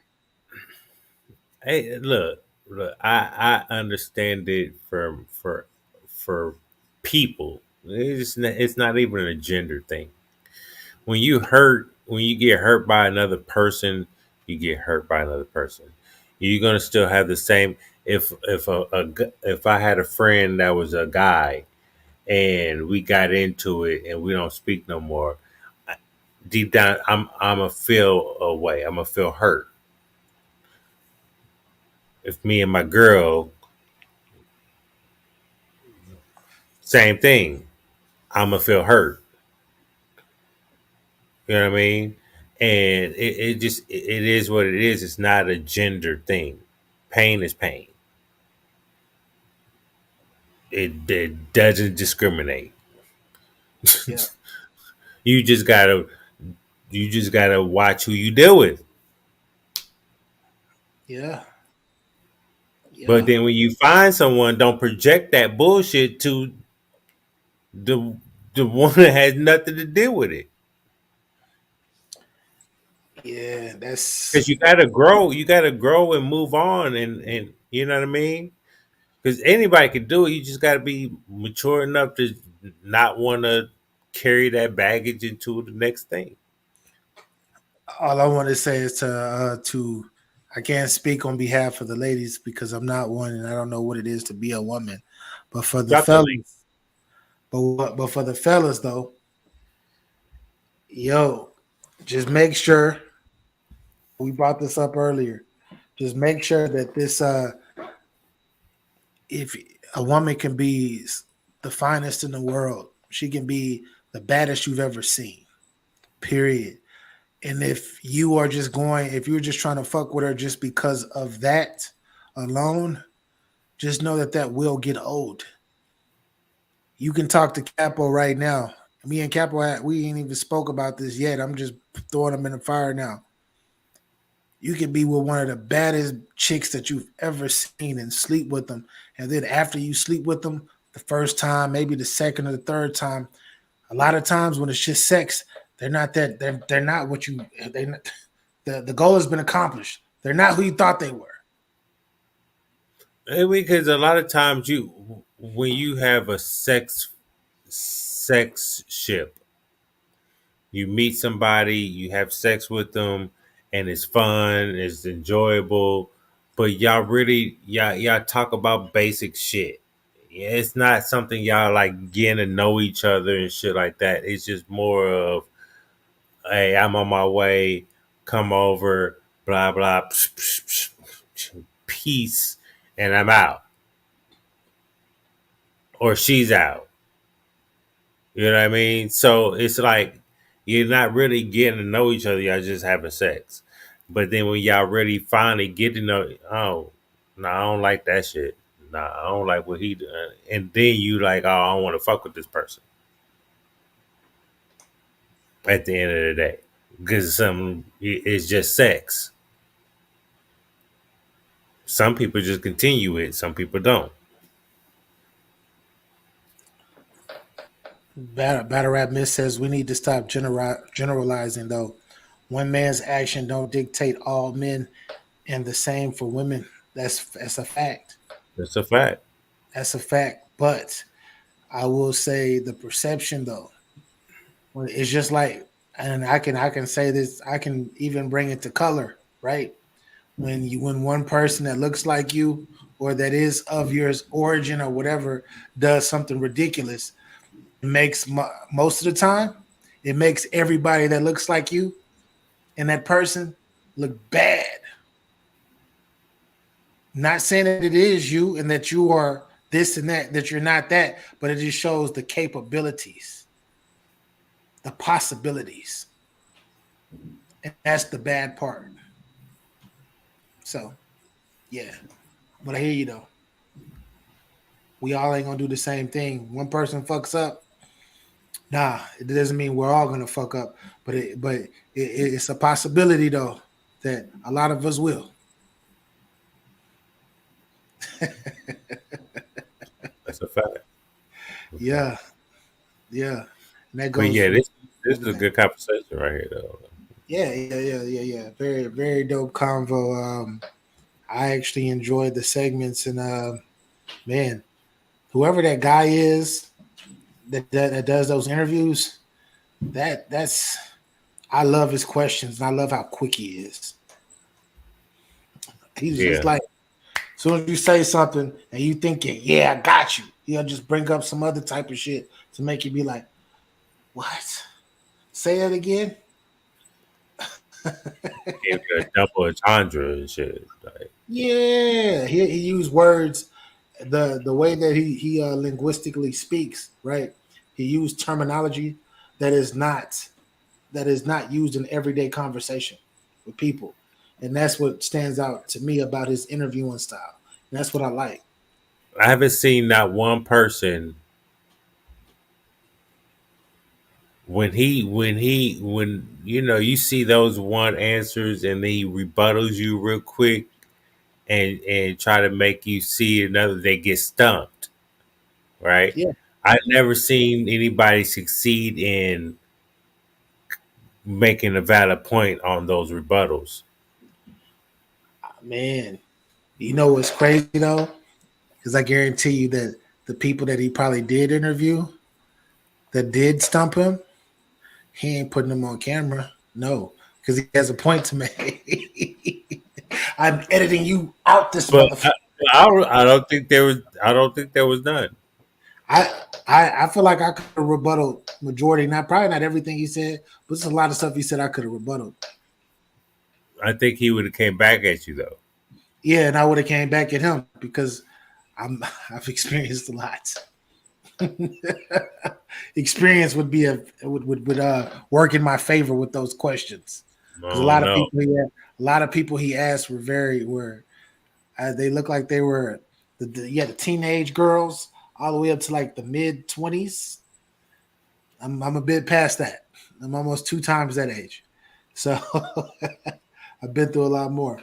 Hey, look. I understand it for people. It's not even a gender thing. When you get hurt by another person, you get hurt by another person. You're gonna still have the same. If I had a friend that was a guy and we got into it and we don't speak no more, deep down I'm a feel away. I'm a feel hurt. If me and my girl, same thing, I'm a feel hurt. You know what I mean? And it is what it is. It's not a gender thing. Pain is pain. It doesn't discriminate. Yeah. you just gotta you just gotta watch who you deal with. Yeah. But Yeah. then when you find someone, don't project that bullshit to the the one that has nothing to do with it. Yeah. Because That's you gotta grow and move on, and you know what I mean. Because anybody can do it. You just gotta be mature enough to not want to carry that baggage into the next thing. all I want to say is to I can't speak on behalf of the ladies because I'm not one and I don't know what it is to be a woman. But for the Drop the link. fellas, but for the fellas though, yo, just make sure we brought this up earlier. Just make sure that this if a woman can be the finest in the world, she can be the baddest you've ever seen. Period. And if you're just trying to fuck with her just because of that alone, just know that that will get old. You can talk to Capo right now. Me and Capo, we ain't even spoke about this yet. I'm just throwing them in the fire now. You can be with one of the baddest chicks that you've ever seen and sleep with them. And then after you sleep with them, the first time, maybe the second or the third time, a lot of times when it's just sex, they're not what you they the goal has been accomplished. They're not who you thought they were. Because a lot of times when you have a sex ship, you meet somebody, you have sex with them, and it's fun, it's enjoyable, but y'all talk about basic shit. Yeah, it's not something y'all like getting to know each other and shit like that. It's just more of, hey, I'm on my way, come over, blah blah, peace, and I'm out, or she's out. You know what I mean? So it's like you're not really getting to know each other. Y'all just having sex. But then when y'all really finally get to know, oh, no, I don't like that shit. Nah, I don't like what he doing. And then you like, oh, I don't want to fuck with this person at the end of the day. Because it's just sex. Some people just continue it. Some people don't. Battle Rap Miss says we need to stop generalizing though. One man's action don't dictate all men, and the same for women. That's a fact. That's a fact. That's a fact. But I will say the perception though, it's just like, and I can say this. I can even bring it to color, right? When one person that looks like you or that is of your origin or whatever does something ridiculous, it makes most of the time it makes everybody that looks like you and that person look bad. Not saying that it is you and that you are this and that you're not that, but it just shows the capabilities, the possibilities. And that's the bad part. So, yeah. But I hear you though. We all ain't gonna do the same thing. One person fucks up. Nah, it doesn't mean we're all gonna fuck up. But it's a possibility though that a lot of us will. That's a fact. Yeah. Yeah. And that But goes yeah, for this is a everything. good conversation right here, though. Yeah. Very, very dope convo. I actually enjoyed the segments and man, whoever that guy is that does those interviews, that's I love his questions and I love how quick he is. He's just Yeah, like, as soon as you say something and you thinking, yeah, I got you, he'll just bring up some other type of shit to make you be like, what? Say it again. gave you a double entendre and shit. Like, Yeah, he used words the way that he linguistically speaks, right? He used terminology that is not used in everyday conversation with people, and that's what stands out to me about his interviewing style. And that's what I like. I haven't seen not one person when you know you see those one answers and then he rebuttals you real quick and try to make you see another. They get stumped, right? Yeah, I've never seen anybody succeed in making a valid point on those rebuttals. man. You know what's crazy though? Because I guarantee you that the people that he probably did interview that did stump him, he ain't putting them on camera. No, because he has a point to make. I'm editing you out this But motherfucker. I don't think there was. I don't think there was none. I feel like I could have rebutted majority, not probably not everything he said, but there's a lot of stuff he said I could have rebutted. I think he would have came back at you though. Yeah, and I would have came back at him because I've experienced a lot. Experience would be would work in my favor with those questions because Oh no. a lot of people he asked were they look like they were the teenage girls all the way up to like the mid-20s. I'm a bit past that. I'm almost 2 times that age, so I've been through a lot more.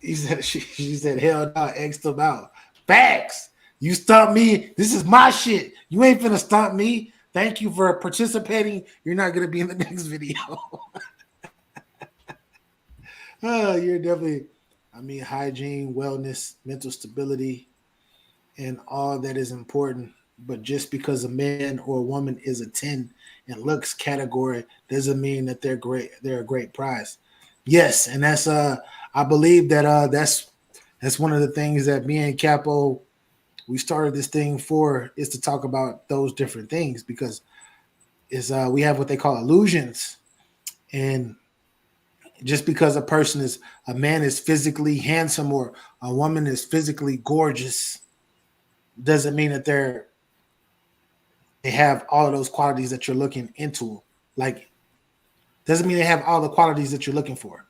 She said, "Hell no," X'd him out. Facts. You stump me. This is my shit. You ain't finna stump me. Thank you for participating. You're not gonna be in the next video. Oh, you're definitely. I mean, hygiene, wellness, mental stability, and all that is important. But just because a man or a woman is a 10 in looks category doesn't mean that they're great. They're a great prize. Yes, and that's I believe that that's one of the things that me and Capo we started this thing for is to talk about those different things because is we have what they call illusions. And just because a man is physically handsome or a woman is physically gorgeous doesn't mean that they have all of those qualities that you're looking into. Like, doesn't mean they have all the qualities that you're looking for.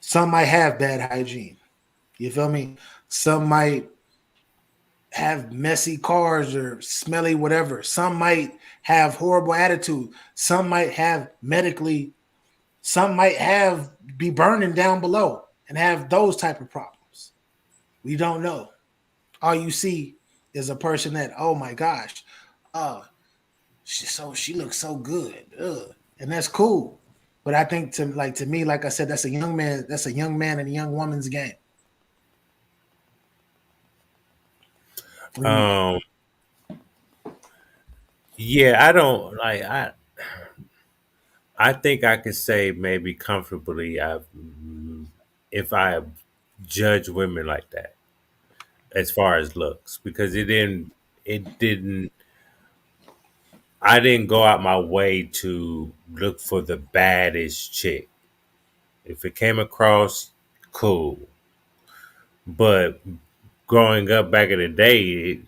Some might have bad hygiene. You feel me? Some might have messy cars or smelly whatever. Some might have horrible attitude. Some might have medically, some might have be burning down below and have those type of problems. We don't know. All you see is a person that, oh my gosh, oh, she looks so good. Ugh. And that's cool. But I think to me, like I said, that's a young man and a young woman's game. Um. Yeah, I don't like. I think I can say maybe comfortably if I judge women like that as far as looks because it didn't I didn't go out my way to look for the baddest chick. If it came across, cool. But growing up back in the day,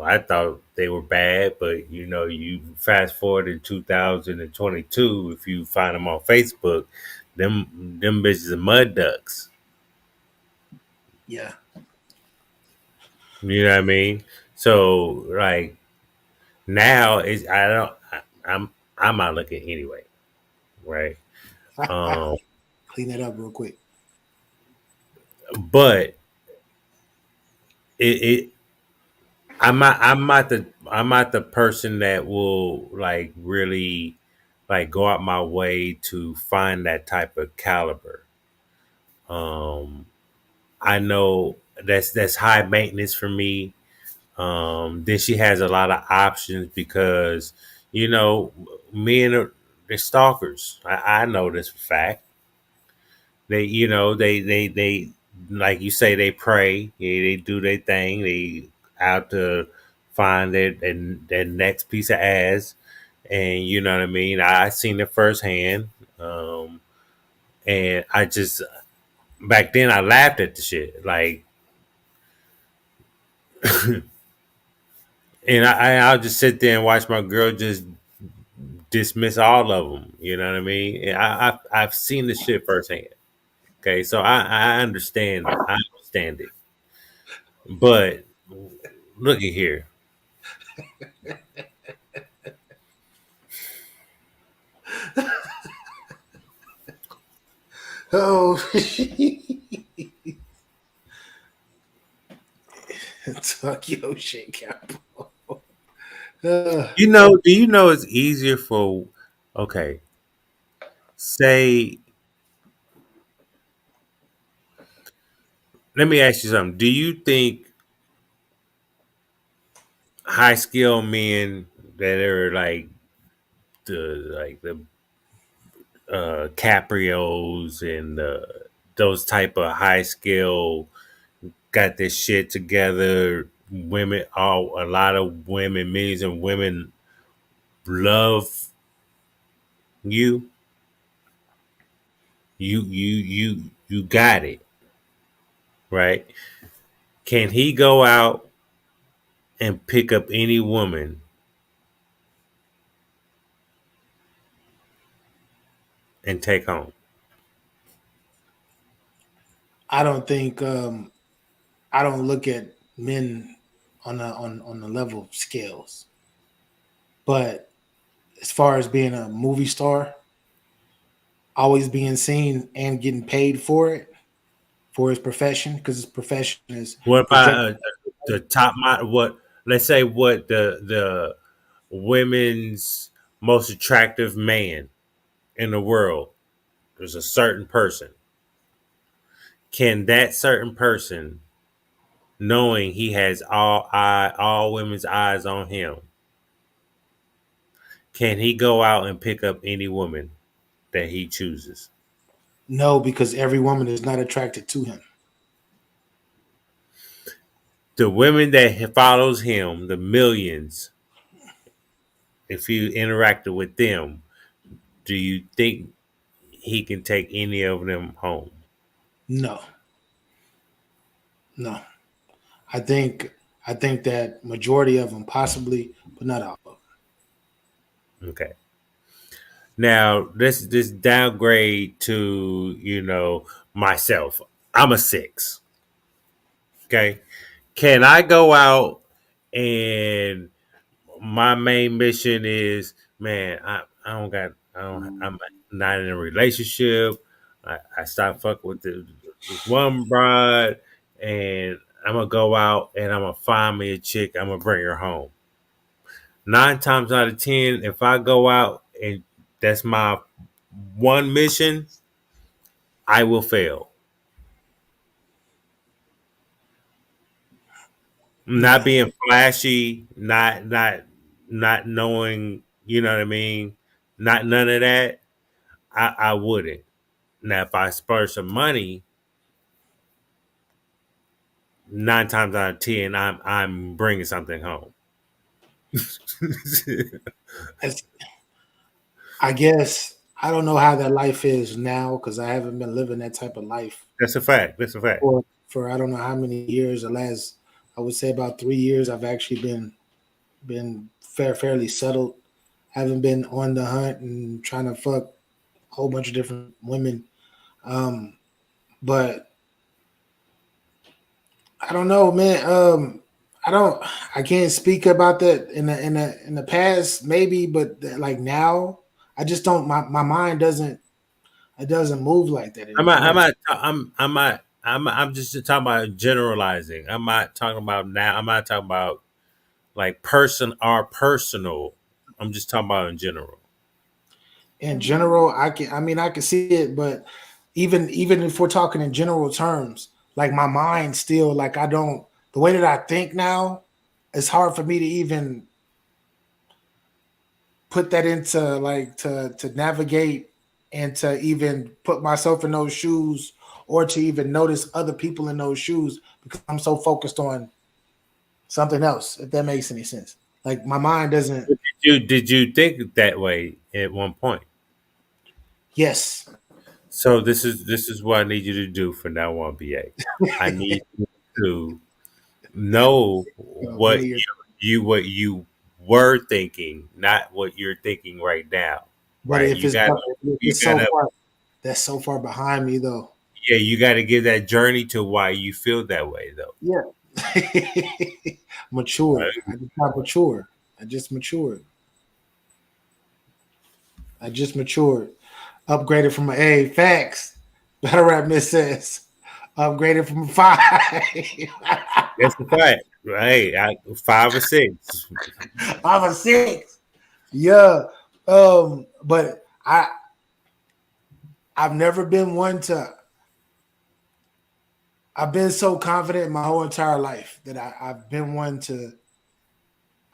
I thought they were bad, but you fast forward in 2022, if you find them on Facebook, them bitches are mud ducks. Yeah. You know what I mean? So like now is I don't I'm not looking anyway, right? Um, Clean that up real quick. but it I'm not the person that will like really like go out my way to find that type of caliber. Um, I know that's high maintenance for me. Then she has a lot of options because you know men are they're stalkers. I know this for fact. They like you say they pray. They do their thing. They out to find their next piece of ass, and you know what I mean. I seen it firsthand, and I just back then I laughed at the shit like, and I'll just sit there and watch my girl just dismiss all of them. You know what I mean? And I've seen the shit firsthand. Okay, so I understand. I understand it. But look at here. Oh, talk your shit, Capo. Do you know it's easier for, okay, say, let me ask you something. Do you think high skill men that are like the Caprios and those type of high skill got this shit together, women, a lot of women, millions of women love you? You got it, right? Can he go out and pick up any woman and take home? I don't think I don't look at men on the level of scales. But as far as being a movie star, always being seen and getting paid for it for his profession, because his profession is What about project. the top model? What, let's say what the women's most attractive man in the world? There's a certain person. Can that certain person, knowing he has all women's eyes on him, can he go out and pick up any woman that he chooses? No, because every woman is not attracted to him. The women that follows him, the millions, if you interacted with them, do you think he can take any of them home? No, no. I think that majority of them possibly, but not all of them. Okay. Now this downgrade to myself. I'm a 6. Okay. Can I go out and my main mission is, man, I'm not in a relationship. I stopped fucking with this one broad, and I'm gonna go out and I'm gonna find me a chick. I'm gonna bring her home. 9 times out of 10, if I go out and that's my one mission, I will fail. Not No, being flashy, not knowing, you know what I mean? Not none of that. I wouldn't. Now if I spur some money, 9 times out of 10, I'm bringing something home. As- I guess I don't know how that life is now because I haven't been living that type of life That's a fact. That's a fact. for for I don't know how many years. The last, I would say about 3 years, I've actually been fairly settled. Haven't been on the hunt and trying to fuck a whole bunch of different women. Um, but I don't know, man. I don't. I can't speak about that in the past, maybe, but like now, I just don't. My mind doesn't. It doesn't move like that I'm not. I'm anymore. not. I'm just talking about generalizing. I'm not talking about now. I'm not talking about like personal. I'm just talking about in general. In general, I can. I mean, I can see it, but even if we're talking in general terms, like my mind still like I don't. The way that I think now, it's hard for me to even put that into like to navigate and to even put myself in those shoes or to even notice other people in those shoes because I'm so focused on something else, if that makes any sense. Like my mind doesn't. Did you think that way at one point? Yes. So this is what I need you to do from now on, BA. I need you to know what Video. you were thinking, not what you're thinking right now. But Right? if it's if You it's so gotta far, that's so far behind me though. yeah, you gotta give that journey to why you feel that way though. Yeah. Matured. I just got matured. I just matured. I just matured. Upgraded from an A. Facts. Better rap miss says. Upgraded from a 5. That's the fact. Right. 5 or 6. I'm a 6. Yeah. But I've never been one to I've been so confident my whole entire life that I've been one to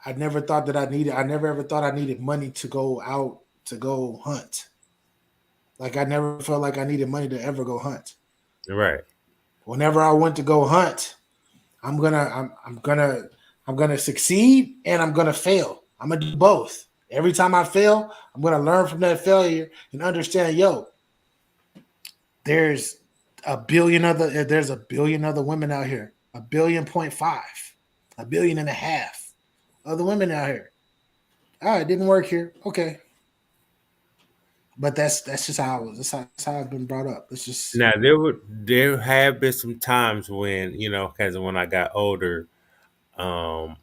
I never ever thought I needed money to go out to go hunt. Like I never felt like I needed money to ever go hunt. Right. Whenever I went to go hunt, I'm gonna succeed and I'm gonna fail. I'm gonna do both. Every time I fail, I'm gonna learn from that failure and understand, there's there's a billion other women out here. 1.5 billion, 1.5 billion other women out here. All right, didn't work here. Okay. But that's just how I was. That's how I've been brought up. It's just Now there have been some times when because when I got older, I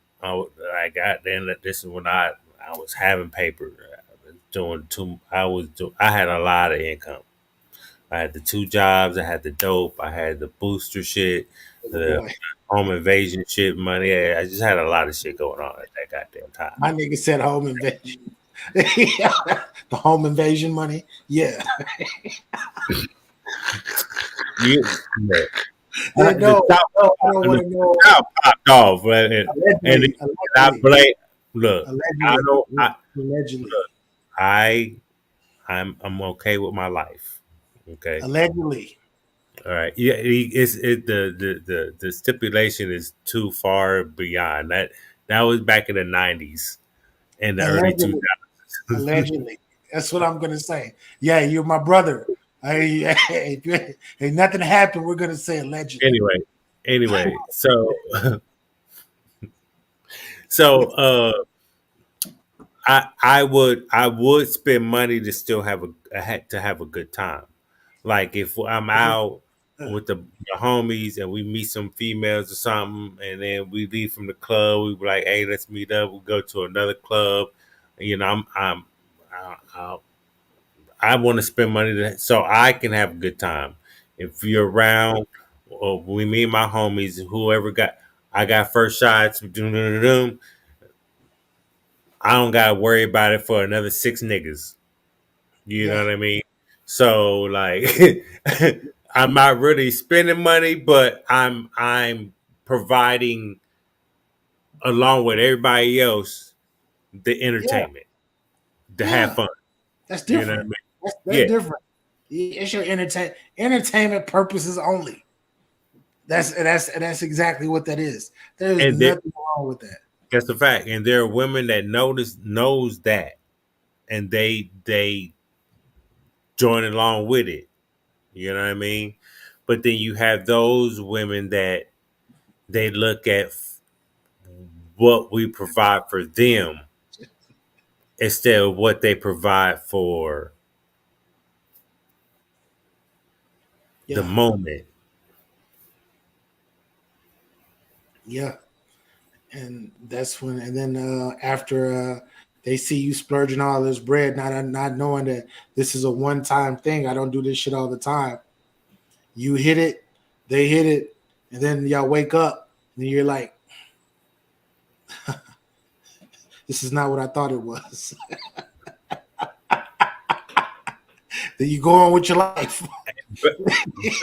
got then this is when I was having paper, I had a lot of income. I had the 2 jobs, I had the dope, I had the booster shit, the boy. home invasion shit money. I just had a lot of shit going on at that goddamn time. My nigga said home invasion. The home invasion money. Yeah. Yeah. Yeah, The no, top, no, I don't want to know. popped off, and Allegedly, I allegedly, blame. Look, I allegedly, don't. allegedly, Look, I'm okay with my life. Okay, allegedly, all right. Yeah, the stipulation is too far beyond that. That was back in the '90s and the early allegedly, 2000s. allegedly. That's what I'm gonna say. Yeah, you're my brother. If nothing happened, we're gonna say allegedly. anyway, so I would spend money to still have a good time. Like if I'm out with the homies and we meet some females or something, and then we leave from the club, we be like, "Hey, let's meet up." We go to another club. I, I want to spend money so I can have a good time. If you're around, or we meet my homies, I got first shots. I don't gotta worry about it for another 6 niggas. You know Yeah, what I mean? So like I'm not really spending money, but I'm providing along with everybody else the yeah, entertainment to have yeah. fun. That's You know what I different. mean? That's Yeah. different. It's your entertainment purposes only. That's exactly what that is. There is And nothing wrong with that. that's the fact. And there are women that knows that and they join along with it. You know what I mean? But then you have those women that they look at what we provide for them instead of what they provide for the Yeah, moment. yeah, and that's when, and then after they see you splurging all this bread, not knowing that this is a one time thing. I don't do this shit all the time. You hit it, they hit it, and then y'all wake up and you're like, this is not what I thought it was. Then you go on with your life. But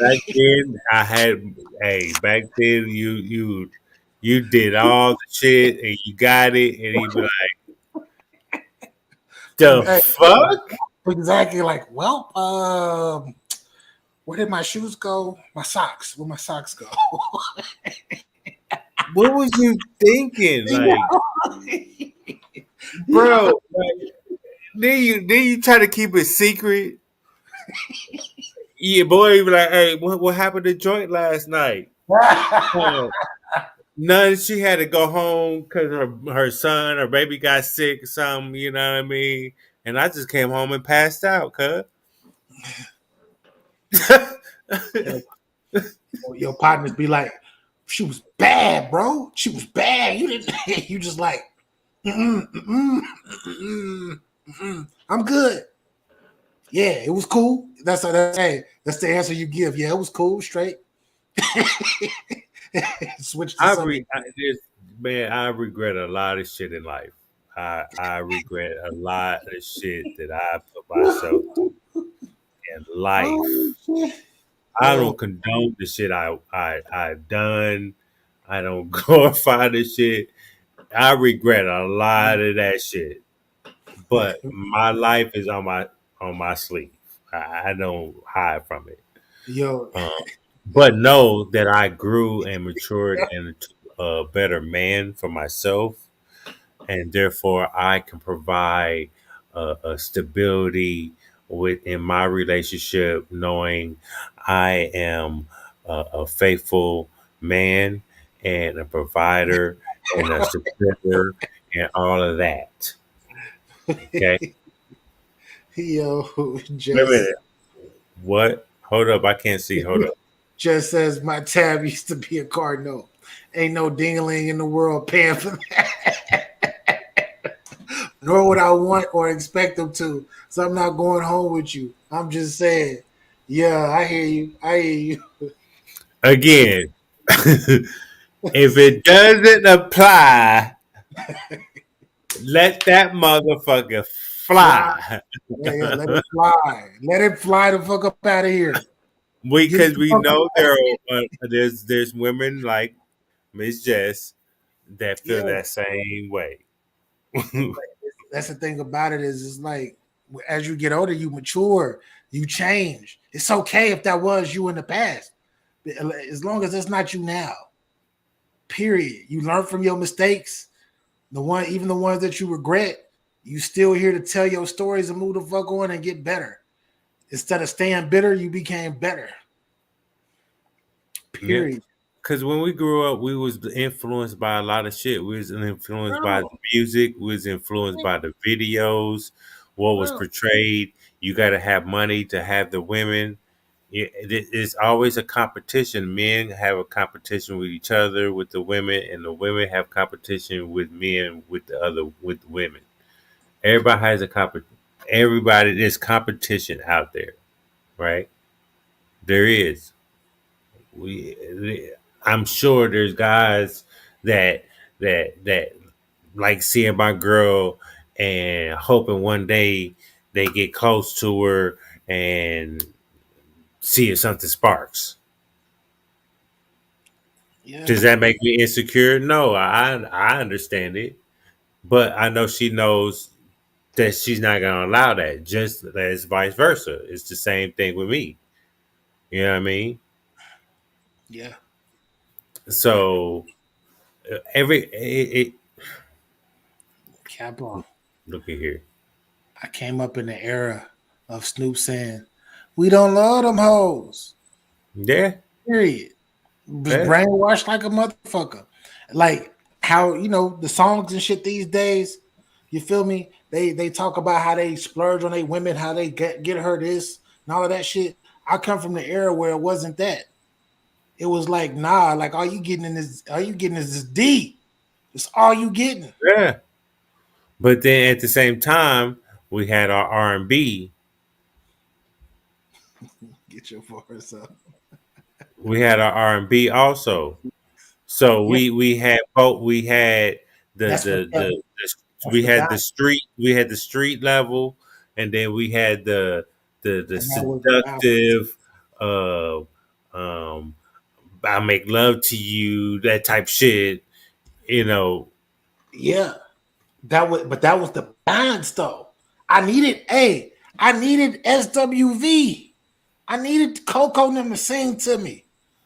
back then, I had back then you did all the shit and you got it, and he be like, "The Hey, fuck." exactly. Like, well, where did my shoes go? My socks. Where my socks go? What was you thinking, like, bro? Like, then you try to keep it secret. Yeah, boy, you be like, "Hey, what happened to joint last night?" Oh, none. She had to go home because her son, her baby got sick or something. You know what I mean? And I just came home and passed out, cuz. Your partners be like, she was bad, bro. She was bad. You didn't. You just like, I'm good. Yeah, it was cool. That's the answer you give. Yeah, it was cool, straight. Switch to something. Man, I regret a lot of shit in life. I regret a lot of shit that I put myself through in Oh life. shit. I Yo, don't condone the shit I've done. I don't glorify the shit. I regret a lot of that shit. But my life is on my sleeve. I don't hide from it. yo, Um, but know that I grew and matured into a better man for myself, and therefore I can provide a stability within my relationship, knowing I am a faithful man and a provider and a supporter and all of that. Okay. yo, Wait a just minute. What? Hold up. I can't see. Hold up. just says my tab used to be a card note. Ain't no dingling in the world paying for that. Nor would I want or expect them to. So I'm not going home with you. I'm just saying, yeah, I hear you. I hear you. Again, if it doesn't apply, let that motherfucker Fly. fly. Yeah, yeah, let it fly. Let it fly the fuck up out of here. Get Because the we fuck know away. there's women like Miss Jess that feel Yeah. that same way. That's the thing about it is it's like as you get older, you mature, you change. It's okay if that was you in the past. As long as it's not you now. Period. You learn from your mistakes. Even the ones that you regret, you still here to tell your stories and move the fuck on and get better. Instead of staying bitter, you became better. Yeah. Period. Cause when we grew up, we was influenced by a lot of shit. We was influenced by the music. We was influenced by the videos. What was portrayed. You got to have money to have the women. It's always a competition. Men have a competition with each other, with the women, and the women have competition with men, with the women. Everybody has a there's competition out there, right? There is. We I'm sure there's guys that that like seeing my girl and hoping one day they get close to her and see if something sparks. Yeah. Does that make me insecure? No, I understand it, but I know she knows that she's not gonna allow that. Just as vice versa, it's the same thing with me. You know what I mean? Yeah. So it Capo. look at here. I came up in the era of Snoop saying, "We don't love them hoes." Yeah. Period. Was Yeah. brainwashed like a motherfucker. Like how the songs and shit these days. You feel me? They talk about how they splurge on their women, how they get her this and all of that shit. I come from the era where it wasn't that. It was like, nah, like all you getting is this D. It's all you getting. Yeah. But then at the same time, we had our R&B. Get your voice up. We had our R&B also. So Yeah, we had both. We had the that's for the them. That's we for had them. the street. We had the street level, and then we had the And that was the balance. seductive. Uh, um, I make love to you. That type shit. You know. Yeah. That was the balance though. I needed SWV. I needed Coco and them to sing to me.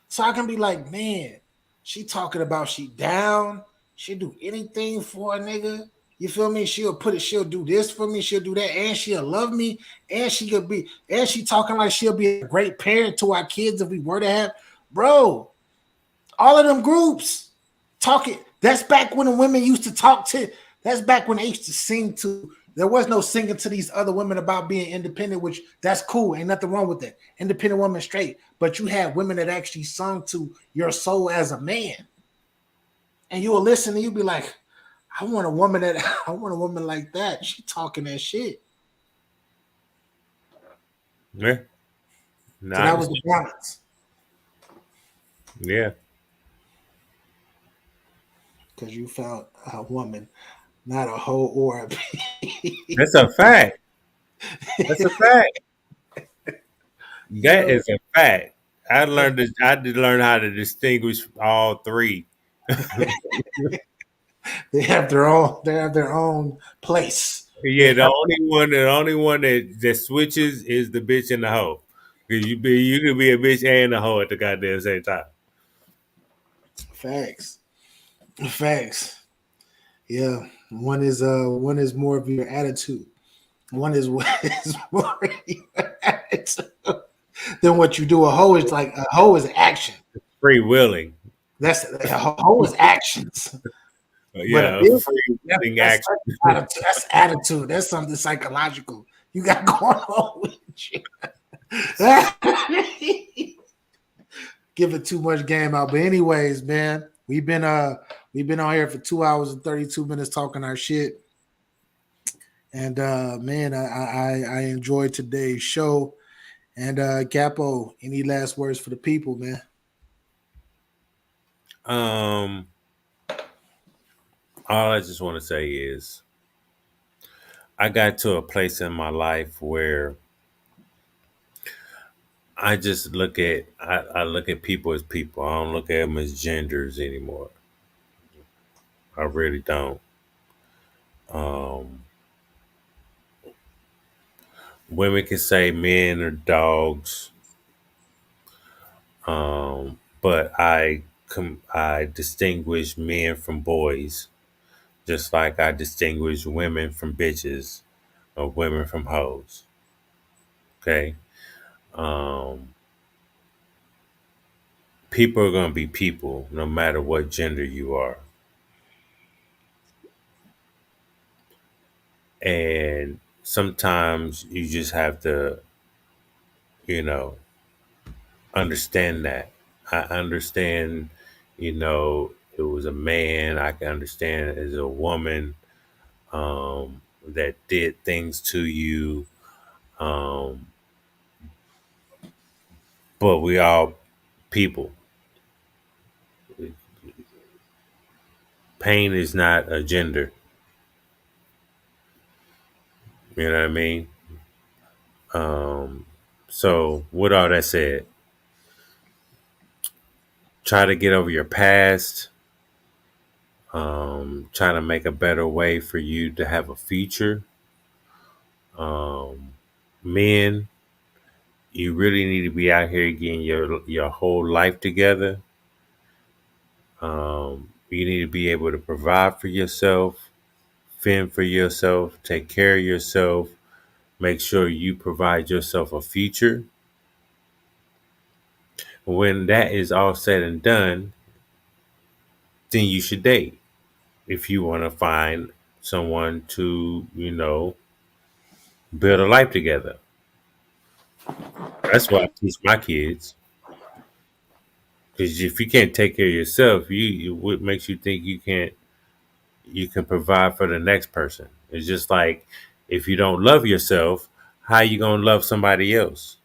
So I can be like, man, she talking about she down. She'll do anything for a nigga. You feel me? She'll do this for me, she'll do that, and she'll love me, and she talking like she'll be a great parent to our kids if we were to have, bro. All of them groups talking. That's back when the women used to talk to. That's back when they used to sing to. There was no singing to these other women about being independent, which that's cool. Ain't nothing wrong with that. Independent woman straight. But you had women that actually sung to your soul as a man. And you'll listen and you'll be like, I want a woman that I want a woman like that. She talking that shit. Yeah. So Not. that was the balance. Yeah. Because you found a woman, not a hoe or a That's a fact. That's a fact. That Yo. is a fact. I learned. I did learn how to distinguish all three. They have their own place. They Yeah, have the only one that switches is the bitch and the hoe. 'Cause you can be a bitch and a hoe at the goddamn same time. facts. Facts. Yeah. One is more of your attitude. One is is more of your attitude than what you do. A hoe is action. Free willing. A hoe is actions. But a Yeah, bitch, free willing action. that's attitude. That's attitude. That's something psychological you got going on with you. Give it too much game out. But anyways, man, we've been on here for 2 hours and 32 minutes talking our shit. And man, I enjoyed today's show. And Capo, any last words for the people, man? Um, all I just want to say is I got to a place in my life where I look at people as people. I don't look at them as genders anymore. I really don't. Um, Women can say men are dogs, but I distinguish men from boys, just like I distinguish women from bitches or women from hoes. Okay, um, people are gonna be people, no matter what gender you are, and sometimes you just have to, you know, understand that. I understand, it was a man. I can understand as a woman that did things to you. Um, but we all people. Pain is not a gender. You know what I mean? Um, so, with all that said, try to get over your past. Try to make a better way for you to have a future. Um, Men, you really need to be out here getting your whole life together. You need to be able to provide for yourself, fend for yourself, take care of yourself, make sure you provide yourself a future. when that is all said and done, then you should date. If you want to find someone to, build a life together. That's what I teach my kids. Because if you can't take care of yourself, what makes you think you can provide for the next person? It's just like if you don't love yourself, how you gonna love somebody else?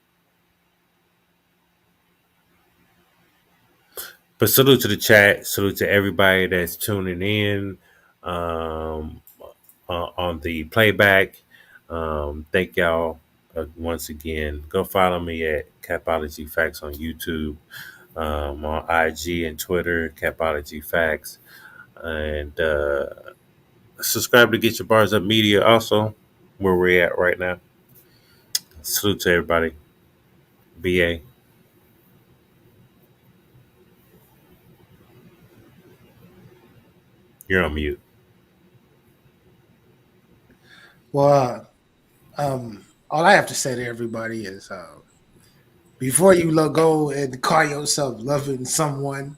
But salute to the chat, salute to everybody that's tuning in um, on the playback. Thank y'all once again. Go follow me at Capology Facts on YouTube, on IG and Twitter, Capology Facts, and subscribe to Get Your Bars Up Media also, where we're at right now. Salute to everybody. BA. You're on mute. Well, all I have to say to everybody is, before you go and call yourself loving someone,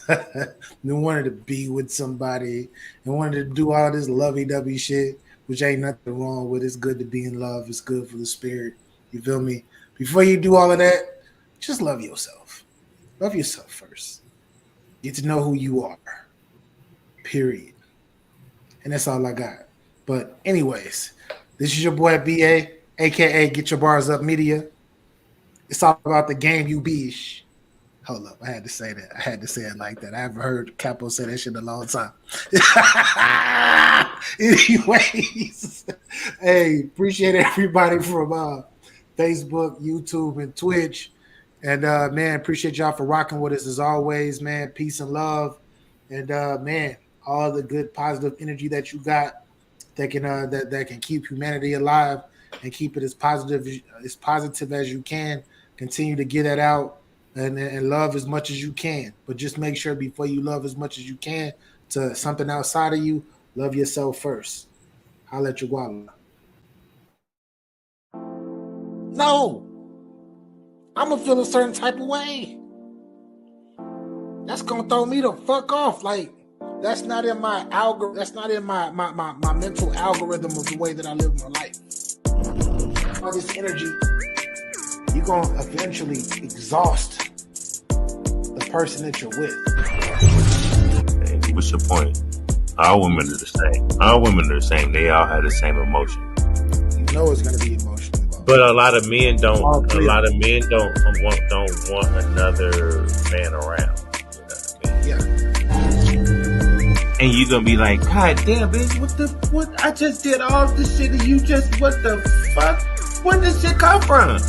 and wanted to be with somebody, and wanted to do all this lovey-dovey shit, which ain't nothing wrong with. It's good to be in love. It's good for the spirit. You feel me? Before you do all of that, just love yourself. Love yourself first. Get to know who you are. Period. And that's all I got. But anyways, this is your boy BA, aka Get Your Bars Up Media. It's all about the game you be. Hold up, I had to say that. I had to say it like that. I haven't heard Capo say that shit in a long time. Anyways, hey, appreciate everybody from Facebook, YouTube, and Twitch. And man, appreciate y'all for rocking with us as always, man. Peace and love. And man, all the good positive energy that you got that can that can keep humanity alive and keep it as positive as you can. Continue to get that out. And love as much as you can, but just make sure before you love as much as you can to something outside of you, love yourself first. I'll let you go out. No, I'm gonna feel a certain type of way. That's gonna throw me the fuck off. Like that's not in my algorithm. That's not in my mental algorithm of the way that I live my life. All this energy, you're gonna eventually exhaust the person that you're with. Hey, what's your point? All women are the same. All women are the same. They all have the same emotion. You know it's gonna be emotional. But a lot of men don't. A lot of men don't want another man around. Yeah. And you're gonna be like, God damn, bitch, what? I just did all this shit and you just, what the fuck? Where did this shit come from?